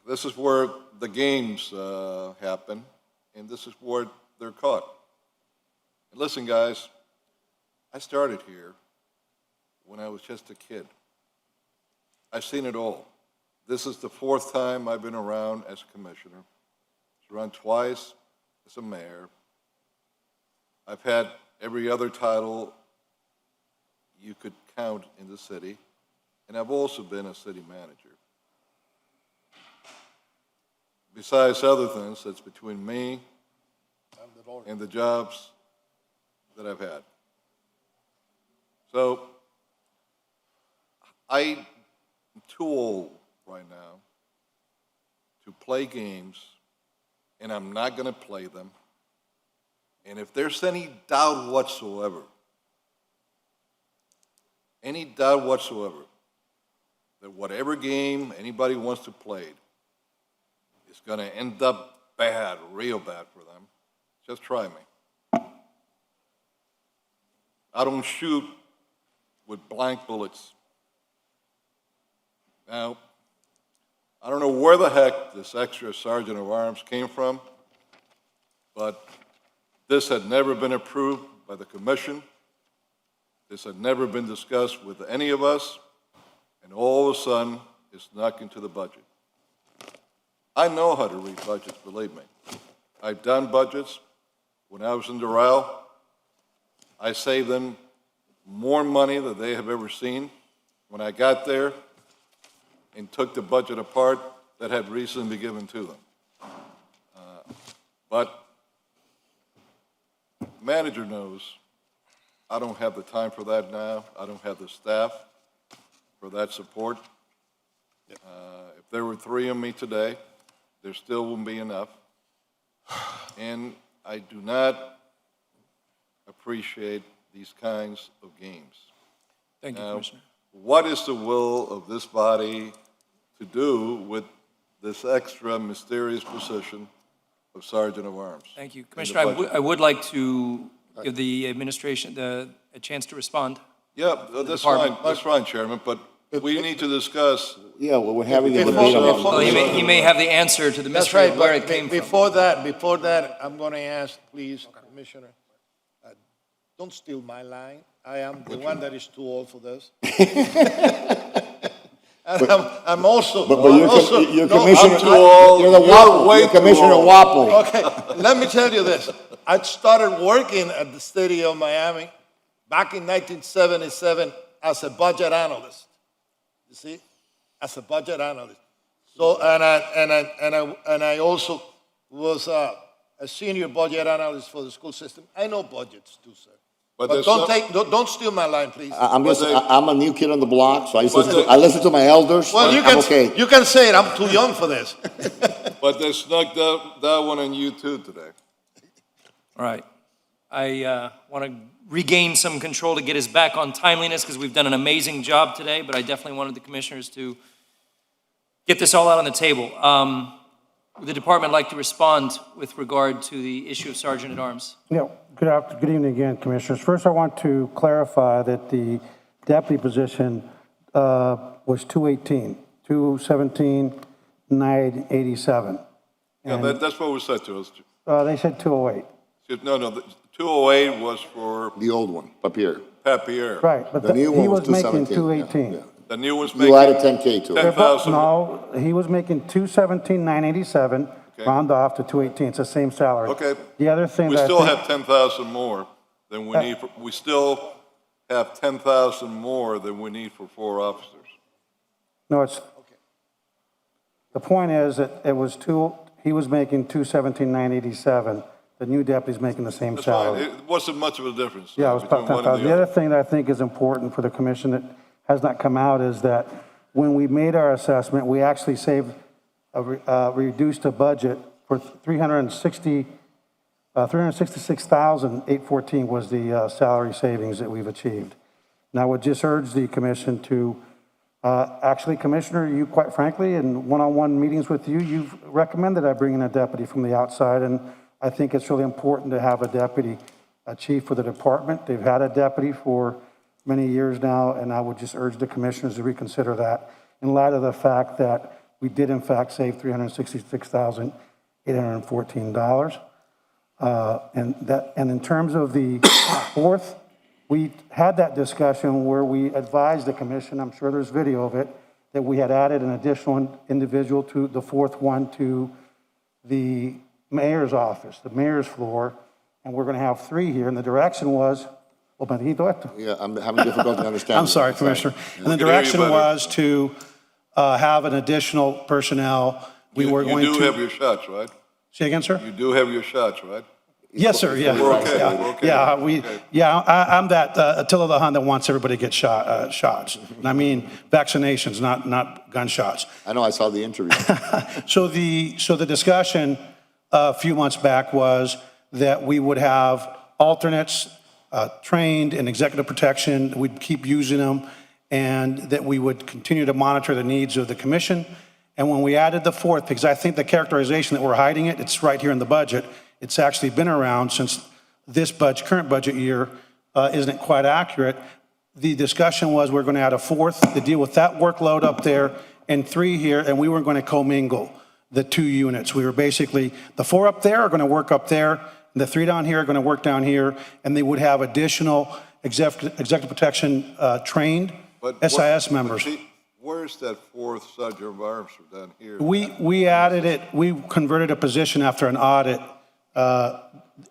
this is where the games happen, and this is where they're caught. And listen, guys, I started here when I was just a kid. I've seen it all. This is the fourth time I've been around as a commissioner. I was around twice as a mayor. I've had every other title you could count in the city, and I've also been a city manager. Besides other things, that's between me and the jobs that I've had. So, I'm too old right now to play games, and I'm not going to play them. And if there's any doubt whatsoever, that whatever game anybody wants to play is going to end up bad, real bad for them, just try me. I don't shoot with blank bullets. Now, I don't know where the heck this extra sergeant of arms came from, but this had never been approved by the commission. This had never been discussed with any of us, and all of a sudden, it's snuck into the budget. I know how to read budgets, believe me. I've done budgets. When I was in Doral, I saved them more money than they have ever seen. When I got there and took the budget apart, that had reason to be given to them. But the manager knows I don't have the time for that now. I don't have the staff for that support. If there were 3 of me today, there still wouldn't be enough. And I do not appreciate these kinds of games. Thank you, Now, Commissioner. what is the will of this body to do with this extra mysterious position of Sergeant of Arms? Thank you. in the Commissioner, budget? I would like to give the administration a chance to respond. Yeah, that's fine, Chairman, but we need to discuss. Yeah, well, we're having a Before- debate on before- Well, he may have the answer to the That's mystery right, of where but it came from. before that, I'm going to ask, please, Commissioner, don't steal my line. I am the one that is too old for this. And I'm also. But I'm you're, also- you're no, Commissioner, I'm too old. you're the Wapo, way you're too Commissioner old. Wapo. Okay, let me tell you this. I started working at the city of Miami back in 1977 as a budget analyst. You see, as a budget analyst. So, and I also was a senior budget analyst for the school system. I know budgets too, sir. But there's don't steal my line, please. I'm But they- I'm a new kid on the block, so I they- listen to my elders. Well, I'm okay. you can say it. I'm too young for this. But they snuck that one on you too today. All right. I want to regain some control to get us back on timeliness because we've done an amazing job today, but I definitely wanted the commissioners to get this all out on the table. Would the department like to respond with regard to the issue of Sergeant at Arms? Yeah, good evening again, Commissioners. First, I want to clarify that the deputy position was 217, 987. Yeah, that's what was said to us. They said 208. No, the 208 was for The old one, Papier. Papier. Right, but The new he one was was making 217, 218. The new one's You making added 10K to it. 10,000. No, he was making 217, 987, Okay. round off to 218. It's the same salary. Okay. The other thing We that I still think- have 10,000 more than we need. We still have 10,000 more than we need for 4 officers. No, it's, the point is that it was he was making 217, 987. The new deputy's making the same That's fine. salary. It wasn't much of a difference. Yeah, it was between about one 10,000. and The other thing that I think is important for the commission that has not come out is that when we made our assessment, we actually reduced the budget for 366,814 was the salary savings that we've achieved. And I would just urge the commission to, actually, Commissioner, you quite frankly, in one-on-one meetings with you, you've recommended I bring in a deputy from the outside, and I think it's really important to have a deputy, a chief for the department. They've had a deputy for many years now, and I would just urge the commissioners to reconsider that in light of the fact that we did in fact save $366,814. And in terms of the fourth We had that discussion where we advised the commission, I'm sure there's video of it, that we had added an additional individual to the fourth one to the mayor's office, the mayor's floor, and we're going to have 3 here. And the direction was, oh, bendito esto. Yeah, I'm having difficulty understanding. I'm sorry, Commissioner. And the direction was to have an additional personnel. We were going to. You do have your shots, right? Say again, sir? You do have your shots, right? Yes, sir, yeah. We're okay, Yeah, we're okay. I'm that Attila the Hun that wants everybody to get shots. And I mean vaccinations, not gunshots. I know, I saw the interview. So the discussion a few months back was that we would have alternates trained in executive protection, we'd keep using them, and that we would continue to monitor the needs of the commission. And when we added the fourth, because I think the characterization that we're hiding it's right here in the budget. It's actually been around since this current budget year isn't quite accurate. The discussion was we're going to add a fourth to deal with that workload up there and 3 here, and we weren't going to commingle the 2 units. We were basically, the 4 up there are going to work up there, and the 3 down here are going to work down here, and they would have additional executive protection trained SIS members. Where's that 4th sergeant of arms from down here? We added it, we converted a position after an audit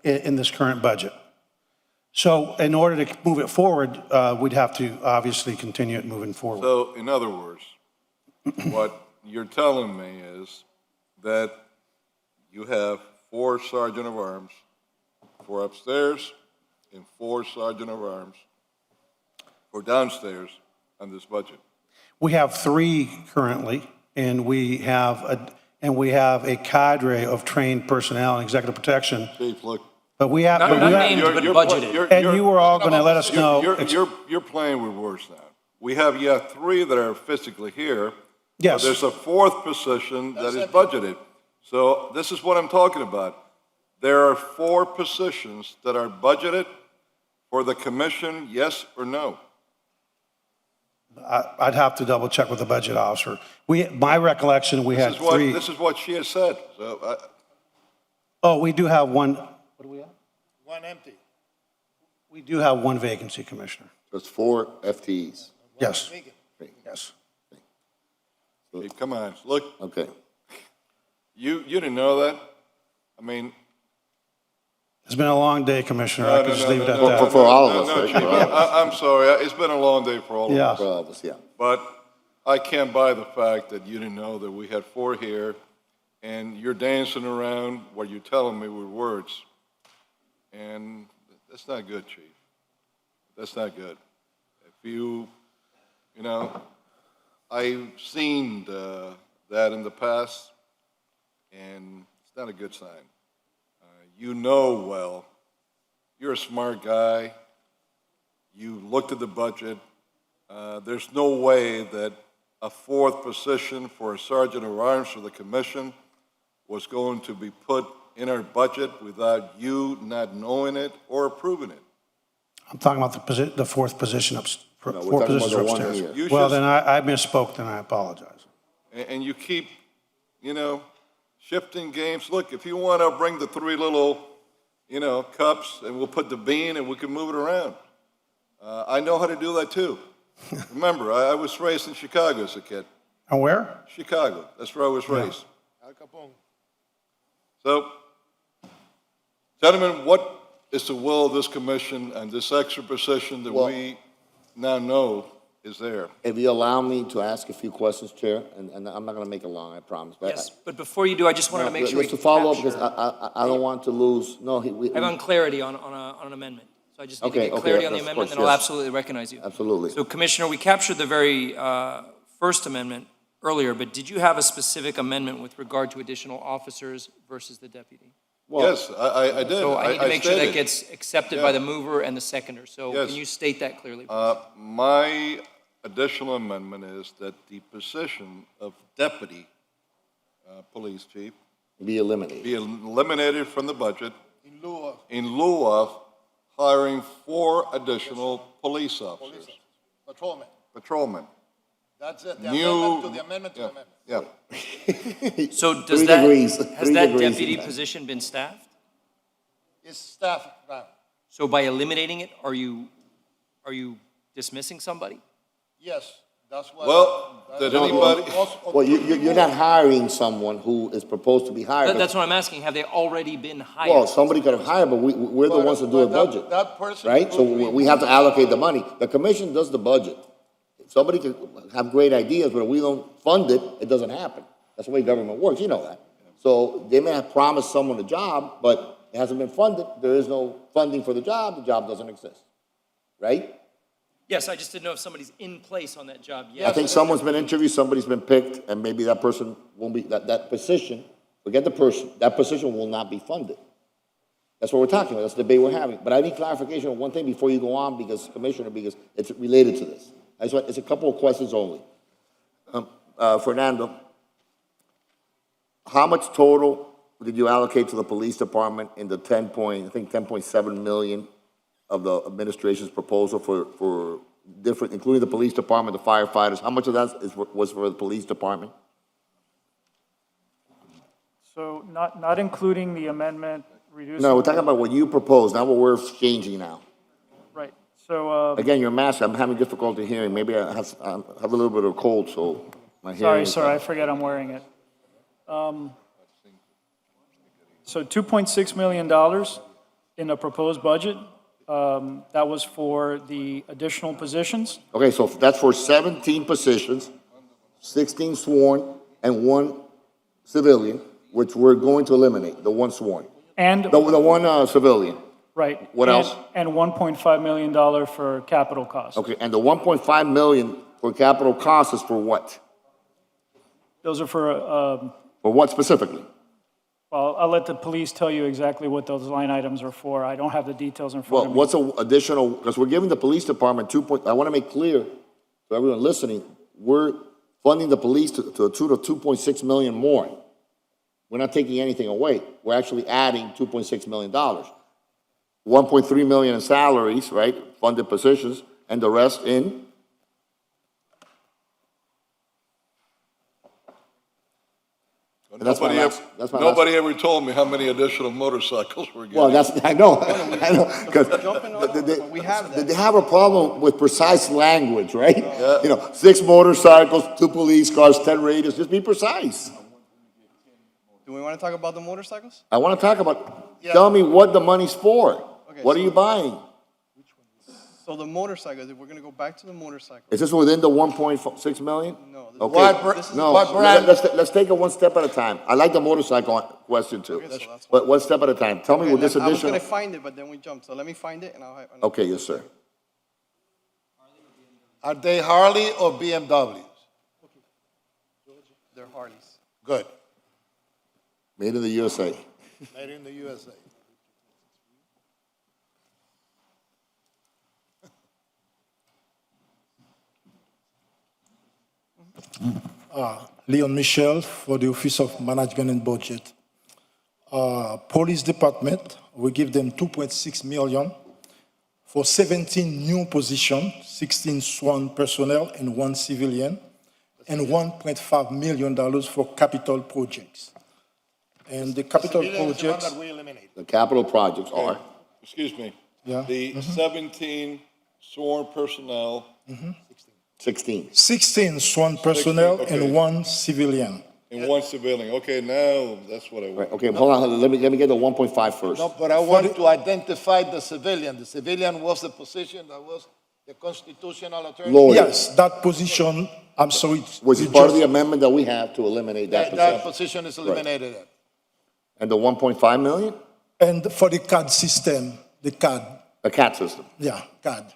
in this current budget. So in order to move it forward, we'd have to obviously continue it moving forward. So, in other words, what you're telling me is that you have 4 sergeant of arms, 4 upstairs, and 4 sergeant of arms for downstairs on this budget. We have 3 currently, and we have a cadre of trained personnel in executive protection. Chief, look. But we have, Not named, but budgeted. and you were all going to let us know. You're playing with words now. We have 3 that are physically here. Yes. But there's a 4th position that is budgeted. So this is what I'm talking about. There are 4 positions that are budgeted for the commission, yes or no? I'd have to double check with the budget officer. My recollection, we had 3. This is what she has said. So Oh, we do have 1. What do we have? 1 empty. We do have 1 vacancy, Commissioner. So it's 4 FTEs. Yes. Yes. hey, come on, look. Okay. You didn't know that? I mean. It's been a long day, Commissioner. I could just leave it at that. For all of us. No, right? Chief, I'm sorry. It's been a long day for all of us. For all of us, yeah. But I can't buy the fact that you didn't know that we had 4 here, and you're dancing around what you're telling me with words. And that's not good, Chief. That's not good. If you know, I've seen that in the past, and it's not a good sign. You know well, you're a smart guy, you looked at the budget, there's no way that a 4th position for a sergeant of arms for the commission was going to be put in our budget without you not knowing it or approving it. I'm talking about the 4th position No, we're 4 talking positions about the one upstairs. here. Well, then I misspoke, then I apologize. And you keep, shifting games. Look, if you want to bring the 3 little, cups, and we'll put the bean and we can move it around. I know how to do that too. Remember, I was raised in Chicago as a kid. And where? Chicago. That's where I was raised. Al Capone. So, gentlemen, what is the will of this commission and this extra position that we now know is there? If you allow me to ask a few questions, Chair, and I'm not going to make it long, I promise. But Yes, but before you do, I just wanted to make sure we Just to follow up, capture- because I don't want to lose, no, I have unclarity on an amendment. So I just need Okay, to get okay, clarity on the of amendment, course, then I'll yes. absolutely recognize you. Absolutely. So Commissioner, we captured the very first amendment earlier, but did you have a specific amendment with regard to additional officers versus the deputy? Yes, I did. So I need to make sure that stated. gets accepted by the mover and the seconder. So Yes. can you state that clearly, please? My additional amendment is that the position of deputy police chief be eliminated. Be eliminated from the budget In lieu of hiring 4 additional police officers, patrolmen. patrolmen. That's it. The New- amendment to the amendment to the amendment. Yeah. So does 3 that, degrees. has 3 that degrees deputy in that. position been staffed? It's staff now. So by eliminating it, are you Are you dismissing somebody? Yes, that's what. Well, did anybody? Well, you're not hiring someone who is proposed to be hired. That's what I'm asking. Have they already been hired? Well, somebody could have hired, but we're the ones that do the budget, That person. right? So we have to allocate the money. The commission does the budget. Somebody could have great ideas, but if we don't fund it, it doesn't happen. That's the way government works, you know that. So they may have promised someone a job, but it hasn't been funded. There is no funding for the job doesn't exist, right? Yes, I just didn't know if somebody's in place on that job yet. I think someone's been interviewed, somebody's been picked, and maybe that person won't be, that position, forget the person, that position will not be funded. That's what we're talking about, that's the debate we're having. But I need clarification on one thing before you go on, because it's related to this. It's a couple of questions only. Fernando, how much total did you allocate to the police department in the 10.7 million of the administration's proposal for different, including the police department, the firefighters? How much of that was for the police department? So not including the amendment reducing. No, we're talking about what you proposed, not what we're exchanging now. Right, so. Again, you're master, I'm having difficulty hearing. Maybe I have a little bit of a cold, so my hearing. Sorry, I forget I'm wearing it. So $2.6 million in the proposed budget. That was for the additional positions. Okay, so that's for 17 positions, 16 sworn, and 1 civilian, which we're going to eliminate, the 1 sworn. And. The 1 civilian. Right. What else? And $1.5 million for capital costs. Okay, and the 1.5 million for capital costs is for what? Those are for. For what specifically? Well, I'll let the police tell you exactly what those line items are for. I don't have the details in front of me. What's an additional, because we're giving the police department I want to make clear to everyone listening, we're funding the police to a tune of 2.6 million more. We're not taking anything away. We're actually adding $2.6 million. 1.3 million in salaries, right, funded positions, and the rest in? Nobody ever told me how many additional motorcycles we're getting. Well, I know, because they have a problem with precise language, right? Yeah. You know, 6 motorcycles, 2 police cars, 10 radios, just be precise. Do we want to talk about the motorcycles? I want to talk about, tell me what the money's for. Okay, What are you buying? So the motorcycles, if we're going to go back to the motorcycles. Is this within the 1.6 million? No. Okay. Let's take it one step at a time. I like the motorcycle question too. Okay, so that's But one step at a time. Tell me what this I was additional. going to find it, but then we jumped. So let me find it and I'll. Okay, yes, sir. Are they Harley or BMWs? They're Harleys. Good. Made in the USA. Made in the USA. Leon Michel for the Office of Management and Budget. Police Department, we give them 2.6 million for 17 new positions, 16 sworn personnel and 1 civilian, and $1.5 million for capital projects. And the capital projects. The capital projects are. Excuse me. Yeah. The 17 sworn personnel. 16. 16 sworn personnel 16, okay. and 1 civilian. And 1 civilian. Okay, now that's what I want. Right, okay, hold on. Let me get the 1.5 first. No, but I want to identify the civilian. The civilian was the position that was the constitutional attorney. Lawyer. Yes, that position, I'm sorry. Which is part of the amendment that we have to eliminate that position. That position is eliminated. Right. And the 1.5 million? And for the CAD system, the CAD. The CAT system. Yeah, CAD.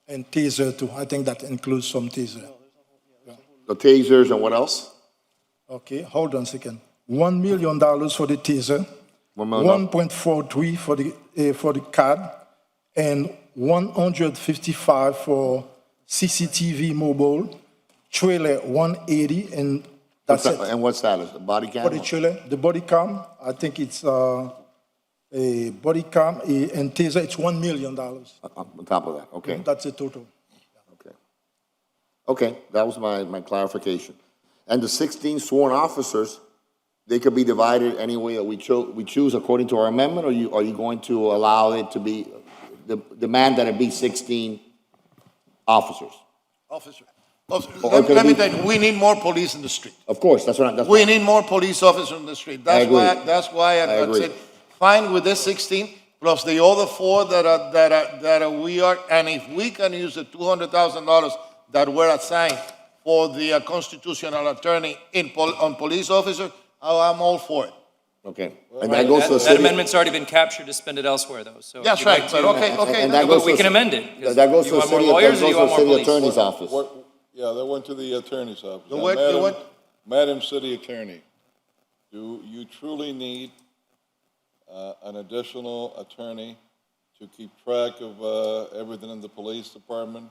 And taser too. I think that includes some taser. The tasers and what else? Okay, hold on a second. $1 million for the taser. $1 million. 1.43 for the CAD, and 155 for CCTV mobile, trailer 180, and that's it. And what's that? Is it body cam? For the trailer, the body cam, I think it's a body cam and taser, it's $1 million. On top of that, okay. That's the total. Okay, that was my clarification. And the 16 sworn officers, they could be divided any way that we choose according to our amendment, or are you going to allow it to be demand that it be 16 officers. Officer. Or Let could it me be- tell you, we need more police in the street. Of course, that's what, We need more police officers in the street. That's agree. why, that's why I I agree. said, fine with this 16, plus the other 4 that we are, and if we can use the $200,000 that were assigned for the constitutional attorney on police officer, I'm all for it. Okay. And Right, that goes to the that city. amendment's already been captured to spend it elsewhere, though, so. if That's you'd like right, to- but okay. And that goes But we to can the- amend it. 'cause That goes you to the want more city, that lawyers goes or you to want the more city police? attorney's office. Yeah, that went to the attorney's office. The Now, what- the what? Madam City Attorney, do you truly need an additional attorney to keep track of everything in the police department?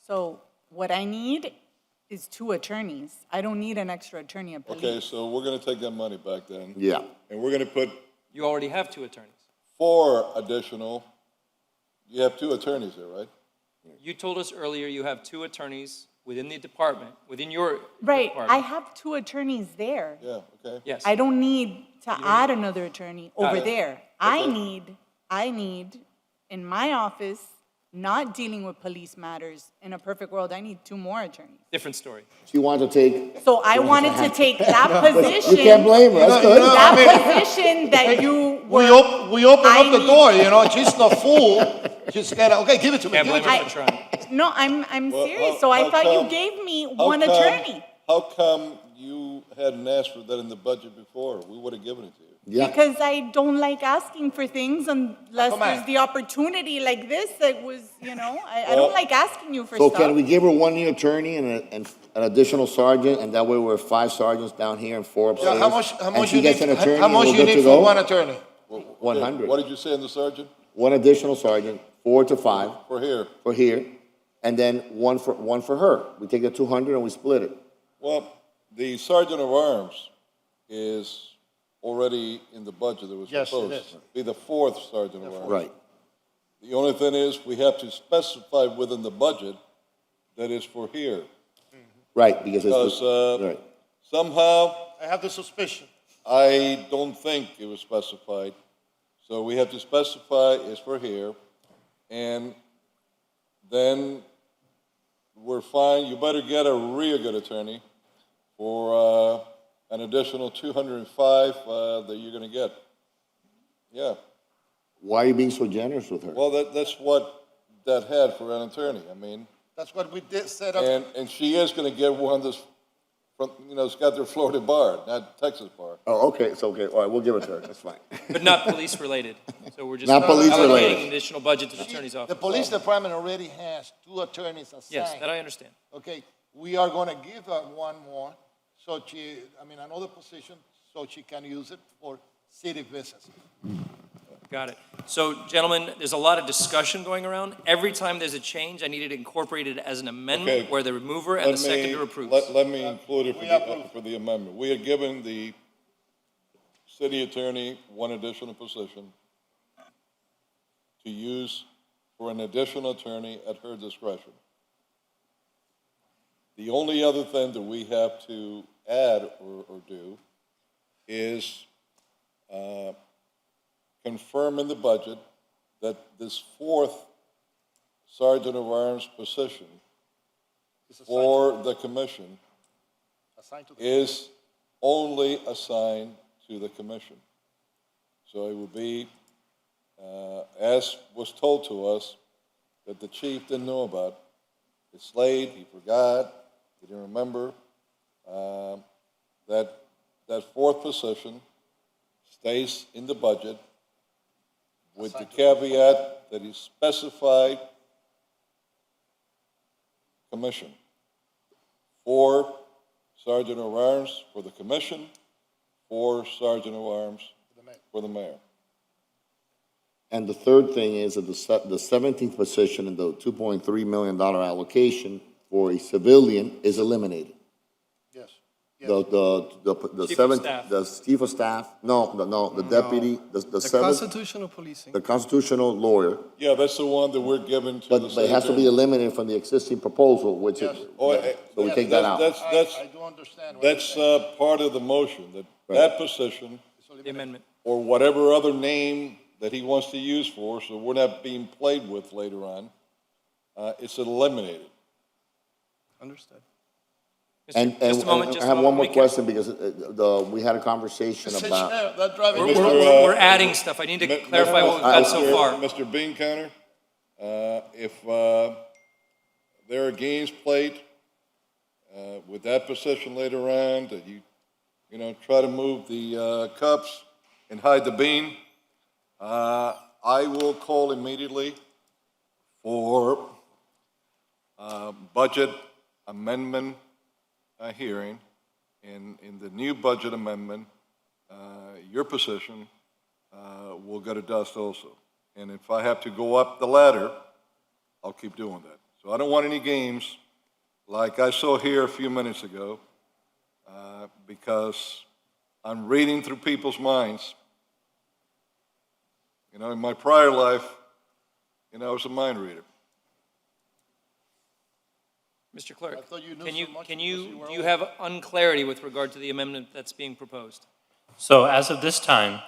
So what I need is 2 attorneys. I don't need an extra attorney of police. Okay, so we're gonna take that money back then. Yeah. And we're gonna put You already have 2 attorneys. 4 additional, you have 2 attorneys there, right? You told us earlier you have 2 attorneys within the department, within your Right, department. I have 2 attorneys there. Yeah, okay. Yes. I don't need to add another attorney Got over it. there. I need in my office, not dealing with police matters. In a perfect world, I need 2 more attorneys. Different story. She wanted to take. So I wanted to take that position. You can't blame her, that's good. That position that you We were. we open I up the need- door, you know, she's not fool. She's got, okay, give it to me, Can't give it blame to her me. for trying. No, I'm Well, serious. So I how thought you come- gave me how one come- attorney. How come you hadn't asked for that in the budget before? We would have given it to you. Yeah. Because I don't like asking for things unless Come on. there's the opportunity like this that was, I don't like asking you for So stuff. can we give her 1 new attorney and an additional sergeant, and that way we're 5 sergeants down here and 4 upstairs? Yeah, how And much she you gets need, an attorney how and much we're you good need to for go? 1 attorney? 100. What did you say in the sergeant? 1 additional sergeant, 4 to 5 For here. for here, and then one for her. We take the 200 and we split it. Well, the sergeant of arms is already in the budget that was Yes, it proposed. is. Be the 4th sergeant of arms. Right. The only thing is, we have to specify within the budget that is for here. Right, because Because it's, right. somehow, I have the suspicion. I don't think it was specified. So we have to specify it's for here, and then we're fine. You better get a real good attorney for an additional 205 that you're gonna get. Yeah, Why are you being so generous with her? well, that's what that had for an attorney. I mean, That's what we did set up. and she is gonna get one that's from, it's got their Florida bar, not Texas bar. Oh, okay, it's okay. All right, we'll give it to her. That's fine. But not police related. So we're just Not police allocating related. additional budget to the attorney's office. The police department already has 2 attorneys assigned. Yes, that I understand. Okay, we are gonna give her 1 more, so another position, so she can use it for city business. Got it. So, gentlemen, there's a lot of discussion going around. Every time there's a change, I need it incorporated as an amendment Okay. where the remover and the seconder approves. Let me include it for the amendment. We had given the city attorney 1 additional position to use for an additional attorney at her discretion. The only other thing that we have to add or do is confirm in the budget that this 4th sergeant of arms position for the commission Assigned to the. is only assigned to the commission. So it would be, as was told to us, that the chief didn't know about. It's late, he forgot, he didn't remember. That 4th position stays in the budget with the caveat that he specified commission. 4 sergeant of arms for the commission, 4 sergeant of arms for the mayor. And the third thing is that the 17th position in the $2.3 million allocation for a civilian is eliminated. Yes. The Chief of 7th, staff. the chief of staff, the deputy, the The 7th, constitutional policing. the constitutional lawyer, Yeah, that's the one that we're giving to the but city it has to be attorney. eliminated from the existing proposal, which is, Oh, so we take that out. That's, I do understand what you're that's saying. part of the motion, that position, The amendment. or whatever other name that he wants to use for, so we're not being played with later on, it's eliminated. Understood. And Just a moment, I have one more question because we had a conversation Mr. about. Chair, that driving. We're adding stuff. I need to clarify what we've got so far. Mr. Bean Counter, if there are games played with that position later on, that you try to move the cups and hide the bean, I will call immediately for budget amendment hearing. In the new budget amendment, your position will go to dust also. And if I have to go up the ladder, I'll keep doing that. So I don't want any games like I saw here a few minutes ago, because I'm reading through people's minds. In my prior life, I was a mind reader. Mr. Clerk, I thought you knew so much do because you have unclarity with regard to the amendment that's being proposed? So as of this time,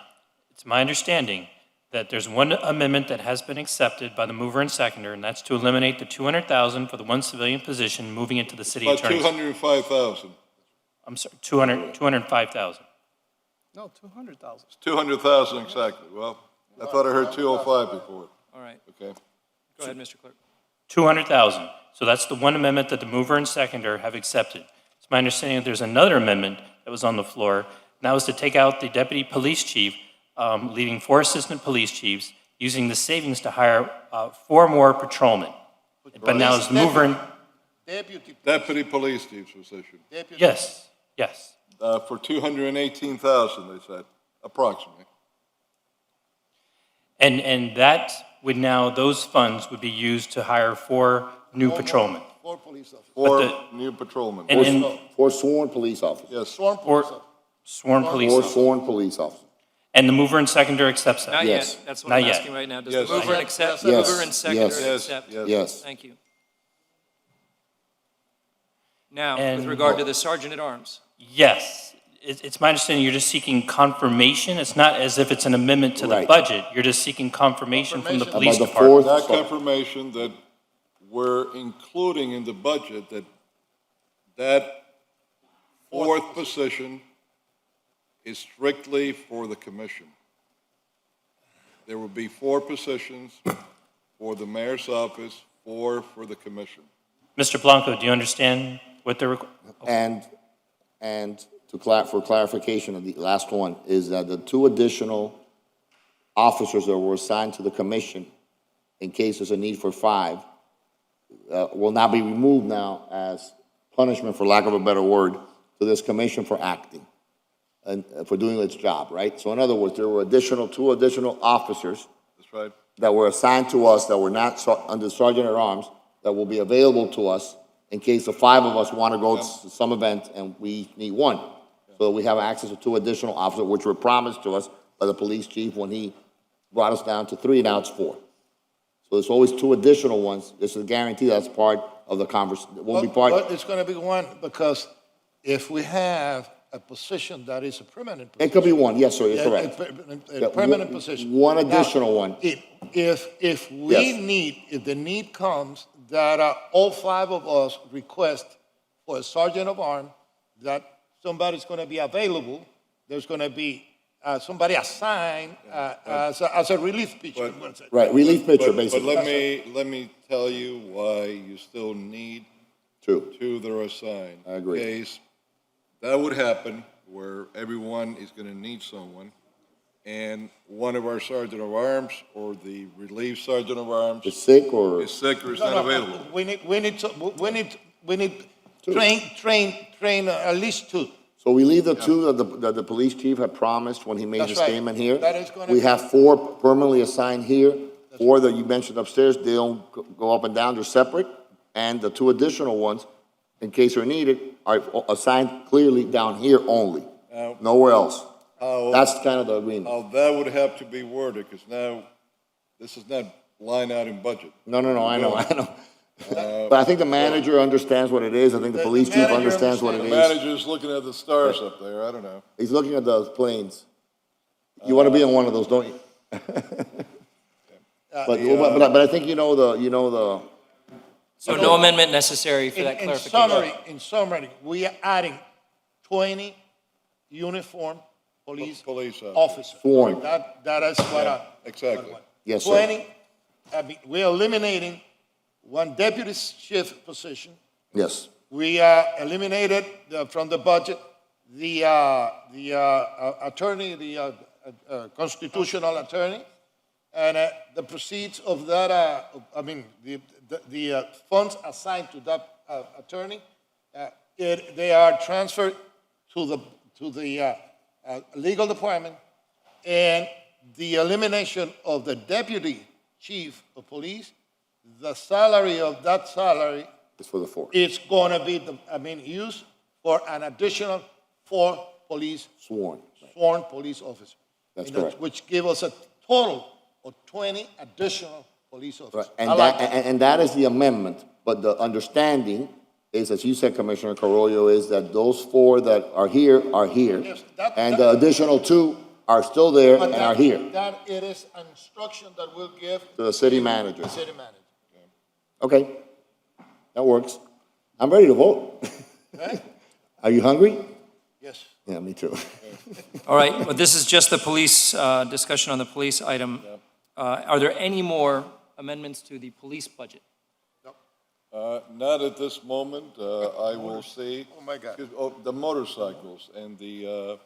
it's my understanding that there's one amendment that has been accepted by the mover and seconder, and that's to eliminate the 200,000 for the one civilian position, moving it to the city About attorney's. 205,000. I'm sorry, 205,000. No, 200,000. It's 200,000 exactly. Well, I thought I heard 205 before. All right. Okay. Go ahead, Mr. Clerk. 200,000. So that's the one amendment that the mover and seconder have accepted. It's my understanding that there's another amendment that was on the floor, and that was to take out the deputy police chief, leaving 4 assistant police chiefs, using the savings to hire 4 more patrolmen. But now as the mover and... Deputy police chief's position. Yes, yes. For 218,000, they said, approximately. And that would now, those funds would be used to hire 4 new patrolmen. 4 police officers. 4 new patrolmen. And 4 sworn police officers. Yes. Sworn police officers. Sworn police 4 officers. sworn police officers. And the mover and seconder accepts that? Not Yes. yet. That's what Not I'm yet. asking right now. Does Yes. the mover Yes. accept? Yes. Mover and seconder Yes. accept? Yes. Yes. Thank you. Now, with And- regard to the sergeant at arms. Yes. It's my understanding you're just seeking confirmation. It's not as if it's an amendment to the Right. budget. You're just seeking confirmation from the Confirmation. police About the department. fourth- That confirmation that we're including in the budget that 4th position is strictly for the commission. There will be 4 positions for the mayor's office, 4 for the commission. Mr. Blanco, do you understand what they're, And for clarification of the last one, is that the 2 additional officers that were assigned to the commission, in case there's a need for 5, will now be removed now as punishment, for lack of a better word, to this commission for acting and for doing its job, right? So in other words, there were 2 additional officers That's right. that were assigned to us that were not under Sergeant at Arms that will be available to us in case the 5 of us want to go to some event and we need 1. So we have access to 2 additional officers, which were promised to us by the police chief when he brought us down to 3, now it's 4. So there's always 2 additional ones. This is a guarantee that's part of the conversation. It won't be part. But it's going to be 1 because if we have a position that is a permanent position. It could be 1, yes, sir, you're Yeah, correct. A permanent position. 1 Now, additional one. If we Yes. if the need comes, that all 5 of us request for a sergeant of arms, that somebody's going to be available, there's going to be somebody assigned as a relief pitcher. Right, relief pitcher, But basically. let me tell you why you still need 2 that are assigned. I agree. In case that would happen, where everyone is going to need someone, and one of our sergeant of arms or the relief sergeant of arms Is sick or? is sick or is not available. We need train at least 2. So we leave the 2 that the police chief had promised when he made That's his right. statement here. That is gonna We be- have 4 permanently assigned here, 4 that you mentioned upstairs, they don't go up and down, they're separate. And the 2 additional ones, in case they're needed, are assigned clearly down here only, nowhere else. That's kind of the agreement. How that would have to be worded, because now, this is not line out in budget. No, I know. But I think the manager understands what it is, I think the police chief understands what it The is. manager's looking at the stars up there, I don't know. He's looking at those planes. You want to be on one of those, don't you? But I think you know the. So no amendment necessary for that clarification. In summary, we are adding 20 uniformed police officers. Sworn. That is what I. Exactly. Yes, sir. 20, I mean, we are eliminating one deputy chief position. Yes. We eliminated from the budget the attorney, the constitutional attorney, and the proceeds of that, the funds assigned to that attorney, they are transferred to the legal department, and the elimination of the deputy chief of police, the salary of that salary It's for the force. it's going to be, used for an additional 4 police, Sworn. sworn police officers. That's You know, correct. Which give us a total of 20 additional police officers. Right. I like that. And that is the amendment, but the understanding is, as you said, Commissioner Carollo, is that those 4 that are here, Yes, and the additional 2 are still there But and that- are here That it is an instruction that we'll give to the city manager. the city manager. Okay, that works. I'm ready to vote. Okay? Are you hungry? Yes. Yeah, me too. All right, well, this is just the police, discussion on the police item. Are there any more amendments to the police budget? Not at this moment. I will see. Oh, my God. The motorcycles and the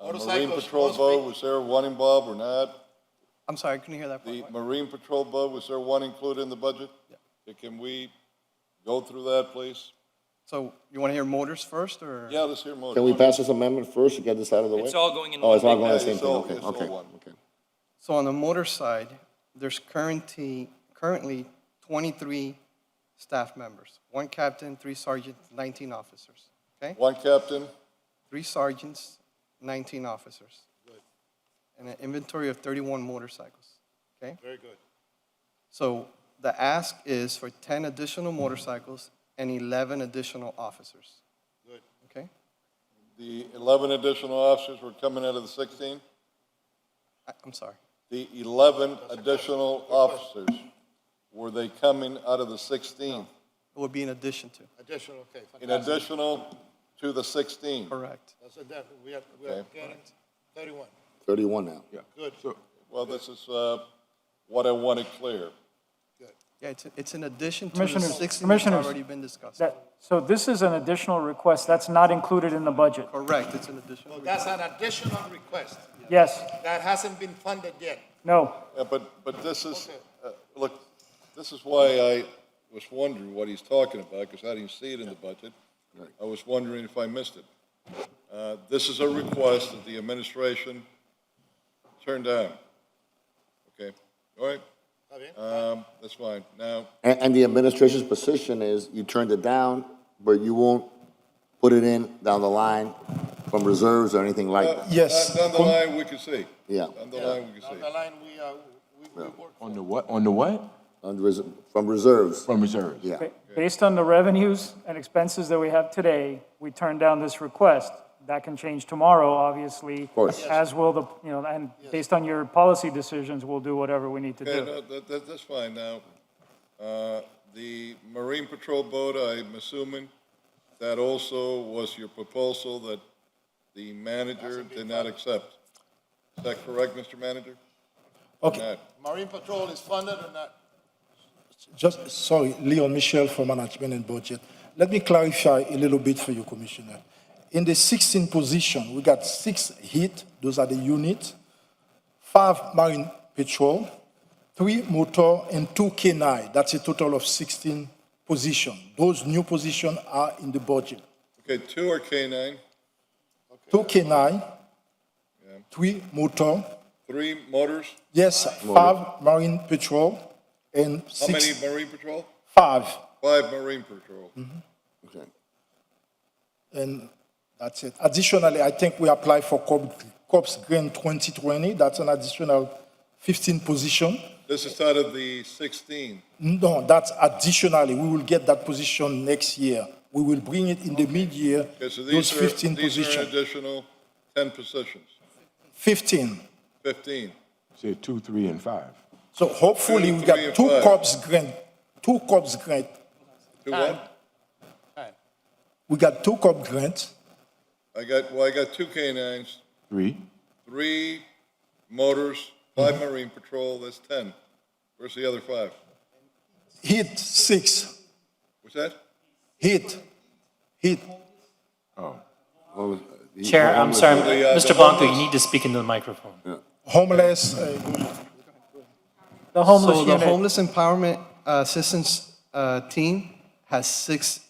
Marine Motorcycles Patrol must boat, be- was there one involved or not? I'm sorry, I couldn't hear that part. The Marine Patrol boat, was there one included in the budget? Can we go through that, please? So you want to hear motors first, or? Yeah, let's hear more. Can we pass this amendment first to get this out of the way? It's all going in Oh, one it's all big going in the package. same thing, It's okay, all okay, one. okay. So on the motor side, there's currently 23 staff members. 1 captain, 3 sergeants, 19 officers, okay? 1 captain, 3 sergeants, 19 officers. And an inventory of 31 motorcycles, okay? Very good. So the ask is for 10 additional motorcycles and 11 additional officers, Good. okay? the 11 additional officers were coming out of the 16? I'm sorry. The 11 additional officers, were they coming out of the 16? It would be in addition to. Additional, okay. In fantastic. additional to the 16? Correct. That's a definite. We are Okay. getting 31. 31 now. Yeah. Good. Well, this is what I wanted clear. Yeah, it's in addition to the Commissioners, 16 that's Commissioners, already been discussed. So this is an additional request, that's not included in the budget. Correct, it's an additional. So that's an additional request. Yes, That hasn't been funded yet. no, Yeah, but this is, look, this is why I was wondering what he's talking about, because I didn't see it in the budget. I was wondering if I missed it. This is a request that the administration turned down. Okay, all right? That's fine. Now, And the administration's position is you turned it down, but you won't put it in down the line from reserves or anything like that. Yes. down the line, we can see. Yeah. Down the line, we can Down see. the line, we work. On the what? On the what? From reserves. From reserves? Yeah. based on the revenues and expenses that we have today, we turned down this request. That can change tomorrow, obviously. Of course. As will the, and based on your policy decisions, we'll do whatever we need to Okay, do. no, that's fine. Now, the Marine Patrol boat, I'm assuming that also was your proposal that the manager did not accept. Is that correct, Mr. Manager? Okay. Not. Marine Patrol is funded or not? Sorry, Leon Michel for Management and Budget. Let me clarify a little bit for you, Commissioner. In the 16 position, we got 6 HIT, those are the units, 5 Marine Patrol, 3 motor, and 2 K9. That's a total of 16 positions. Those new positions are in the budget. Okay, 2 are K-9, 2 K9, 3 motor, 3 motors. yes, 5 Marine Patrol, and How 6. many Marine Patrol? 5. 5 Marine Patrol. Okay. And that's it. Additionally, I think we apply for Corps Grant 2020. That's an additional 15 position. This is out of the 16. No, that's additionally. We will get that position next year. We will bring it in the mid-year, Okay, so those 15 these are an positions. additional 10 positions. 15. 15. Say 2, 3, and 5. So hopefully we Two, got three, and two five. cops grant. Two what? We got two cop grants. I got two canines, 3. 3 motors, 5 Marine Patrol, that's 10. Where's the other 5? Hit 6. What's that? Hit. Oh. Chair, I'm sorry, The Mr. Blanco, you homeless- need to speak into the microphone. Homeless, The homeless So the unit. homeless empowerment assistance team has 6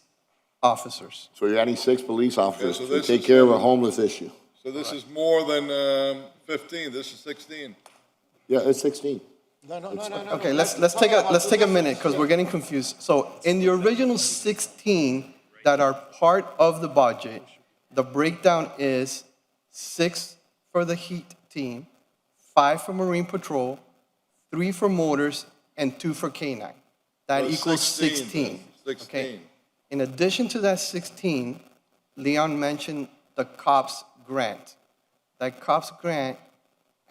officers. So you're adding 6 police officers so to this take is, care of a homeless issue. So this is more than 15, this is 16. Yeah, it's 16. No. Okay, let's take a minute because we're getting confused. So in the original 16 that are part of the budget, the breakdown is 6 for the heat team, 5 for Marine Patrol, 3 for motors, and 2 for K-9. That So equals 16. 16. 16. Okay. In addition to that 16, Leon mentioned the COPS grant. That COPS grant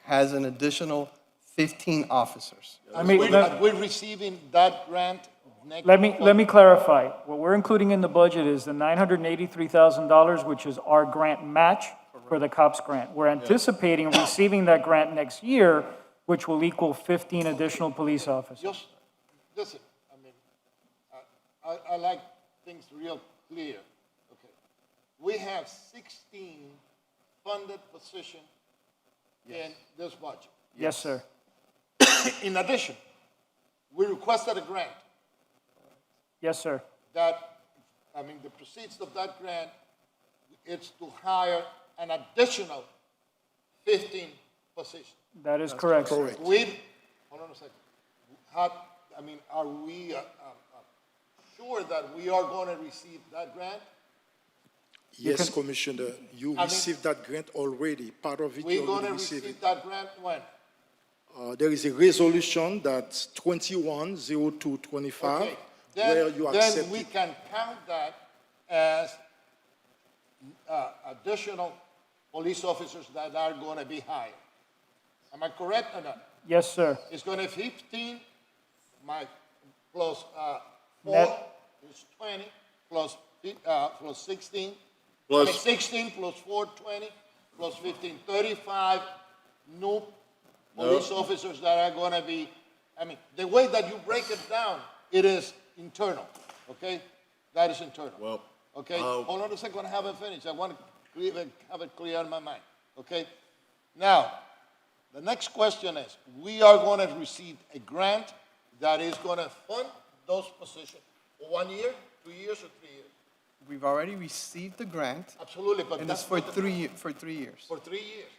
has an additional 15 officers. I mean, We're receiving that grant next. let me clarify. What we're including in the budget is the $983,000, which is our grant match for the COPS grant. We're anticipating receiving that grant next year, which will equal 15 additional police officers. Just, listen, I like things real clear. Okay. We have 16 funded positions in this budget. Yes, sir. In addition, we requested a grant Yes, sir. that, the proceeds of that grant, it's to hire an additional 15 positions. That is correct. sir. Hold on a second. Are we sure that we are going to receive that grant? yes, Commissioner, you received that grant already. Part of it We're you going already to received. receive that grant when? There is a resolution that's 210225 Okay. where you accept Then we it. can count that as additional police officers that are going to be hired. Am I correct or not? Yes, sir. It's going to be 15, plus 4 Net. is 20, plus 16. Plus- 16 plus 4, 20, plus 15, 35 new police officers that are going to be, the way that you break it down, it is internal, okay? That is internal. Well, Okay, hold on a second, I haven't finished. I want to have it clear in my mind, okay? Now, the next question is, we are going to receive a grant that is going to fund those positions for 1 year, 2 years, or 3 years? We've already received the grant, Absolutely, but and that's it's for not the- 3 years. For 3 years. So the 3 years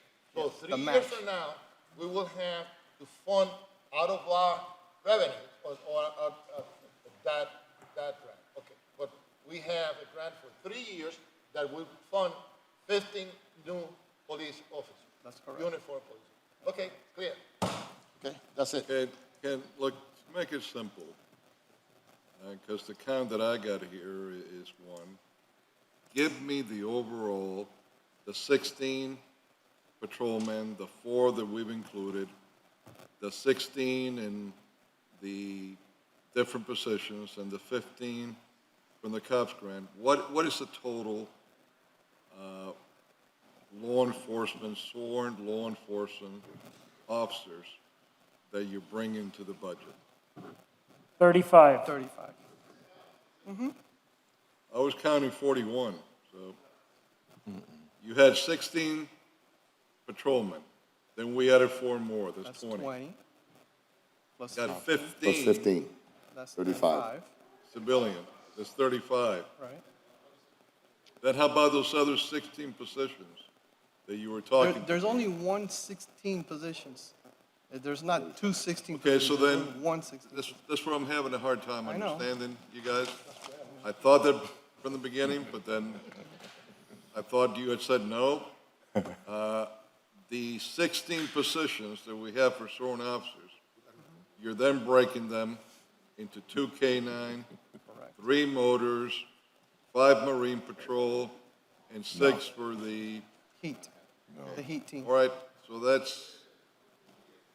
match. from now, we will have to fund out of our revenue or that grant. Okay, but we have a grant for 3 years that will fund 15 new police officers. That's correct. Uniform police. Okay, clear. Okay, that's it. Look, to make it simple, because the count that I got here is 1. Give me the overall, the 16 patrolmen, the 4 that we've included, the 16 in the different positions, and the 15 from the COPS grant. What is the total law enforcement, sworn law enforcement officers that you're bringing to the budget? 35. 35. I was counting 41, so you had 16 patrolmen, then we added 4 more, that's That's 20. 20. Plus Got 15. 15. Plus 15. That's 35. Civilian, that's 35. Right. Then how about those other 16 positions that you were talking? There's only 16 positions. There's not 2 16 Okay, positions. so there's then, only 1 16. that's where I'm having a hard time I know. understanding, you guys. I thought that from the beginning, but then I thought you had said no. The 16 positions that we have for sworn officers, you're then breaking them into 2 K-9, 3 motors, 5 Marine Patrol, and 6 for the, Heat. The heat team. all right, so that's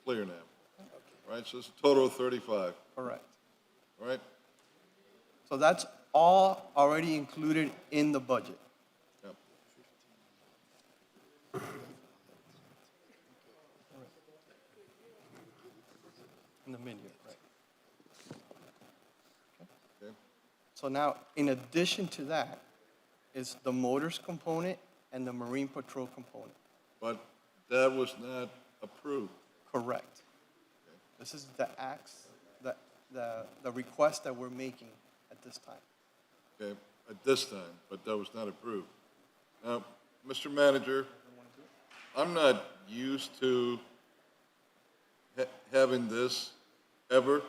clear now, right? right, so it's a total of 35, Correct. all right? So that's all already included in the budget. Yep. In the menu, right. Okay. So now, in addition to that, is the motors component and the marine patrol component. But that was not approved. Correct. This is the acts, the request that we're making at this time. Okay, at this time, but that was not approved. Now, Mr. Manager, I'm not used to having this ever.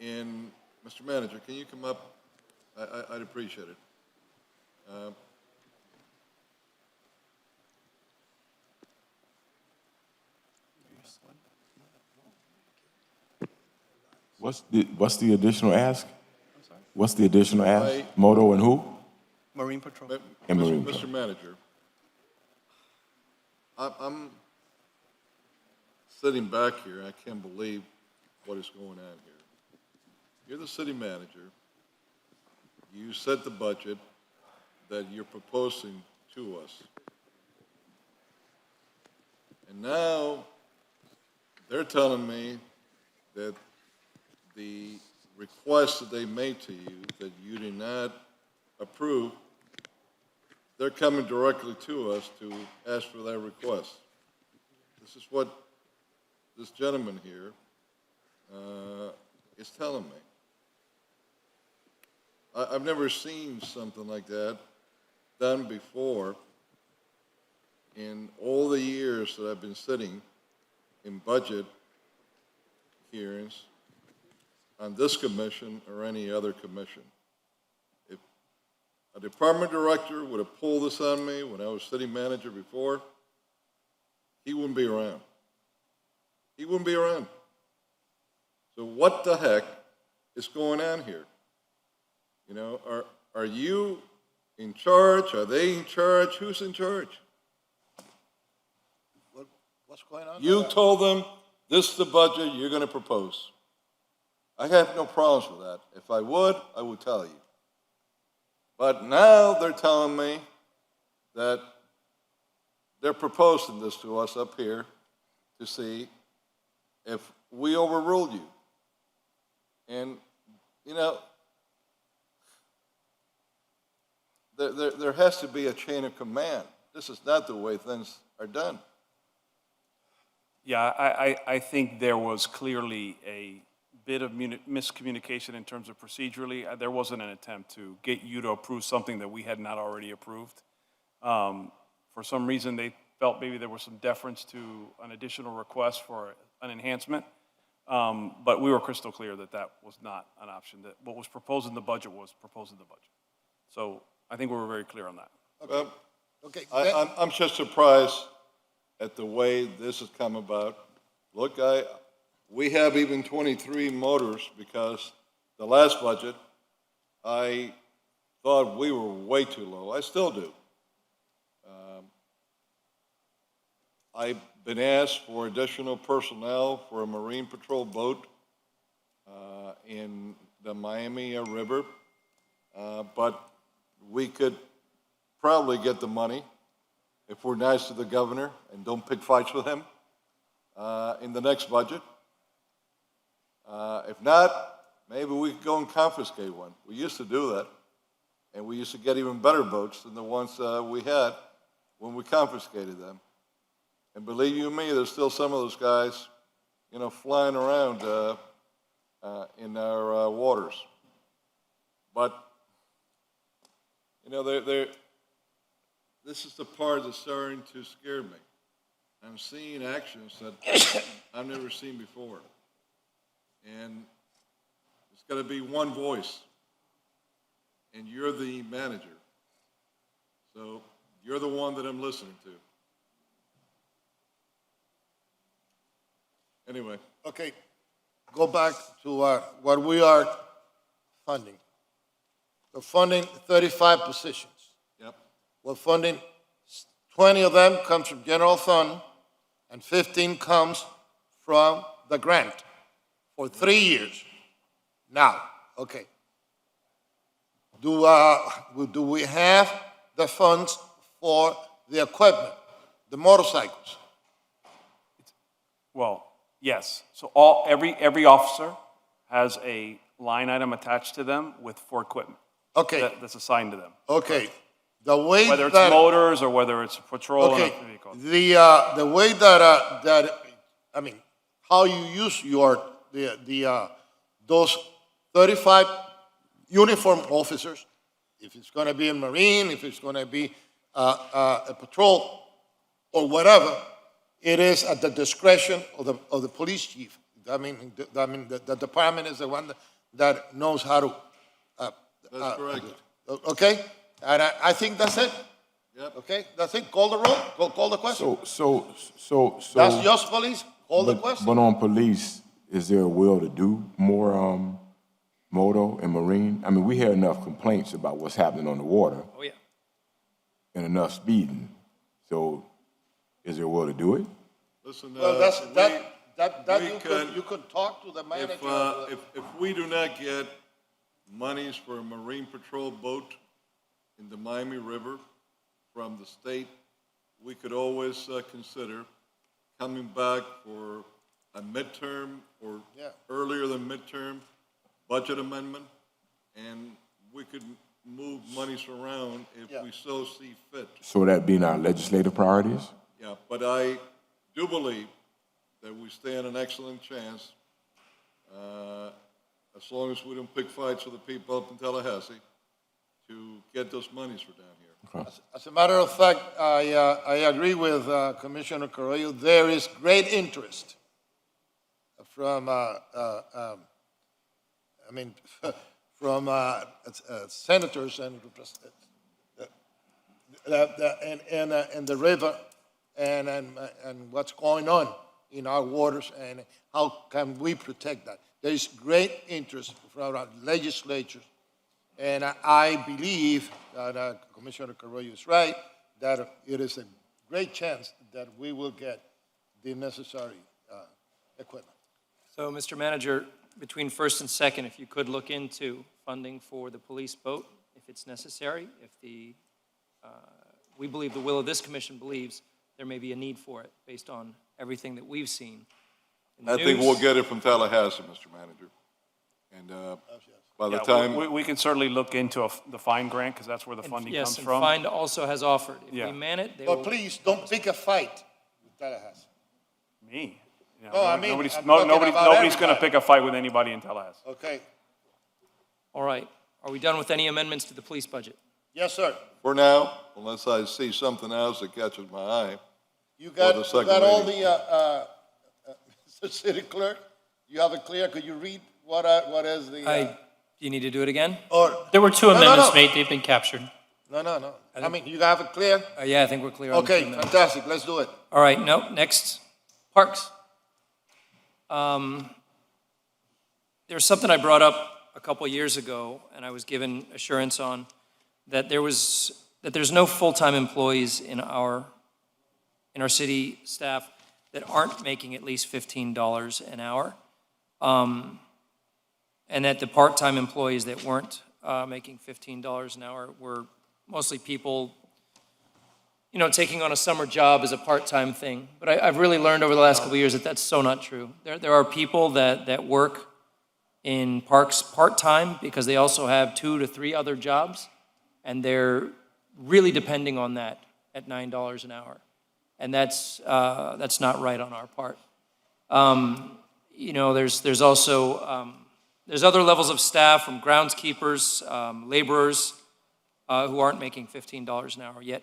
And, Mr. Manager, can you come up? I'd appreciate it. What's the additional ask? What's the additional ask? Moto and who? Marine patrol. And Marine Mr. Patrol. Manager, I'm sitting back here, I can't believe what is going on here. You're the city manager. You set the budget that you're proposing to us. And now they're telling me that the request that they made to you that you did not approve, they're coming directly to us to ask for that request. This is what this gentleman here is telling me. I've never seen something like that done before in all the years that I've been sitting in budget hearings on this commission or any other commission. If a department director would have pulled this on me when I was city manager before, he wouldn't be around. He wouldn't be around. So what the heck is going on here? You know, are you in charge? Are they in charge? Who's in charge? What's going on? You told them this is the budget you're going to propose. I have no problems with that. If I would tell you. But now they're telling me that they're proposing this to us up here to see if we overruled you. And, you know, there has to be a chain of command. This is not the way things are done. Yeah, I think there was clearly a bit of miscommunication in terms of procedurally. There wasn't an attempt to get you to approve something that we had not already approved. For some reason, they felt maybe there was some deference to an additional request for an enhancement. But we were crystal clear that that was not an option, that what was proposed in the budget was proposed in the budget. So I think we were very clear on that. Well, Okay. I'm just surprised at the way this has come about. Look, we have even 23 motors because the last budget, I thought we were way too low. I still do. I've been asked for additional personnel for a Marine Patrol boat in the Miami River, but we could probably get the money if we're nice to the governor and don't pick fights with him in the next budget. If not, maybe we could go and confiscate one. We used to do that, and we used to get even better boats than the ones we had when we confiscated them. And believe you me, there's still some of those guys, you know, flying around in our waters. But, you know, this is the part that's starting to scare me. I'm seeing actions that I've never seen before. And it's got to be one voice. And you're the manager. So you're the one that I'm listening to. Anyway. Okay, go back to what we are funding. We're funding 35 positions. Yep. We're funding, 20 of them comes from general fund, and 15 comes from the grant. for 3 years. Now, okay. Do we have the funds for the equipment, the motorcycles? Well, yes. So every officer has a line item attached to them for equipment. Okay. That's assigned to them. Okay. The way Whether it's that, motors or whether it's patrol okay, and a vehicle. the way that I mean, how you use those 35 uniform officers, if it's going to be a Marine, if it's going to be a patrol or whatever, it is at the discretion of the police chief. I mean, the department is the one that knows how to. That's correct. Okay, and I think that's it. Yep. Okay, that's it. Call the roll. Call the question. So. That's just police. Call the question. But on police, is there a will to do more moto and marine? I mean, we hear enough complaints about what's happening on the water. Oh, yeah. And enough speeding. So, is there a will to do it? Listen, Well, you could talk to the if, manager. if we do not get monies for a Marine Patrol boat in the Miami River from the state, we could always consider coming back for a midterm or earlier than midterm budget amendment, and we could move monies around if we so see fit. So that being our legislative priorities? Yeah, but I do believe that we stand an excellent chance, as long as we don't pick fights with the people up in Tallahassee, to get those monies for down here. As a matter of fact, I agree with Commissioner Carrillo. There is great interest from, from senators and the river and what's going on in our waters and how can we protect that. There is great interest from our legislatures. And I believe that Commissioner Carrillo is right, that it is a great chance that we will get the necessary equipment. So, Mr. Manager, between first and second, if you could look into funding for the police boat, if it's necessary, if we believe the will of this commission believes there may be a need for it based on everything that we've seen in the I think news. we'll get it from Tallahassee, Mr. Manager. And by the time. We can certainly look into the FIND grant, because that's where the funding comes Yes, and from. FIND also has offered. If Yeah. we man it, they But will. please, don't pick a fight with Tallahassee. Me? You know, No, I mean, nobody's, I'm no, talking nobody's about going to everybody. pick a fight with anybody in Tallahassee. Okay. All right. Are we done with any amendments to the police budget? Yes, sir. For now, unless I see something else that catches my eye. You for got, the you second got all reading. Mr. City Clerk, you have it clear? Could you read what is the? Do you need to do it again? Or There were two No, no, amendments no. made, they've been captured. No. I mean, you have it clear? Yeah, I think we're clear on the two Okay, amendments. fantastic. Let's do it. All right, no, next, parks. There's something I brought up a couple years ago, and I was given assurance on, that there's no full-time employees in our city staff that aren't making at least $15 an hour. And that the part-time employees that weren't making $15 an hour were mostly people, taking on a summer job as a part-time thing. But I've really learned over the last couple of years that that's so not true. There are people that work in parks part-time because they also have 2 to 3 other jobs, and they're really depending on that at $9 an hour. And that's not right on our part. There's also, there's other levels of staff, from groundskeepers, laborers, who aren't making $15 an hour yet.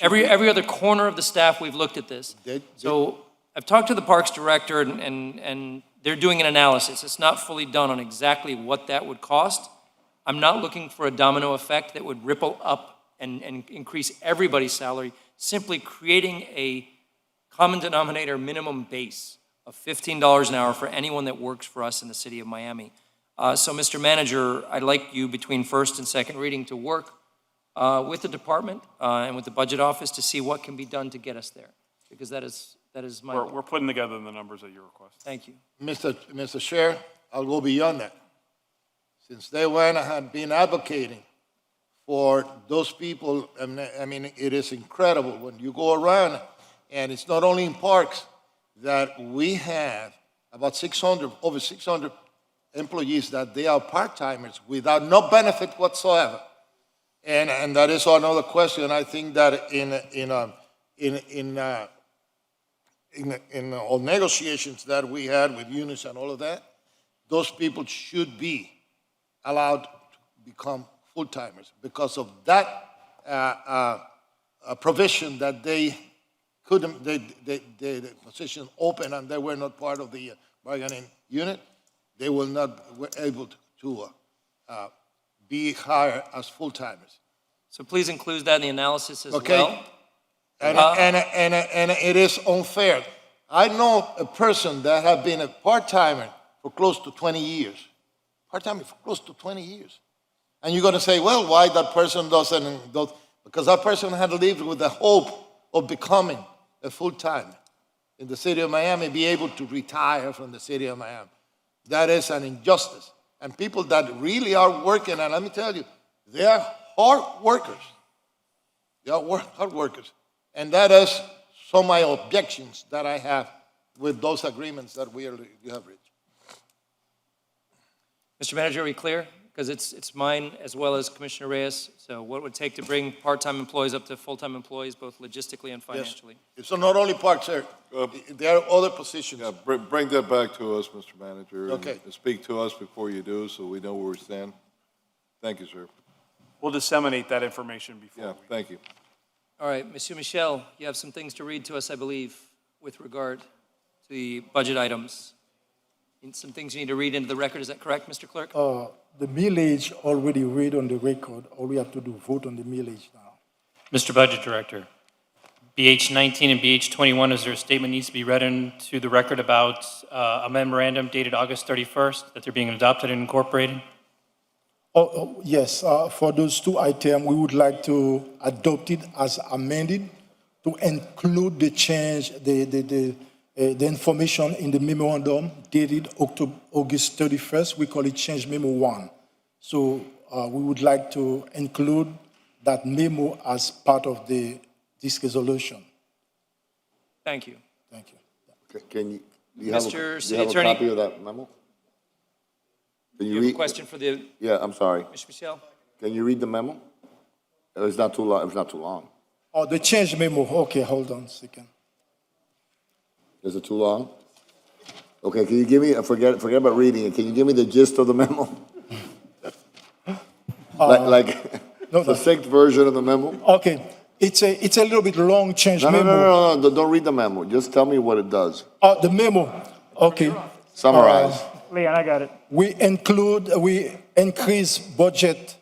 Every other corner of the staff, we've looked at this. So I've talked to the Parks Director, and they're doing an analysis. It's not fully done on exactly what that would cost. I'm not looking for a domino effect that would ripple up and increase everybody's salary, simply creating a common denominator minimum base of $15 an hour for anyone that works for us in the city of Miami. So, Mr. Manager, I'd like you between first and second reading to work with the department and with the budget office to see what can be done to get us there, because that is That is my We're putting together the numbers at your request. Thank you. Mr. Chair, I'll go beyond that. Since day one, I have been advocating for those people. I mean, it is incredible when you go around, and it's not only in parks that we have about over 600 employees that they are part-timers without no benefit whatsoever. And that is another question. I think that in all negotiations that we had with unions and all of that, those people should be allowed to become full-timers because of that provision that they couldn't, the position open and they were not part of the bargaining unit. They were able to be hired as full-timers. So please include that in the analysis as Okay. well. And it is unfair. I know a person that has been a part-timer for close to 20 years. Part-timer for close to 20 years. And you're going to say, well, why that person doesn't, because that person had lived with the hope of becoming a full-timer in the city of Miami, be able to retire from the city of Miami. That is an injustice. And people that really are working, and let me tell you, they are hard workers. They are hard workers. And that is some of my objections that I have with those agreements that you have reached. Mr. Manager, are we clear? Because it's mine as well as Commissioner Reyes. So what would it take to bring part-time employees up to full-time employees, both logistically and financially? Yes. It's not only parks, sir. There are other positions. Yeah, bring that back to us, Mr. Manager. Okay. And speak to us before you do, so we know where we stand. Thank you, sir. We'll disseminate that information before. Yeah, thank you. All right, Monsieur Michel, you have some things to read to us, I believe, with regard to the budget items. And some things you need to read into the record. Is that correct, Mr. Clerk? The millage already read on the record. All we have to do vote on the millage now. Mr. Budget Director, BH 19 and BH 21, is there a statement needs to be read into the record about a memorandum dated August 31st, that they're being adopted and incorporated? Yes, for those two items, we would like to adopt it as amended to include the change, the information in the memorandum dated August 31st. We call it change memo 1. So we would like to include that memo as part of this resolution. Thank you. Thank you. Do you have Mr. a City Attorney? copy of that memo? Can You have a question for the, Yeah, I'm sorry. Mr. Michel? Can you read the memo? It's not too long. It's not too long. Oh, the change memo. Okay, hold on a second. Is it too long? Okay, can you give me, forget about reading it, can you give me the gist of the memo? Succinct version of the memo? Okay, it's a little bit long change memo. No, don't read the memo, just tell me what it does. The memo, okay. Summarize. Leon, I got it. We increase budget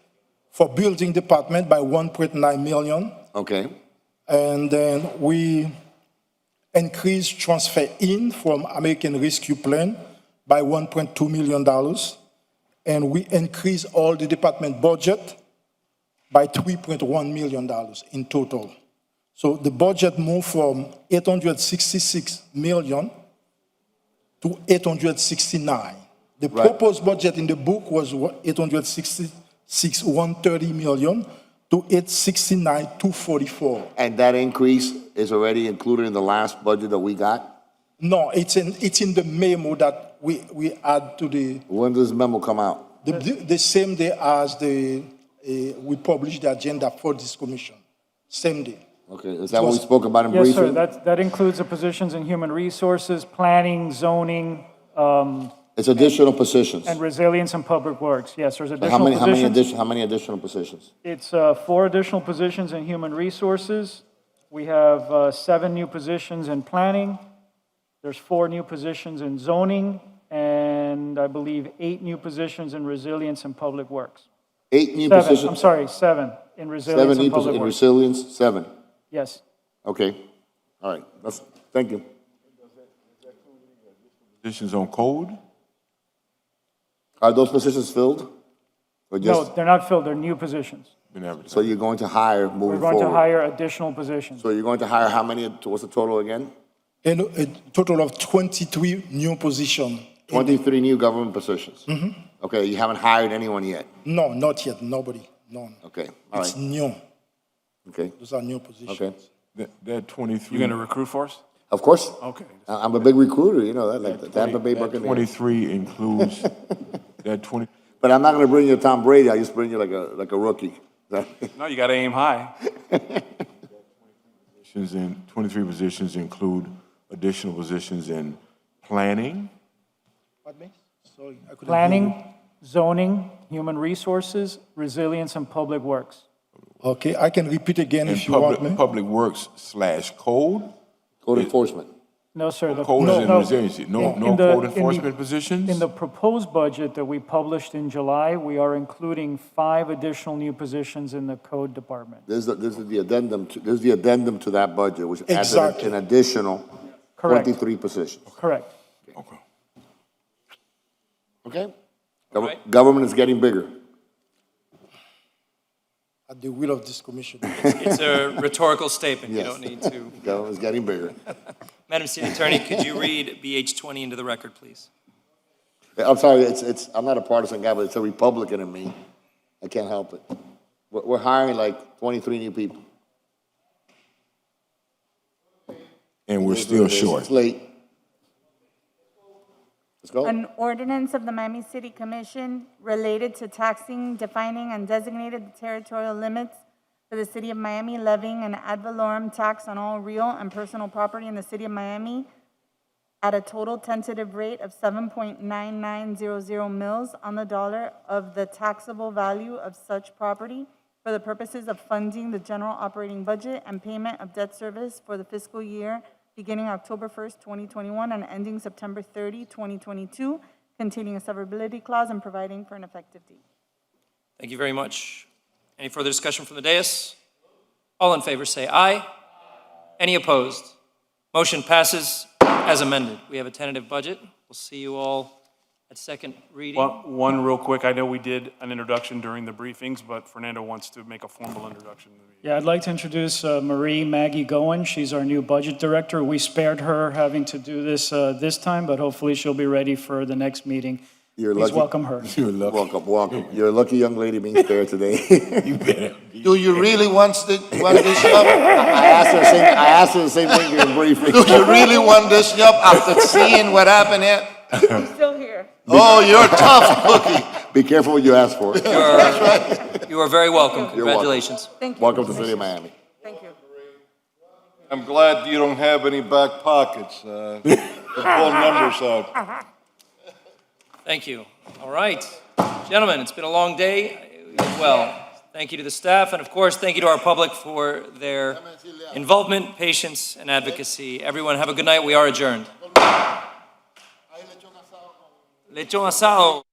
for building department by 1.9 million. Okay. And then we increase transfer in from American Rescue Plan by $1.2 million. And we increase all the department budget by $3.1 million in total. So the budget moved from 866 million to 869. The proposed budget in the book was 866, 130 million to 869, 244. And that increase is already included in the last budget that we got? No, it's in the memo that we add to the... When does the memo come out? The same day as we publish the agenda for this commission. Same day. Okay, is that what we spoke about in Yes, briefing? sir, that includes the positions in human resources, planning, zoning, It's additional positions. and resilience and public works. Yes, there's How additional positions. how many additional positions? It's 4 additional positions in human resources. We have 7 new positions in planning. There's 4 new positions in zoning, and I believe 8 new positions in resilience and public works. 8 new 7, positions? I'm sorry, 7 in resilience 7 new and public in works. resilience, 7. Yes. Okay, all right, thank you. Positions on code? Are those positions filled? Or No, just, they're not filled, they're new positions. so you're going to hire moving We're going forward? to hire additional positions. So you're going to hire how many, what's the total again? And a total of 23 new positions. 23 new government positions. Okay, you haven't hired anyone yet? No, not yet, nobody, none. Okay, all It's right. new. Okay, Those are new positions. okay. That 23. You gonna recruit for us? Of course. Okay. I'm a big recruiter, you know that, like the Tampa Bay That Buccaneers. 23 includes, that 20, But I'm not gonna bring you Tom Brady, I just bring you like a rookie. No, you gotta aim high. 23 positions include additional positions in planning, Pardon me? Sorry, I couldn't hear you. Planning, zoning, human resources, resilience, and public works. Okay, I can repeat again and if you want me. public works / code. Code enforcement. No, sir. Code is in resiliency. No code enforcement positions? In the proposed budget that we published in July, we are including 5 additional new positions in the code department. This is the addendum to that budget, which adds Exactly. an additional Correct. 23 positions. Correct. Okay? right. Government is getting bigger. At the will of this commission. It's a rhetorical statement. You Yes. don't need to. Government is getting bigger. Madam City Attorney, could you read BH 20 into the record, please? I'm sorry, I'm not a partisan guy, but it's a Republican in me. I can't help it. We're hiring like 23 new people. And we're still It's short. late. Let's go. An ordinance of the Miami City Commission related to taxing, defining, and designated the territorial limits for the city of Miami, levying an ad valorem tax on all real and personal property in the city of Miami at a total tentative rate of 7.9900 mils on the dollar of the taxable value of such property for the purposes of funding the general operating budget and payment of debt service for the fiscal year beginning October 1st, 2021 and ending September 30, 2022, containing a severability clause and providing for an effective date. Thank you very much. Any further discussion from the dais? All in favor say aye. Any opposed? Motion passes as amended. We have a tentative budget. We'll see you all at second reading. One real quick, I know we did an introduction during the briefings, but Fernando wants to make a formal introduction. Yeah, I'd like to introduce Marie Maggie Goen. She's our new budget director. We spared her having to do this this time, but hopefully she'll be ready for the next meeting. You're Please lucky. welcome her. You're lucky. Welcome. You're a lucky young lady being spared today. You better. Do you really want this job? I asked her the same thing during briefing. Do you really want this job after seeing what happened here? He's still here. Oh, you're a tough cookie. Be careful what you ask for. You are very welcome. You're welcome. Congratulations. Thank you. Welcome to the city of Miami. Thank you. I'm glad you don't have any back pockets. To pull numbers out. Thank you. All right. Gentlemen, it's been a long day. Well, thank you to the staff, and of course, thank you to our public for their involvement, patience, and advocacy. Everyone, have a good night. We are adjourned. Lechon asado.